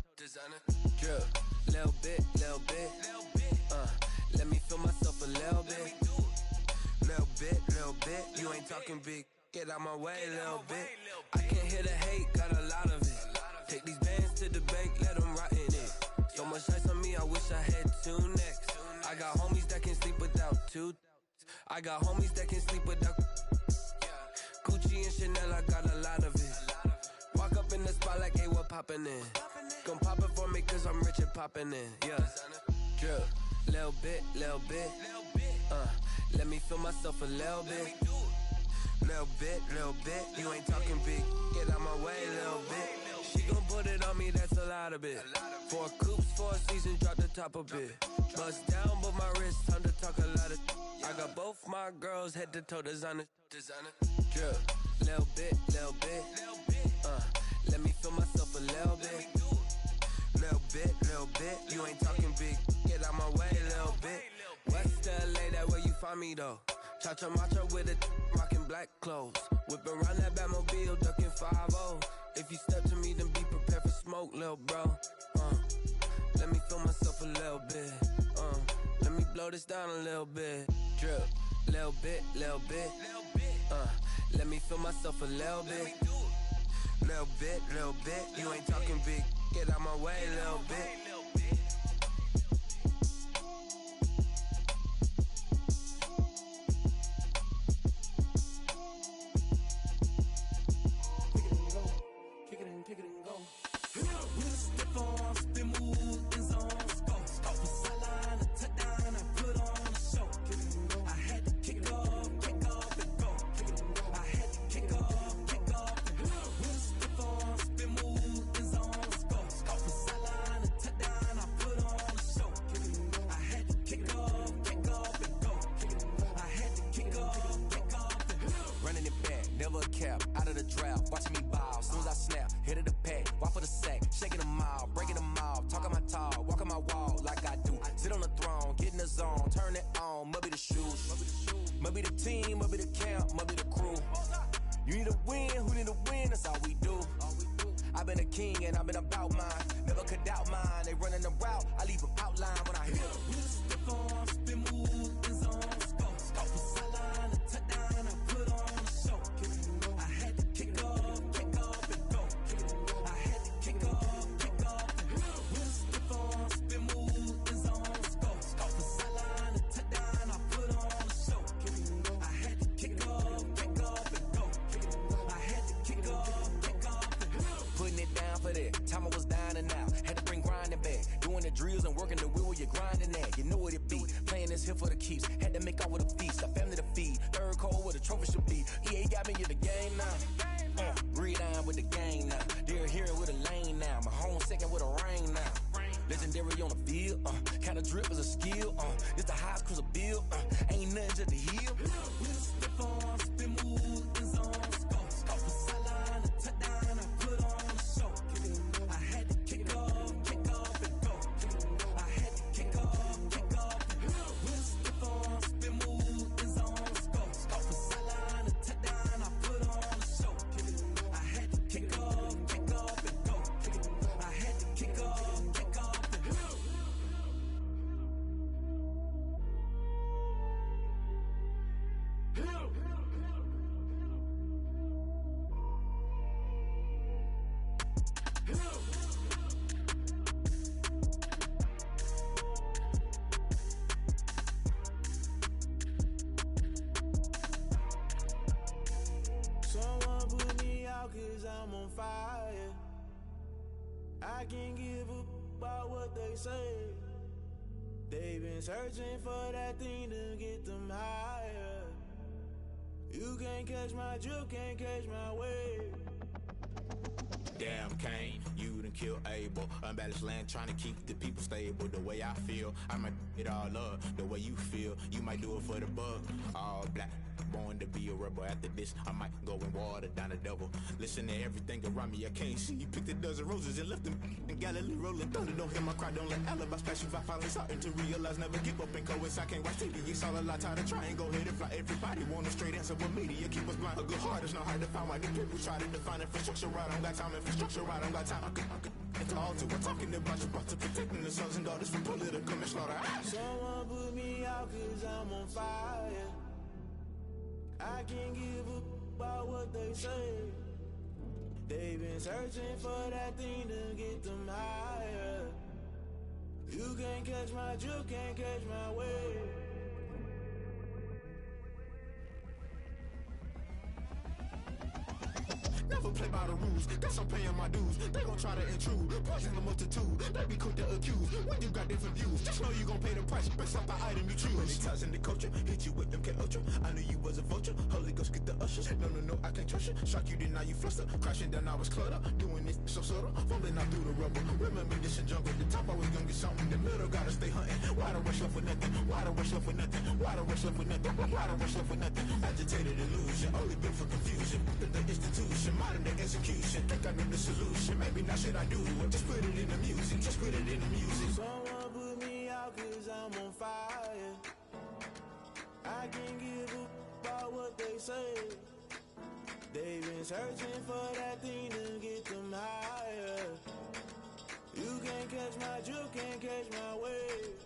Drip, little bit. Let me feel myself a little bit. Little bit. You ain't talking big. Get out my way, little bit. I can't hear the hate, got a lot of it. Take these bands to the bank, let them rot in it. So much ice on me, I wish I had two necks. I got homies that can sleep without two. I got homies that can sleep without Gucci and Chanel, I got a lot of it. Walk up in the spot like, hey, what poppin' in? Gon' pop it for me cause I'm rich and poppin' in. Yeah, drip, little bit. Let me feel myself a little bit. Little bit. You ain't talking big. Get out my way, little bit. She gon' put it on me, that's a lot of it. 4 coops, 4 seasons, drop the top a bit. Bust down, but my wrist, time to talk a lot of. I got both my girls head to toe designer. Drip, little bit. Let me feel myself a little bit. Little bit. You ain't talking big. Get out my way, little bit. West LA, that where you find me though. Cha-cha macho with it, rocking black clothes. Whip around that Batmobile, ducking 5-0. If you step to me, then be prepared for smoke, little bro. Let me feel myself a little bit. Let me blow this down a little bit. Drip, little bit. Let me feel myself a little bit. Little bit. You ain't talking big. Get out my way, little bit. I can't give up about what they say. They've been searching for that thing to get them higher. You can't catch my drift, can't catch my wave. Damn, Kane, you done killed Abel. Unbalanced land, trying to keep the people stable. The way I feel, I might it all up. The way you feel, you might do it for the buck. All black, born to be a rebel. After this, I might go and water down the devil. Listen to everything around me, I can't see. You picked a dozen roses and left them in Galilee rolling thunder. Don't hear my cry, don't let alibis pass you. I finally starting to realize, never give up and coincide. Can't watch TV, it's all a lot. Tired of trying, go ahead and fly. Everybody want a straight answer, but media keep us blind. A good heart is not hard to find. Why do people try to define infrastructure right? I don't got time, infrastructure right, I don't got time. I could it's all to we're talking about you, about to protecting the sons and daughters from political manslaughter. Someone put me out cause I'm on fire. I can't give up about what they say. They've been searching for that thing to get them higher. You can't catch my drift, can't catch my wave. Never play by the rules, guess I'm paying my dues. They gon' try to intrude, poison the multitude. They be quick to accuse, when you got different views. Just know you gon' pay the price, based off the item you choose. Many times in the culture, hit you with MK Ultra. I knew you was a vulture, Holy Ghost get the ushers. No, I can't trust you. Shock you, then now you fluster. Crashing down, I was cluttered. Doing this so subtle, fumbling out through the rubble. Remember this in jungle, the top always gonna get something. The middle gotta stay hunting. Why the rush left with nothing? Why the rush left with nothing? Why the rush left with nothing? Why the rush left with nothing? Agitated illusion, only built for confusion. The institution, modern day execution. Think I know the solution. Maybe not should I do it? Just put it in the music. Just put it in the music. Someone put me out cause I'm on fire. I can't give up about what they say. They've been searching for that thing to get them higher. You can't catch my drift, can't catch my wave.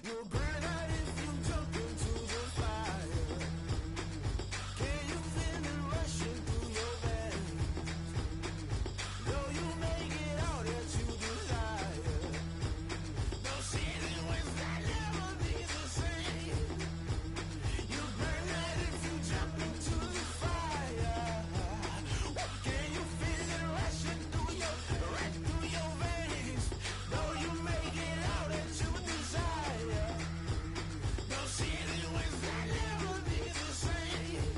You'll burn out if you jump into the fire. Can you feel it rushing through your veins? Though you make it all that you desire. No season was that never be the same. You burn out if you jump into the fire. Can you feel it rushing through your veins? Though you make it all that you desire. No season was that never be the same.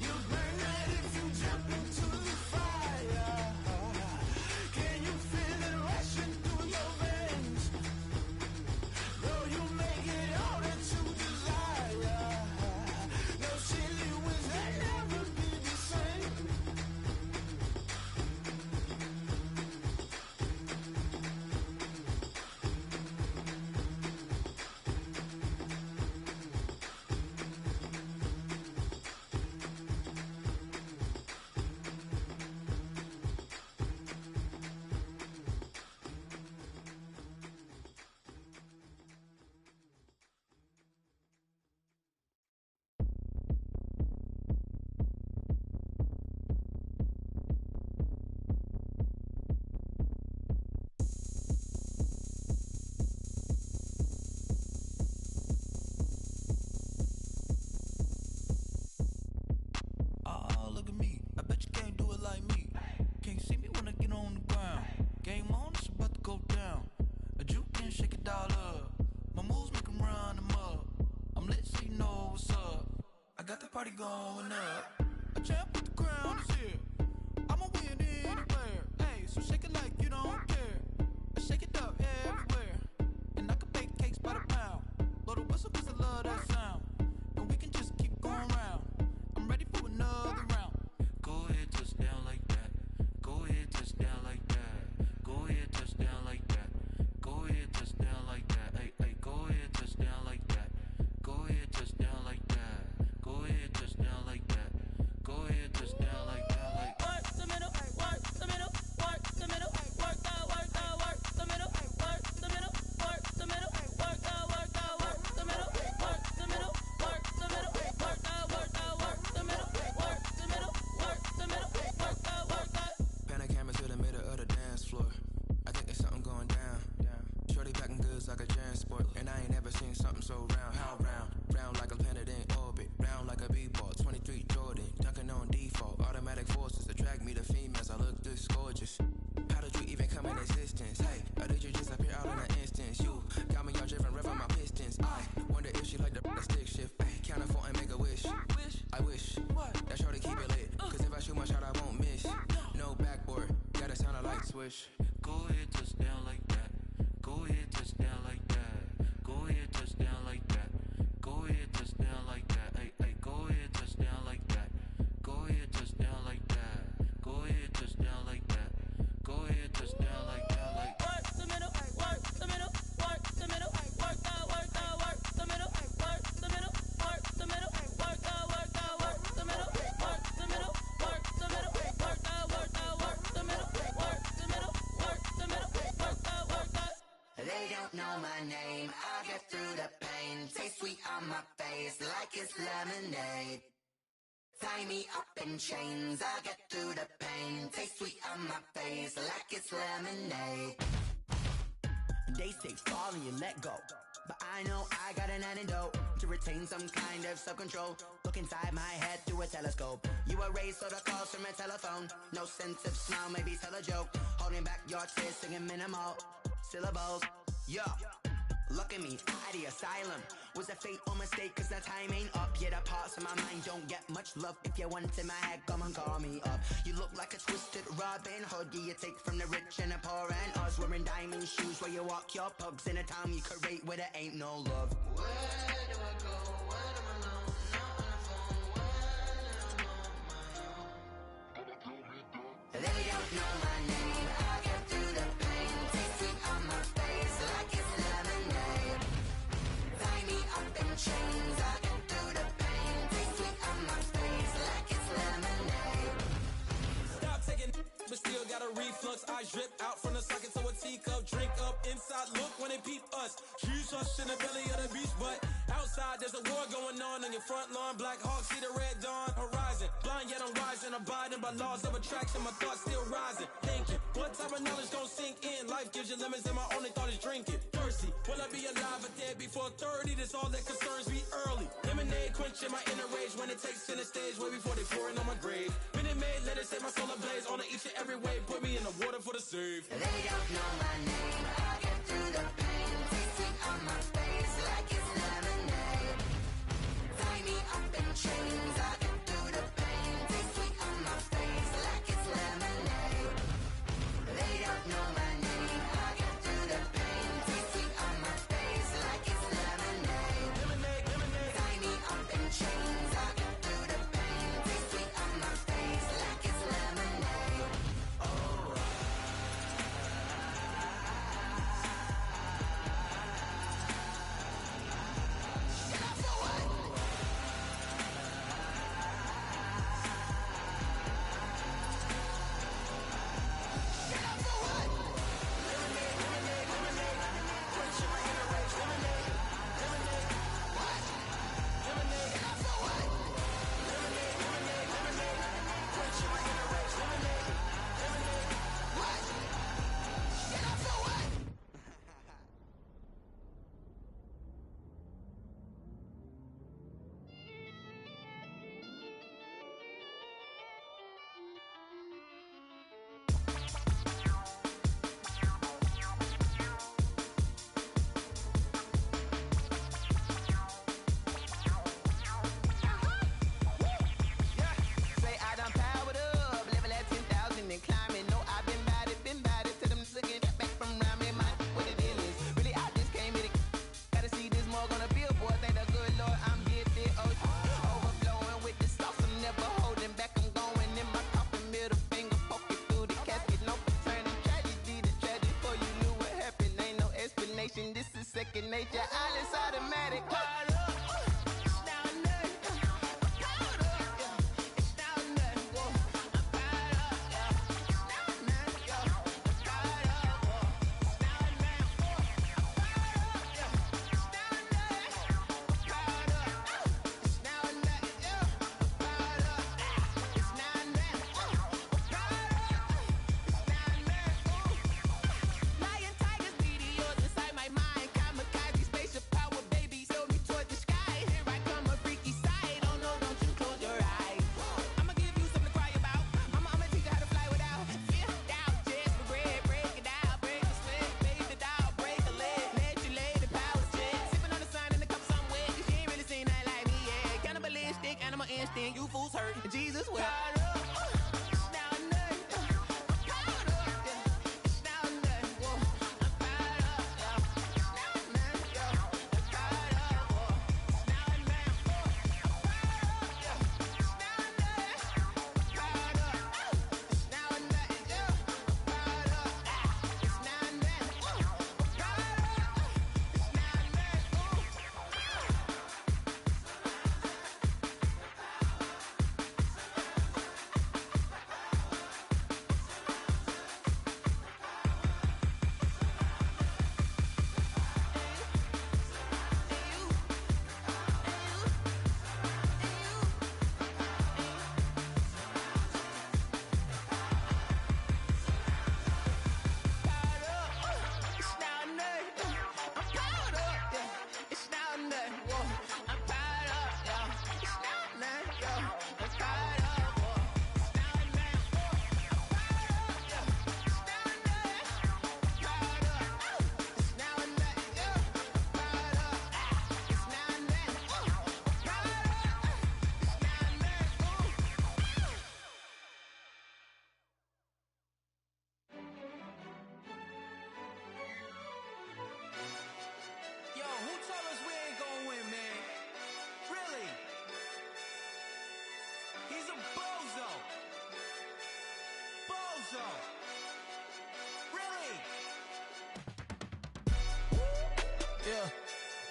You burn out if you jump into the fire. Can you feel it rushing through your veins? Though you make it all that you desire. No silly wins that never be the same. Oh, look at me. I bet you can't do it like me. Can't see me when I get on the ground. Game on, it's about to go down. A juke can shake it all up. My moves make 'em run them up. I'm lit so you know what's up. I got the party going up. A champ with the crown is here. I'ma win anywhere. Hey, so shake it like you don't care. I shake it up everywhere. And I can bake cakes by the pound. Blow the whistle 'cause I love that sound. And we can just keep going round. I'm ready for another round. Go ahead, touch down like that. Go ahead, touch down like that. Go ahead, touch down like that. Go ahead, touch down like that. Hey, go ahead, touch down like that. Go ahead, touch down like that. Go ahead, touch down like that. Go ahead, touch down like that. Like work the middle, work the middle, work the middle, work the face like it's lemonade. Tie me up in chains, I get through the pain. Taste sweet on my face like it's lemonade. They say fall and you let go, but I know I got an antidote to retain some kind of self-control. Look inside my head through a telescope. You erase all the calls from a telephone. No sense of smile, maybe tell a joke. Holding back your tears, singing minimal syllables. Yo, look at me, at the asylum. Was a fate or mistake, cause the time ain't up. Yet the parts of my mind don't get much love. If you want in my head, come and call me up. You look like a twisted Robin Hood. Yeah, you take from the rich and the poor and us. Wearing diamond shoes where you walk your pugs. In a town you create where there ain't no love. Where do I go? When am I alone? Not on the phone. When am I on my own? They don't know my name. I get through the pain. Taste sweet on my face like it's lemonade. Tie me up in chains. I get through the pain. Taste sweet on my face like it's lemonade. Stop taking, but still got a reflux. I drip out from the socket to a teacup. Drink up inside, look when they peep us. Choose us in the belly of the beast, but outside there's a war going on your front lawn. Black Hawk, see the red dawn horizon. Blind yet I'm rising, abiding by laws of attraction. My thoughts still rising, thinking what type of knowledge gon' sink in? Life gives you lemons and my only thought is drinking. Thirsty, will I be alive or dead before 30? That's all that concerns me early. Lemonade quenching my inner rage when it takes center stage way before they pouring on my grave. Minute Maid, let it set my soul ablaze on each and every way. Put me in the water for the save. They don't know my name. I get through the pain. Taste sweet on my face like it's lemonade. Tie me up in chains. I get through the pain. Taste sweet on my face like it's lemonade. They don't know my name. I get through the pain. Taste sweet on my face like it's lemonade. Lemonade, lemonade. Tie me up in chains. I get through the pain. Taste sweet on my face like it's lemonade. Oh. Say I done powered up, level at 10,000 and climbing. No, I've been bad it to them looking back from around me. My what it is, really I just came here to gotta see this more gonna billboard. Thank the good Lord I'm gifted. Overflowing with the sauce, I'm never holding back. I'm going in my coffin, middle finger poking through the casket. No turning tragedy to tragic. Before you knew what happened, ain't no explanation. This is second nature. All is automatic. Lion, tigers, meteors inside my mind. Kamikaze, spaceship power, baby, sail me toward the sky. Here I come, a freaky side. Oh no, don't you close your eyes. I'ma give you something to cry about. I'ma teach you how to fly without fear. Doubt, just regret. Break it out, break the sweat, fade the doubt, break a leg. Let you lay the power check. Sipping on the sun in the cup somewhere. Cause you ain't really seen nothing like me yet. Cannibalistic, animal instinct. You fools hurt. Jesus will.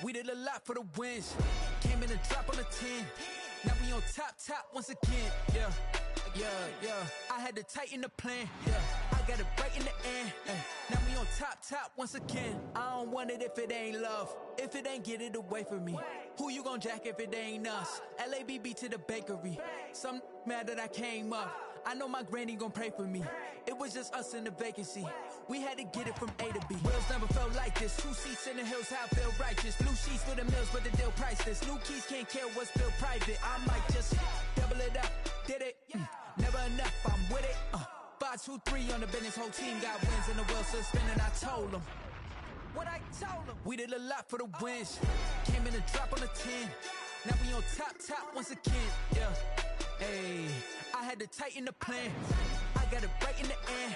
We did a lot for the wins. Came in and drop on the 10. Now we on top once again. Yeah. I had to tighten the plan. Yeah. I got it right in the end. Now we on top once again. I don't want it if it ain't love. If it ain't, get it away from me. Who you gon' jack if it ain't us? LABB to the bakery. Some mad that I came up. I know my granny gon' pray for me. It was just us in the vacancy. We had to get it from A to B. Wheels never felt like this. 2 seats in the hills, how I feel righteous. Blue sheets for the mills, but the deal priceless. New keys can't care what's built private. I might just double it up. Did it? Never enough, I'm with it. 5, 2, 3 on the business. Whole team got wins and the wheels still spinning. I told them what I told them. We did a lot for the wins. Came in and drop on the 10. Now we on top once again. Yeah. Hey, I had to tighten the plan. I got it right in the end.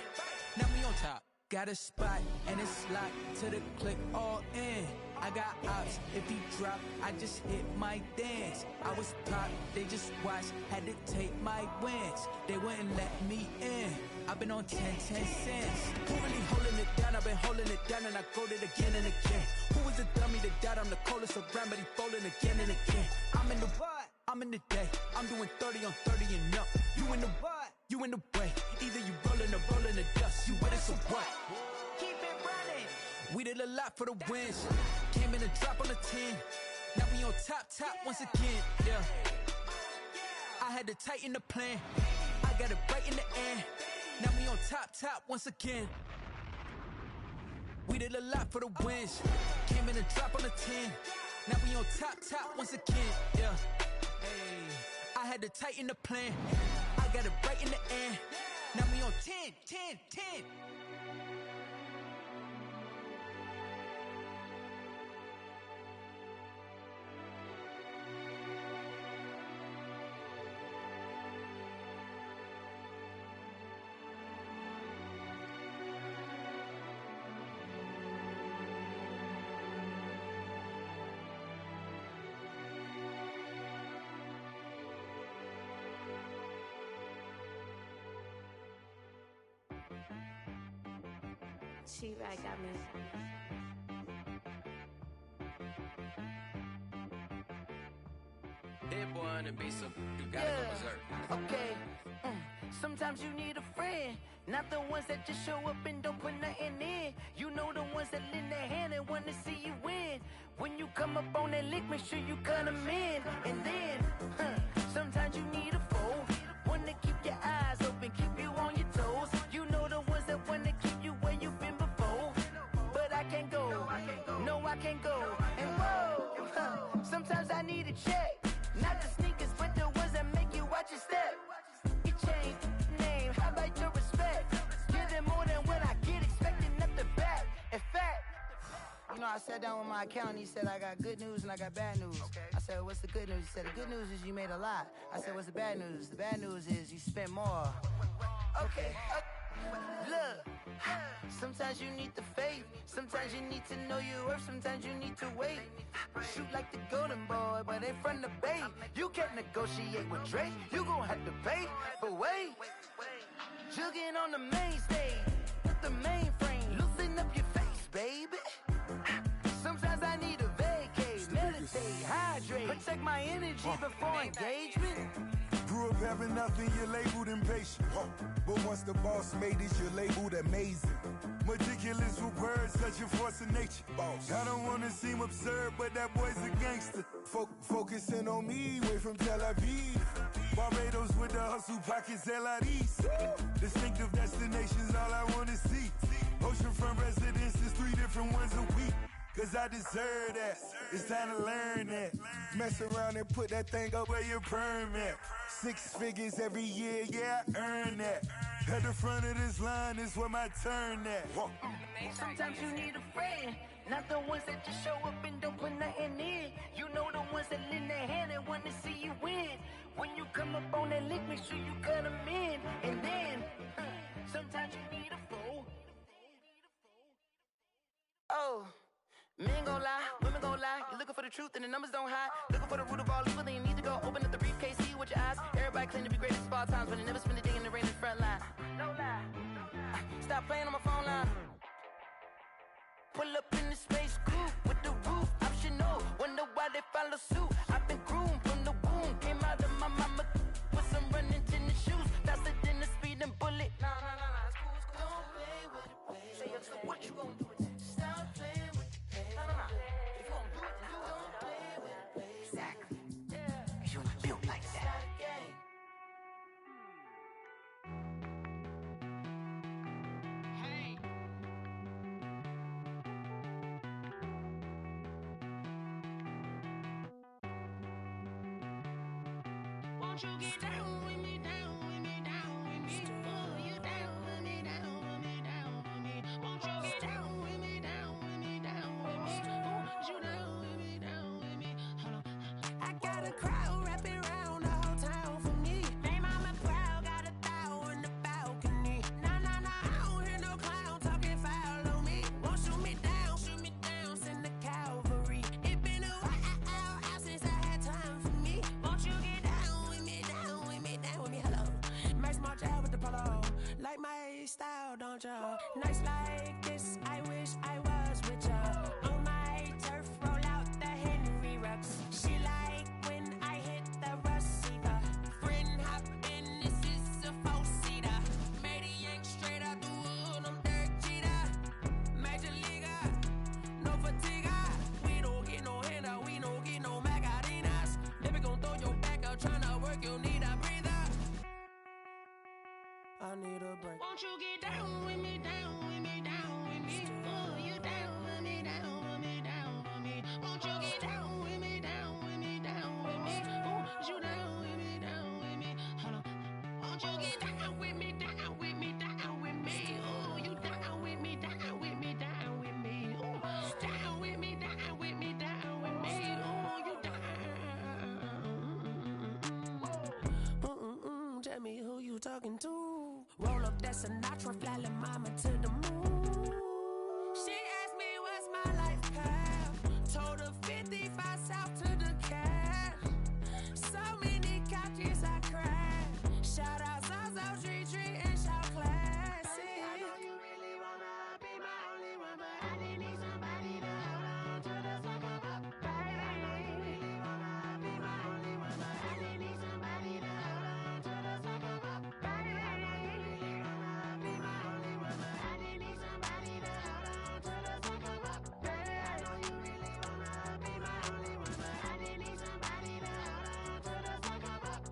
Now we on top. Got a spot and it's locked to the click all in. I got ops, if he drop, I just hit my dance. I was pop, they just watched, had to take my wins. They wouldn't let me in. I've been on 10 cents. Who really holding it down? I've been holding it down and I go it again and again. Who was the dummy that doubt I'm the coldest around, but he folding again and again. I'm in the what? I'm in the day. I'm doing 30 on 30 and up. You in the what? You in the way. Either you rolling or rolling the dust. You with us or what? Keep it running. We did a lot for the wins. Came in and drop on the 10. Now we on top once again. Yeah. I had to tighten the plan. I got it right in the end. Now we on top once again. We did a lot for the wins. Came in and drop on the 10. Now we on top once again. Yeah. Hey, I had to tighten the plan. I got it right in the end. Now we on 10. She right got me. That boy on the beat, so you gotta go berserk. Okay. Sometimes you need a friend, not the ones that just show up and don't put nothing in. You know the ones that lend their hand and want to see you win. When you come up on that lick, make sure you cut them in. And then, sometimes you need a foe, one to keep your eyes open, keep you on your toes. You know the ones that want to keep you where you've been before. But I can't go, no I can't go. And whoa, sometimes I need a check, not the sneakers, but the ones that make you watch your step. You change name, how about your respect? Give them more than what I get, expecting up the back. In fact, you know, I sat down with my accountant, he said I got good news and I got bad news. I said, what's the good news? He said, the good news is you made a lot. I said, what's the bad news? The bad news is you spent more. Okay. Look, sometimes you need the faith, sometimes you need to know your worth, sometimes you need to wait. Shoot like the golden boy, but in front of Bay. You can't negotiate with Drake, you gon' have to pay. But wait, jugging on the main stage, with the mainframe, loosen up your face, baby. Sometimes I need a vacate, meditate, hydrate, protect my energy before engagement. Grew up having nothing, you're labeled impatient. But once the boss made it, you're labeled amazing. Meticulous with words, such a force of nature. I don't wanna seem absurd, but that boy's a gangster. Focusing on me, way from Tel Aviv. Barbados with the hustle pockets, LIDs. Distinctive destinations, all I wanna see. Oceanfront residences, 3 different ones a week. Cause I deserve that, it's time to learn that. Mess around and put that thing up where your permit. 6 figures every year, yeah, I earn that. At the front of this line is where my turn at. Sometimes you need a friend, not the ones that just show up and don't put nothing in. You know the ones that lend their hand and want to see you win. When you come up on that lick, make sure you cut them in. And then, sometimes you need a foe. Oh. Men gon' lie, women gon' lie. You're looking for the truth and the numbers don't hide. Looking for the root of all evil, then you need to go open up the briefcase, see with your eyes. Everybody claim to be greatest of all times, but they never spend a day in the rain in the front line. No lie. Stop playing on my phone line. Pull up in the space coupe with the roof, optional. Wonder why they follow suit. I've been groomed from the womb. Came out of my mama with some running tennis shoes. Faster than a speeding bullet. Nah, school. Don't play with it, play. Say it. What you gonna do with it? Stop playing with it, play. Nah. If you gonna do it, then don't play with it, play. Exactly. Yeah. Cause you're not built like that. Hey. Won't you get down with me, down with me, down with me? Oh, you down with me, down with me, down with me. Won't you get down with me, down with me, down with me? Oh, you down with me, down with me? Hold on. I got a crowd wrapping around the whole town for me. They mama proud, got a thou in the balcony. Nah, I don't hear no clown talking foul on me. Won't shoot me down, send the cavalry. It been a while since I had time for me. Won't you get down with me, down with me, down with me? Hello. Nice march out with the polo. Like my style, don't ya? Nice like this, I wish I was with ya. On my turf, roll out the Henry Rux. She like when I hit the receiver. Friend hop in, this is a four-seater. Made a yank straight out the wood, I'm Derek Jeter. Major leaguer, no fatigue. We don't get no handout, we don't get no Macarinas. Never gon' throw your back out, tryna work, you need a breather. I need a break. Won't you get down with me, down with me, down with me? Oh, you down with me, down with me, down with me? Won't you get down with me, down with me, down with me? Oh, you down with me, down with me? Hold on. Won't you get down with me, down with me, down with me? Oh, you down with me, down with me, down with me? Oh, down with me, down with me, down with me? Oh, you down. Tell me who you talking to. Roll up that Sinatra, fly la mama to the moon. She asked me what's my life path. Told her 55 south to the cat. So many couches I cried. Shout out Zazo, Tree, and shout classy. I know you really wanna be my only one, but I didn't need somebody to hold on to the sucker up. Baby, I know you really wanna be my only one, but I didn't need somebody to hold on to the sucker up. Baby, I know you really wanna be my only one, but I didn't need somebody to hold on to the sucker up. Baby, I know you really wanna be my only one, but I didn't need somebody to hold on to the sucker up.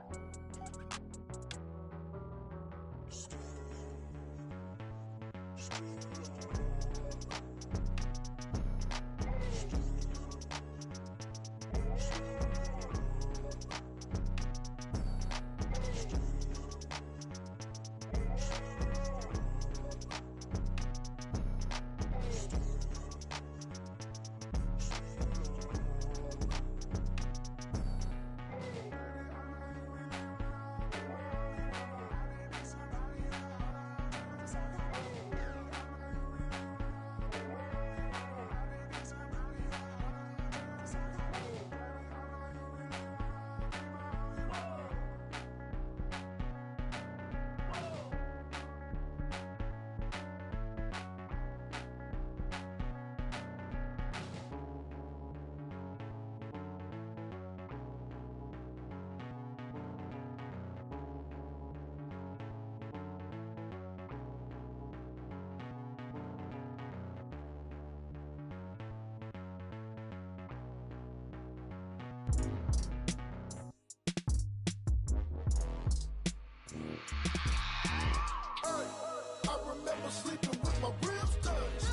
I remember sleeping with my ribs touched.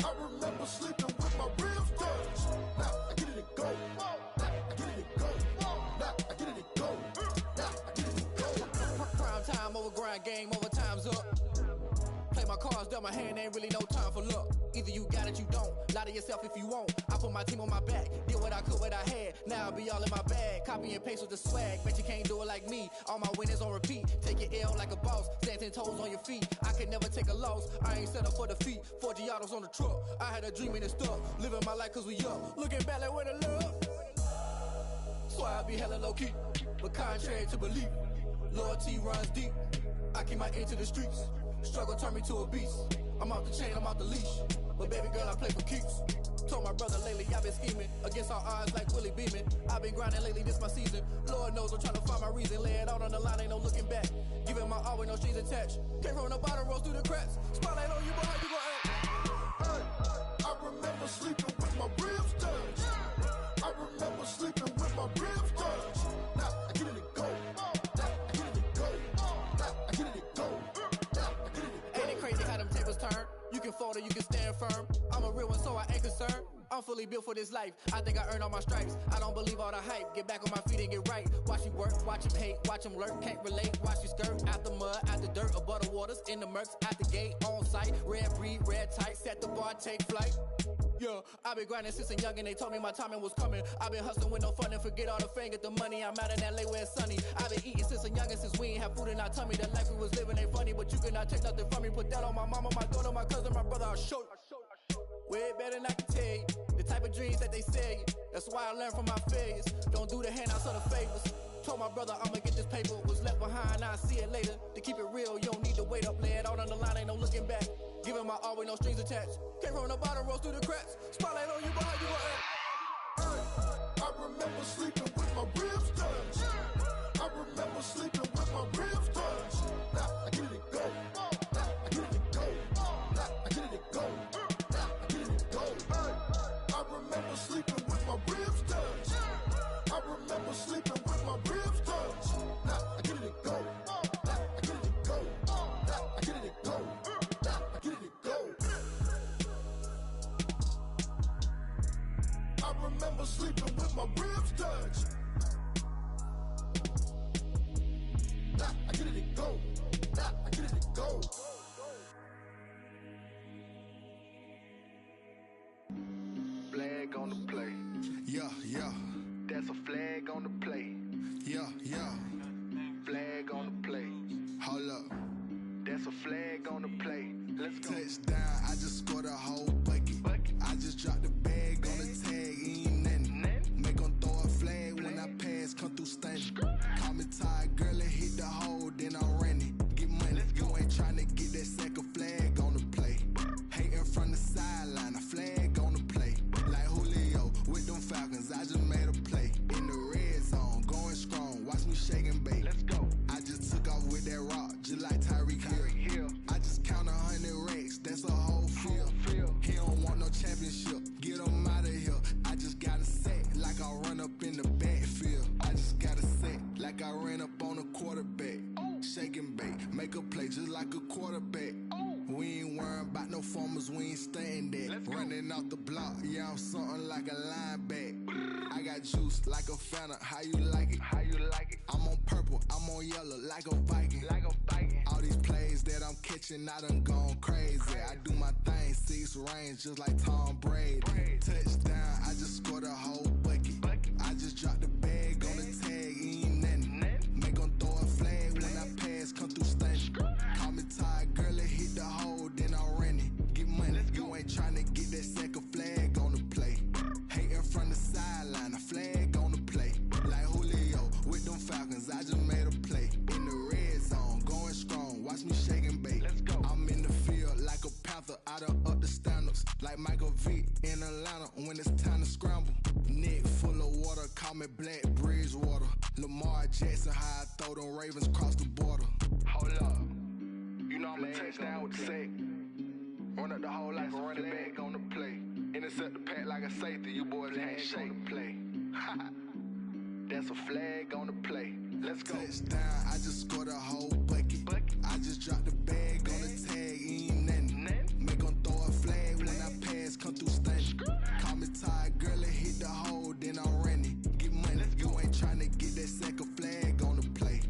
I remember sleeping with my ribs touched. Now I get it and go. Now I get it and go. Now I get it and go. Now I get it and go. Prime time over grind game, over time's up. Play my cards, dealt my hand, ain't really no time for luck. Either you got it, you don't. Lie to yourself if you won't. I put my team on my back, did what I could, what I had. Now I'll be all in my bag. Copy and paste with the swag. Bet you can't do it like me. All my winners on repeat. Take your L like a boss. Stand 10 toes on your feet. I can never take a loss. I ain't set up for defeat. 4 Giottos on the truck. I had a dream and it stuck. Living my life cause we up. Looking back like where the love. So I be hella low key. But contrary to belief, loyalty runs deep. I keep my ear to the streets. Struggle turned me to a beast. I'm off the chain, I'm off the leash. But baby girl, I play for keeps. Told my brother lately, I've been scheming against all odds like Willie Beeman. I've been grinding lately, this my season. Lord knows I'm trying to find my reason. Lay it out on the line, ain't no looking back. Giving my all with no strings attached. Came from the bottom, rose through the cracks. Spotlight on you, boy, how you gon' act? I remember sleeping with my ribs touched. I remember sleeping with my ribs touched. Now I get it to go. Now I get it to go. Now I get it to go. Now I get it to go. Ain't it crazy how them tables turn? You can fold or you can stand firm. I'm a real one, so I ain't concerned. I'm fully built for this life. I think I earned all my stripes. I don't believe all the hype. Get back on my feet and get right. Watch you work, watch him hate, watch him lurk. Can't relate, watch you skirt. Out the mud, out the dirt, above the waters, in the murks, at the gate, on site. Red breed, red tight, set the bar, take flight. Yeah, I've been grinding since a young and they told me my timing was coming. I've been hustling with no fun and forget all the fame, get the money. I'm out in LA where it's sunny. I've been eating since a young and since we ain't have food in our tummy. The life we was living ain't funny, but you cannot take nothing from me. Put that on my mama, my daughter, my cousin, my brother, I'll show you. Way better than I can tell you. The type of dreams that they sell you. That's why I learned from my failures. Don't do the handouts or the favors. Told my brother I'ma get this paper. Was left behind, I'll see it later. To keep it real, you don't need to wait up. Lay it out on the line, ain't no looking back. Giving my all with no strings attached. Came from the bottom, rose through the cracks. Spotlight on you, boy, how you gon' act? I remember sleeping with my ribs touched. I remember sleeping with my ribs touched. Now I get it to go. Now I get it to go. Now I get it to go. Now I get it to go. I remember sleeping with my ribs touched. I remember sleeping with my ribs touched. Now I get it to go. Now I get it to go. Now I get it to go. Now I get it to go. I remember sleeping with my ribs touched. Now I get it to go. Now I get it to go. Flag on the play. Yeah, yeah. That's a flag on the play. Yeah, yeah. Flag on the play. Hold up. That's a flag on the play. Let's go. Touchdown, I just scored a whole bucket. I just dropped the bag on the tag, ain't nothing. Make 'em throw a flag when I pass, come through stunning. Call me tired, girl, and hit the hole, then I'm running. Get money, you ain't tryna get that second flag on the play. Hating from the sideline, a flag on the play. Like Julio with them Falcons, I just made a play. In the red zone, going strong, watch me shake and bake. Let's go. I just took off with that rock, just like Tyreek Hill. I just count 100 racks, that's a whole field. He don't want no championship, get him out of here. I just got a set, like I run up in the backfield. I just got a set, like I ran up on a quarterback. Shake and bake, make a play just like a quarterback. We ain't worrying about no formers, we ain't staying there. Running out the block, yeah, I'm something like a lineback. I got juice like a Fanta, how you like it? How you like it? I'm on purple, I'm on yellow, like a Viking. Like a Viking. All these plays that I'm catching, I done gone crazy. I do my thing, 6 range, just like Tom Brady. Touchdown, I just scored a whole bucket. I just dropped the bag on the tag, ain't nothing. Make 'em throw a flag when I pass, come through stunning. Call me tired, girl, and hit the hole, then I'm running. Get money, you ain't tryna get that second flag on the play. Hating from the sideline, a flag on the play. Like Julio with them Falcons, I just made a play. In the red zone, going strong, watch me shake and bake. Let's go. I'm in the field like a Panther, I done up the standards. Like Michael Vick in Atlanta when it's time to scramble. Neck full of water, call me Black Bridgewater. Lamar Jackson, how I throw them Ravens across the border. Hold up. You know I'm a touchdown with the sack. Run up the hole like a running back on the play. Intercept the pack like a safety, you boys ain't shake the play. That's a flag on the play. Let's go. Touchdown, I just scored a whole bucket. I just dropped the bag on the tag, ain't nothing. Make 'em throw a flag when I pass, come through stunning. Call me tired, girl, and hit the hole, then I'm running. Get money, you ain't tryna get that second flag on the play.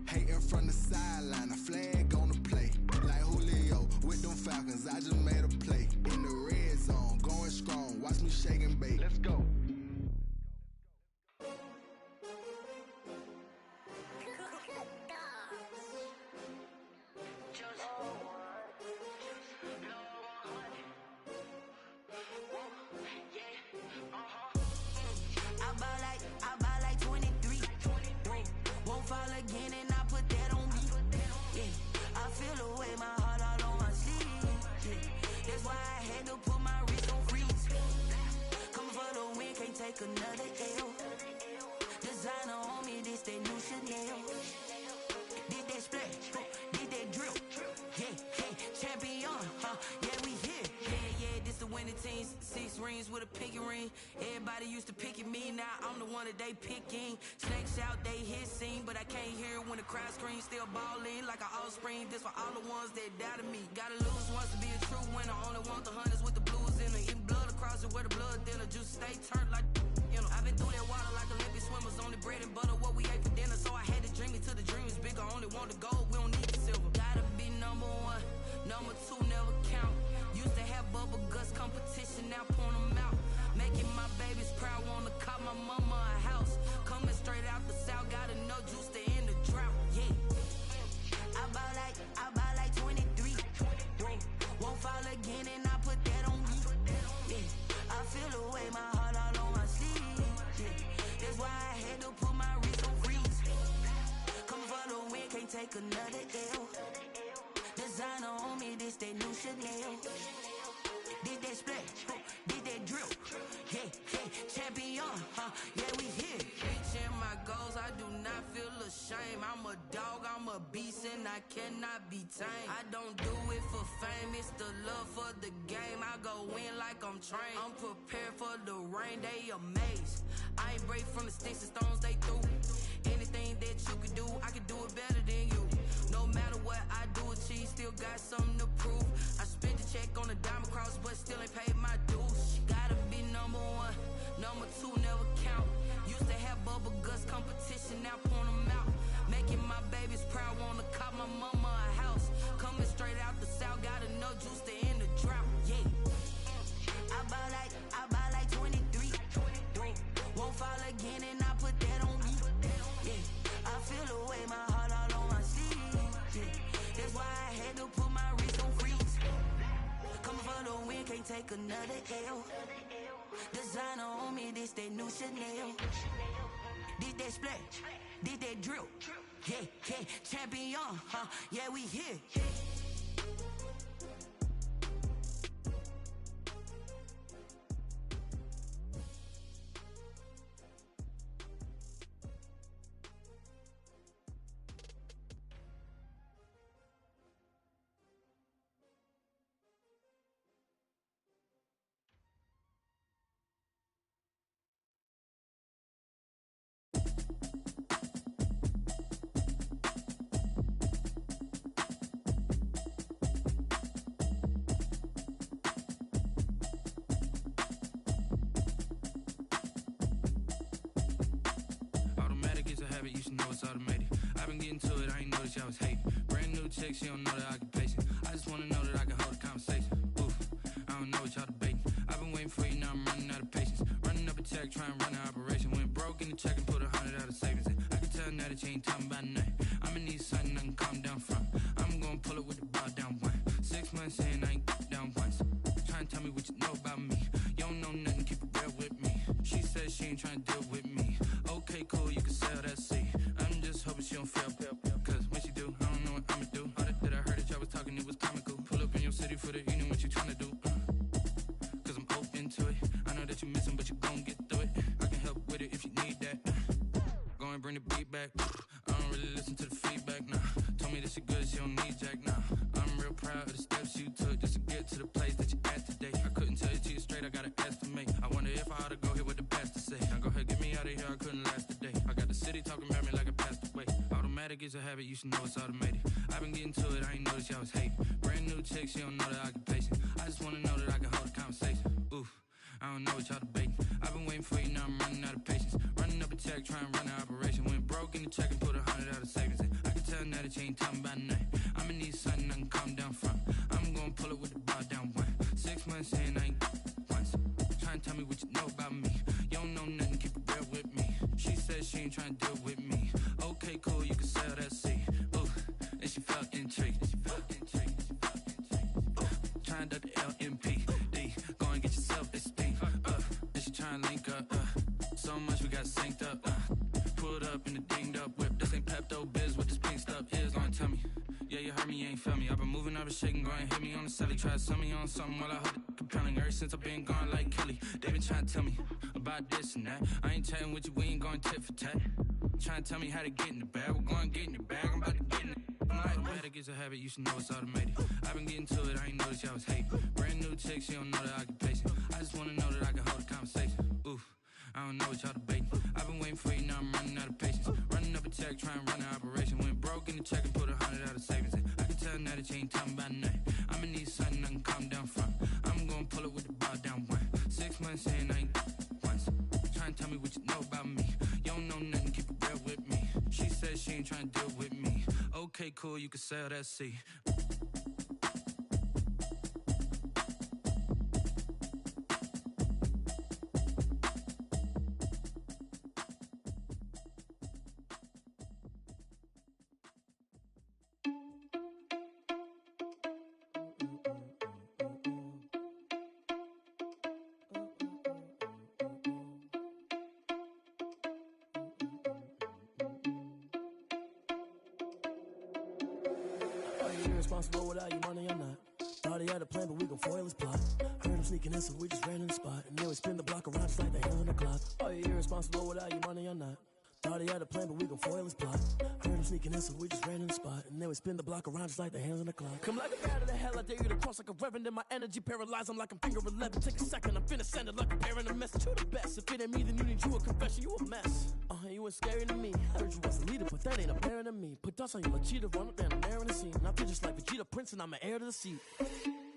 Hating from the sideline, a flag on the play. Like Julio with them Falcons, I just made a play. In the red zone, going strong, watch me shake and bake. Let's go. rings with a pinky ring. Everybody used to pick at me, now I'm the one that they picking. Snakes out, they hissing, but I can't hear when the crowd screams. Still balling like an offspring. This for all the ones that doubted me. Gotta lose once to be a true winner. Only want the hunters with the blues in it. Eating blood across it where the blood thinner. Juice stay turned like, you know. I've been through that water like Olympic swimmers. Only bread and butter, what we ate for dinner. So I had to dream it till the dream is bigger. Only want the gold, we don't need the silver. Gotta be number one, number two never count. Used to have bubble guts competition, now point them out. Making my babies proud, wanna cop my mama a house. Coming straight out the south, gotta know juice to end the drought, yeah. I buy like 23. Won't fall again and I put that on me. Yeah. I feel the way, my heart all on my sleeve. Yeah. That's why I had to put my wrist on freeze. Come for the win, can't take another L. Designer on me, this that new Chanel. Did that splash, did that drill. Yeah, champion, yeah, we here. Reaching my goals, I do not feel ashamed. I'm a dog, I'm a beast, and I cannot be tamed. I don't do it for fame, it's the love for the game. I go in like I'm trained. I'm prepared for the rain, they amazed. I ain't break from the sticks and stones they threw. Anything that you could do, I could do it better than you. No matter what I do, achieve, still got something to prove. I spent the check on the diamond cross, but still ain't paid my dues. Gotta be number one, number two never count. Used to have bubble guts competition, now point them out. Making my babies proud, wanna cop my mama a house. Coming straight out the south, gotta know juice to end the drought, yeah. I buy like 23. Won't fall again and I put that on me. Yeah, I feel the way, my heart all on my sleeve. Yeah, that's why I had to put my wrist on freeze. Coming for the win, can't take another L. Designer on me, this that new Chanel. Did that splash, did that drill. Yeah, champion, yeah, we here. You should know it's automated. I've been getting to it, I ain't noticed y'all was hating. Brand new chick, she don't know the occupation. I just wanna know that I can hold a conversation. Oof, I don't know what y'all debating. I've been waiting for you, now I'm running out of patience. Running up a check, trying to run an operation. Went broke in the check and put 100 out of savings in. I can tell now that you ain't talking about nothing. I'ma need something I can calm down from. I'm gonna pull it with the bar down one. 6 months in, I ain't down once. Trying to tell me what you know about me. You don't know nothing, keep it real with me. She said she ain't trying to deal with me. Okay, cool, you can sell that seat. I'm just hoping she don't fail, cause when she do, I don't know what I'ma do. All that I heard that y'all was talking, it was comical. Pull up in your city for the evening, what you tryna do? Cause I'm open to it. I know that you missing, but you gon' get through it. I can help with it if you need that. Go and bring the beat back. I don't really listen to the feedback, nah. Told me that she good, she don't need jack, nah. I'm real proud of the steps you took just to get to the place that you at today. I couldn't tell you to you straight, I gotta estimate. I wonder if I ought to go here with the pastor say. Now go ahead, get me out of here, I couldn't last a day. I got the city talking about me like I passed away. Automatic is a habit, you should know it's automated. I've been getting to it, I ain't noticed y'all was hating. Brand new chick, she don't know the occupation. I just wanna know that I can hold a conversation. Oof, I don't know what y'all debating. I've been waiting for you, now I'm running out of patience. Running up a check, trying to run an operation. Went broke in the check and put 100 out of savings in. I can tell now that you ain't talking about nothing. I'ma need something I can calm down from. I'm gonna pull it with the bar down one. 6 months in, I ain't once. Trying to tell me what you know about me. You don't know nothing, keep it real with me. She said she ain't trying to deal with me. Okay, cool, you can sell that seat. Ooh, and she felt intrigued. Trying to duck the LMPD. Go and get yourself esteem. And she trying to link up. So much we got synced up. Pulled up in the dinged up whip. This ain't Pepto Biz, what this pink stuff is. Gonna tell me. Yeah, you heard me, you ain't felt me. I've been moving, I've been shaking, go and hit me on the celly. Try to sell me on something while I hold it compelling. Ever since I've been gone like Kelly, they been trying to tell me about this and that. I ain't chatting with you, we ain't going tit for tat. Trying to tell me how to get in the bag, we're going to get in the bag, I'm about to get in it. Automatic is a habit, you should know it's automated. I've been getting to it, I ain't noticed y'all was hating. Brand new chick, she don't know that I can pace it. I just wanna know that I can hold a conversation. Oof, I don't know what y'all debating. I've been waiting for you, now I'm running out of patience. Running up a check, trying to run an operation. Went broke in the check and put 100 out of savings in. I can tell now that you ain't talking about nothing. I'ma need something I can calm down from. I'm gonna pull it with the ball down one. 6 months in, I ain't once. Trying to tell me what you know about me. You don't know nothing, keep it real with me. She said she ain't trying to deal with me. Okay, cool, you can sell that seat. Irresponsible without your money or not. Thought he had a plan, but we gon' foil his plot. Heard him sneaking in, so we just ran in the spot. And then we spin the block around just like the hand on the clock. Are you irresponsible without your money or not? Thought he had a plan, but we gon' foil his plot. Heard him sneaking in, so we just ran in the spot. And then we spin the block around just like the hands on the clock. Come like a bat of the hell, I dare you to cross like a reverend. In my energy paralyzed, I'm like I'm finger 11. Take a second, I'm finna send it like a parent a message to the best. If it ain't me, then you need you a confession, you a mess. You ain't scary to me. Heard you was a leader, but that ain't apparent to me. Put dust on you like cheetah, run up down, I'm airing the scene. I feel just like Vegeta Prince, and I'm an heir to the seat.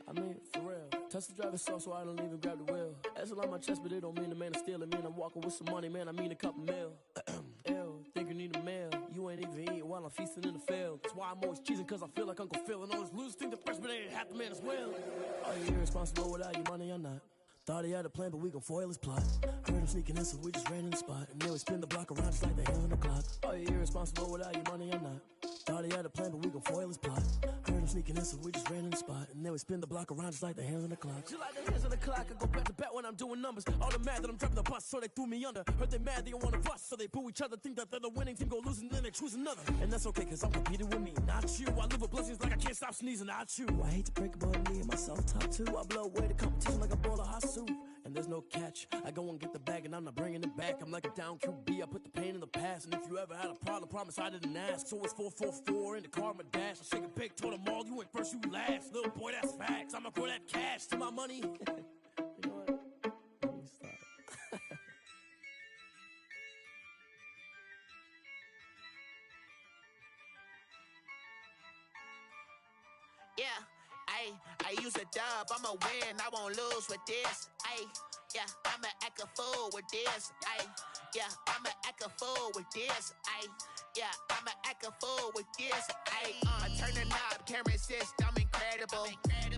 I mean, for real. Touch the driver's soft, so I don't even grab the wheel. That's on my chest, but it don't mean the man is stealing. Mean I'm walking with some money, man, I mean a couple mil. Ew, think you need a meal. You ain't even eating while I'm feasting in the field. That's why I'm always cheesing, cause I feel like Uncle Phil. And all this loose think the freshman ain't half the man as well. Are you irresponsible without your money or not? Thought he had a plan, but we gon' foil his plot. Heard him sneaking in, so we just ran in the spot. And then we spin the block around just like the hand on the clock. Are you irresponsible without your money or not? Thought he had a plan, but we gon' foil his plot. Heard him sneaking in, so we just ran in the spot. And then we spin the block around just like the hands on the clock. Just like the hands on the clock, I go back to back when I'm doing numbers. All the mad that I'm driving the bus, so they threw me under. Heard they mad, they don't wanna bust, so they boo each other. Think that they're the winning team, go losing, then they choose another. And that's okay, cause I'm competing with me, not you. I live with blessings like I can't stop sneezing, not you. I hate to break it, but me and myself top two. I blow away the competition like a bowl of hot soup. And there's no catch. I go and get the bag and I'm not bringing it back. I'm like a down QB, I put the pain in the past. And if you ever had a problem, promise I didn't ask. So it's 444 in the car, my dash. I shake a big, told them all, you went first, you last. Little boy, that's facts. I'ma grow that cash to my money. You know what? Let me stop. Yeah, I use a dub, I'ma win, I won't lose with this. Yeah, I'ma act a fool with this. Yeah, I'ma act a fool with this. Yeah, I'ma act a fool with this. I turn the knob, camera assist, I'm incredible.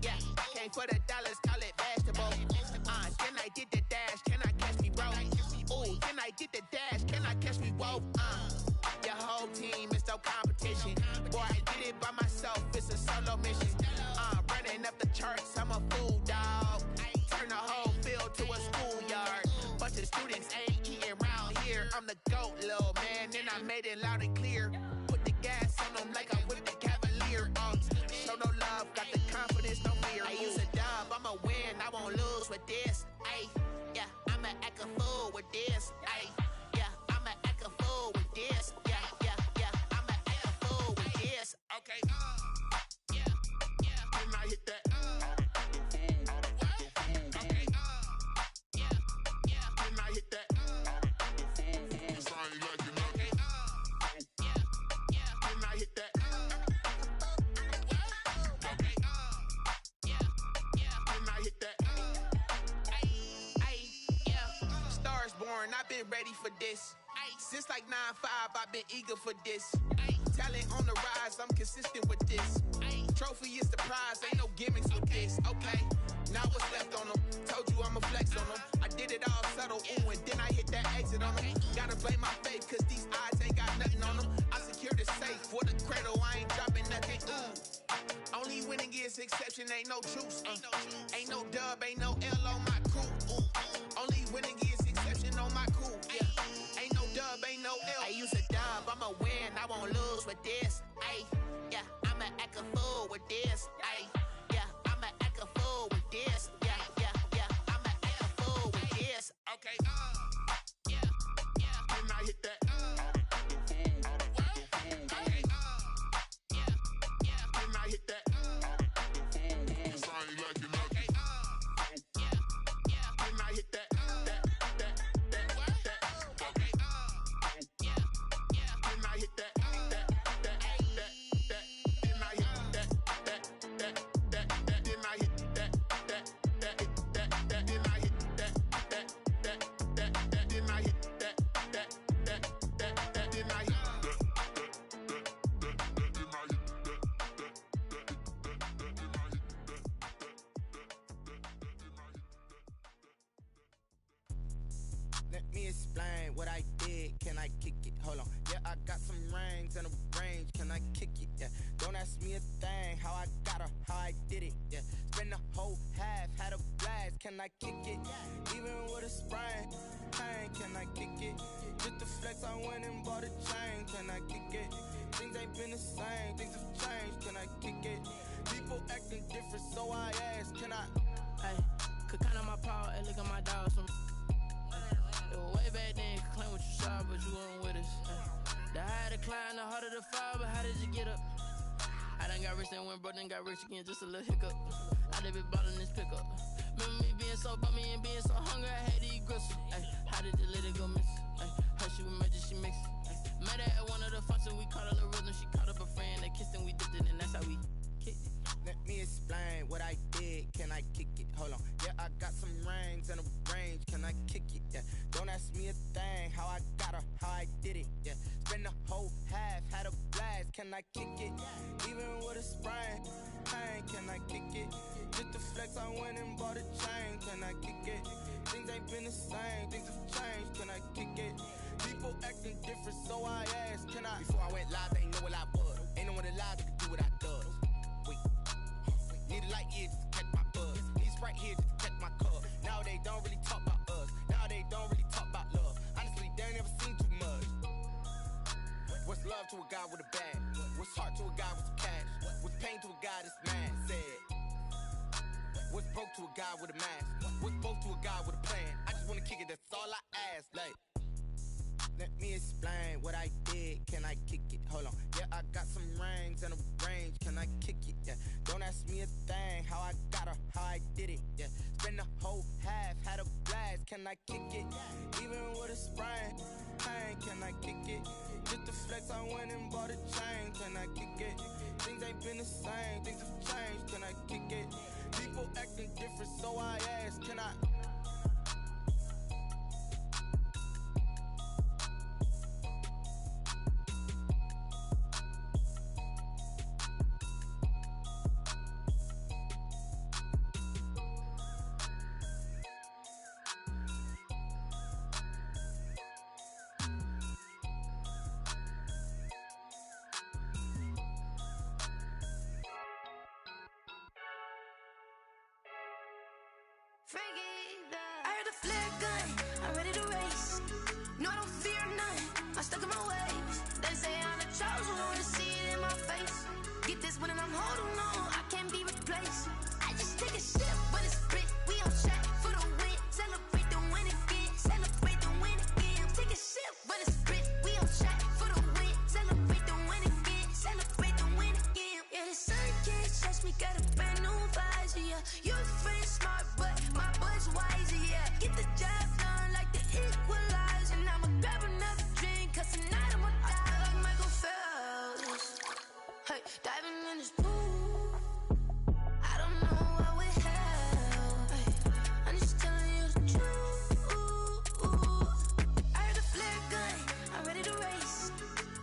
Yeah, came for the dollars, call it vegetable. Then I did the dash, can I catch me, bro? Ooh, then I did the dash, can I catch me, whoa? Your whole team is no competition. Boy, I did it by myself, it's a solo mission. Running up the charts, I'm a fool, dog. Turn the whole field to a schoolyard. Bunch of students ain't eating round here. I'm the GOAT, little man, and I made it loud and clear. Put the gas on them like I whipped the Cavalier. Show no love, got the confidence, no fear. I use a dub, I'ma win, I won't lose with this. Yeah, I'ma act a fool with this. Yeah, I'ma act a fool with this. Yeah, I'ma act a fool with this. Okay, when I hit that, okay, when I hit that, it's I ain't like it, okay, when I hit that, okay, when I hit that, yeah, Stars born, I've been ready for this. Since like 9-5, I've been eager for this. Talent on the rise, I'm consistent with this. Trophy is the prize, ain't no gimmicks with this. Okay, now what's left on them? Told you I'ma flex on them. I did it all subtle, ooh, and then I hit that exit on them. Gotta blame my faith, cause these odds ain't got nothing on them. I secured the safe for the cradle, I ain't dropping nothing, ooh. Only winning is exception, ain't no truce. Ain't no dub, ain't no L on my crew. Only winning is exception on my crew, yeah. Ain't no dub, ain't no L. I use a dub, I'ma win, I won't lose with this. Yeah, I'ma act a fool with this. Yeah, I'ma act a fool with this. Yeah, I'ma act a fool with this. Okay, when I hit that, okay, Let me explain what I did. Can I kick it? Hold on. Yeah, I got some rings and a range. Can I kick it? Yeah. Don't ask me a thing. How I got her, how I did it. Yeah. Spend the whole half, had a blast. Can I kick it? Even with a sprain. Pain, can I kick it? Just the flex, I went and bought a chain. Can I kick it? Things ain't been the same. Things have changed. Can I kick it? People acting different, so I ask. Can I? Hey, could count on my power. Hey, look at my dogs. It was way back then, could claim what you saw, but you weren't with us. The higher the climb, the harder the fall, but how did you get up? I done got rich and went broke, then got rich again, just a little hiccup. I done been bought in this pickup. Remember me being so bummy and being so hungry, I had to eat gristle. Ay, how did the little go miss? Ay, her she was major, she mixed. Met her at one of the functions, we caught a little rhythm, she caught up a friend, they kissed and we dipped it, and that's how we kicked it. Let me explain what I did. Can I kick it? Hold on. Yeah, I got some rings and a range. Can I kick it? Yeah. Don't ask me a thing. How I got her, how I did it. Yeah. Spend the whole half, had a blast. Can I kick it? Even with a sprain. Pain, can I kick it? Just the flex, I went and bought a chain. Can I kick it? Things ain't been the same. Things have changed. Can I kick it? People acting different, so I asked. Can I? Before I went live, they ain't know what I was. Ain't no one alive that could do what I does. Need a light here just to catch my buzz. Need Sprite here just to catch my cup. Now they don't really talk about us. Now they don't really talk about love. Honestly, they ain't never seen too much. What's love to a guy with a bag? What's heart to a guy with some cash? What's pain to a guy that's mad? Said. What's broke to a guy with a mask? What's broke to a guy with a plan? I just wanna kick it, that's all I ask. Like, let me explain what I did. Can I kick it? Hold on. Yeah, I got some rings and a range. Can I kick it? Yeah. Don't ask me a thing. How I got her, how I did it. Yeah. Spend the whole half, had a blast. Can I kick it? Even with a sprain. Pain, can I kick it? Just the flex, I went and bought a chain. Can I kick it? Things ain't been the same. Things have changed. Can I kick it? People acting different, so I ask. Can I? I heard the flare gun, I'm ready to race. No, I don't fear none, I'm stuck in my ways. They say I'm the chosen one, to see it in my face. Get this one and I'm holding on, I can't be replaced. I just take a sip, but it's split. We on track for the win. Celebrate the win again, celebrate the win again. Take a sip, but it's split. We on track for the win. Celebrate the win again, celebrate the win again. Yeah, the sun can't touch me, got a brand new visor, yeah. Your friend's smart, but my boy's wiser, yeah. Get the job done like the equalizer. And I'ma grab another drink, cause tonight I'ma die like Michael Phelps. Hey, diving in this pool, I don't know what would help. Hey, I'm just telling you the truth. I heard the flare gun, I'm ready to race.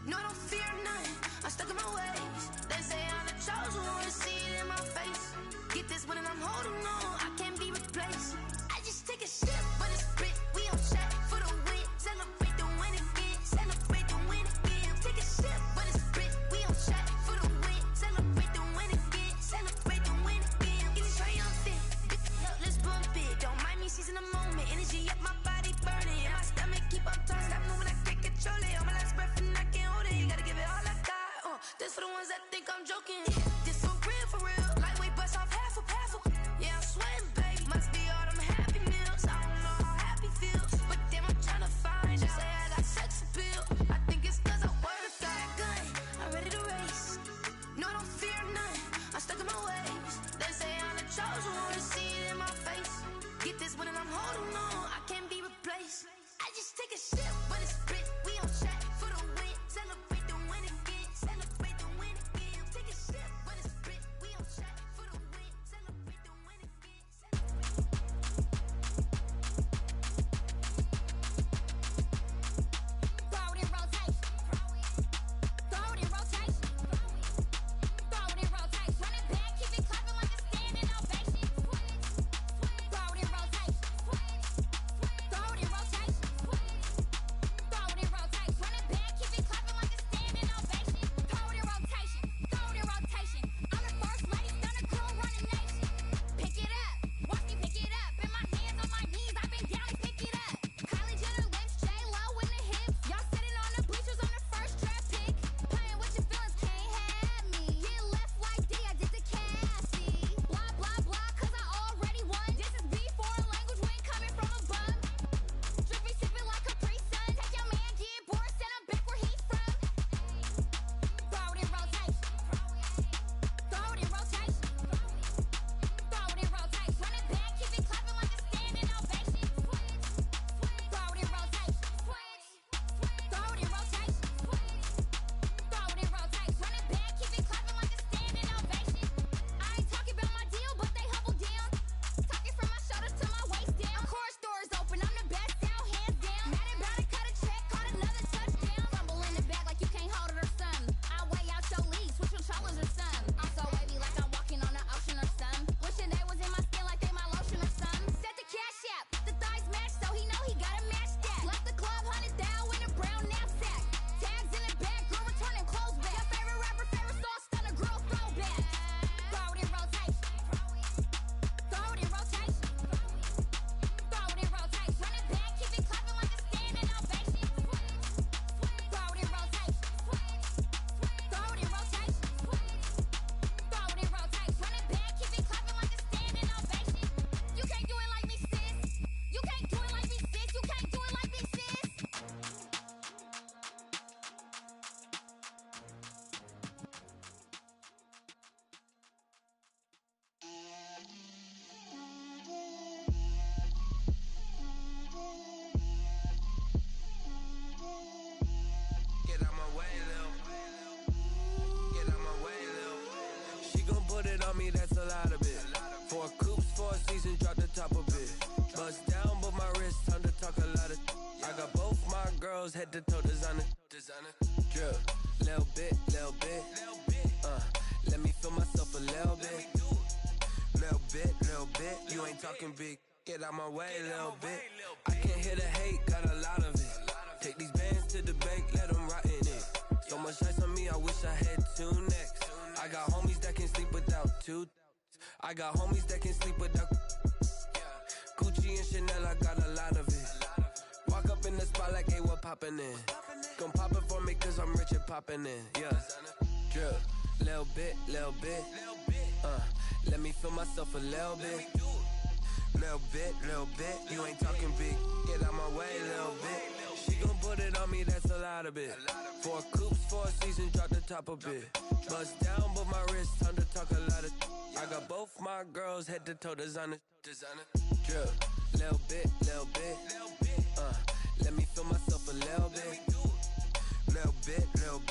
No, I don't fear none, I'm stuck in my ways. They say I'm the chosen one, to see it in my face. Get this one and I'm holding on, I can't be replaced. I just take a sip, but it's split. We on track for the win. Celebrate the win again, celebrate the win again. Take a sip, but it's split. We on track for the win. Celebrate the win again, celebrate the win again. Get this triumphant, look, let's bump it. Don't mind me seizing the moment. Energy up, my body burning. And my stomach keep on turning. Stop moving, I can't control it. On my last breath and I can't hold it. You gotta give it all I got. This for the ones that think I'm joking. This for real. Lightweight bust off half a. Yeah, I'm sweating, baby. Must be all them happy meals. I don't know how happy feels, but damn, I'm tryna find out. Say I got sex appeal. I think it's cause I work that gun. I'm ready to race. No, I don't fear none. I'm stuck in my ways. They say I'm the chosen one, to see it in my face. Get this one and I'm holding on, I can't be replaced. I just take a sip, but it's split. We on track for the win. Celebrate the win again. Celebrate the win again. Take a sip. girls head to toe designer. Drip, little bit. Let me feel myself a little bit. Little bit. You ain't talking big. Get out my way, little bit. I can't hear the hate, got a lot of it. Take these bands to the bank, let them rot in it. So much ice on me, I wish I had two necks. I got homies that can sleep without two. I got homies that can sleep without Gucci and Chanel, I got a lot of it. Walk up in the spot like, hey, what poppin' in? Gon' pop it for me cause I'm rich and poppin' in, yeah. Drip, little bit. Let me feel myself a little bit. Little bit. You ain't talking big. Get out my way, little bit. She gon' put it on me, that's a lot of it. 4 coops, 4 seasons, drop the top a bit. Bust down, but my wrist, time to talk a lot of. I got both my girls head to toe designer. Drip, little bit. Let me feel myself a little bit. Little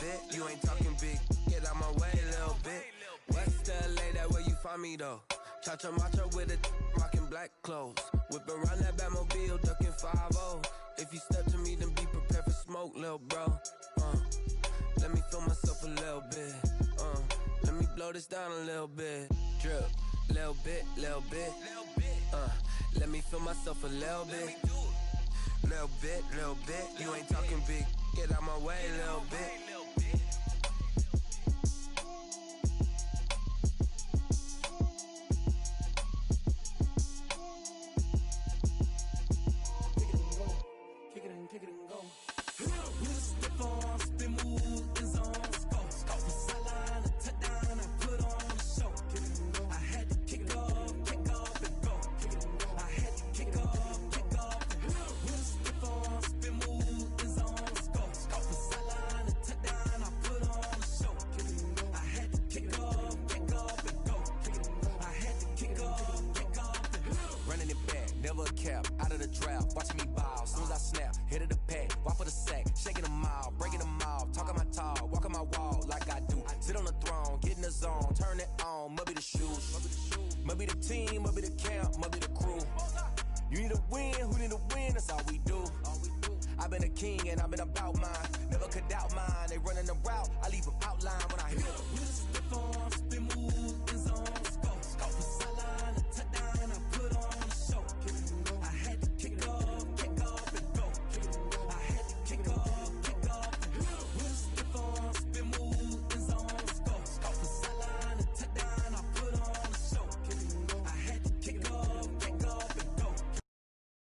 bit. You ain't talking big. Get out my way, little bit. West LA, that where you find me though. Cha-cha matcha with a rockin' black clothes. Whip around that Batmobile, ducking 5-0. If you step to me, then be prepared for smoke, lil' bro. Let me feel myself a little bit. Let me blow this down a little bit. Drip, little bit. Let me feel myself a little bit. Little bit. You ain't talking big. Get out my way, little bit. Kick it and go. With a stiff arm, spin move, is on scope. From sideline to touchdown, I put on a show. I had to kick off and go. I had to kick off and go. With a stiff arm, spin move, is on scope. From sideline to touchdown, I put on a show. I had to kick off and go. I had to kick off and go. Running it back, never cap, out of the drought, watching me ball, soon as I snap, hit of the pack, walk for the sack, shaking them out, breaking them out, talking my talk, walking my wall like I do, sit on the throne, get in the zone, turn it on, must be the shoes, must be the team, must be the camp, must be the crew, you need a win, who need a win, that's all we do, I've been a king and I've been about mine, never could doubt mine, they running the route, I leave them outline when I hit them.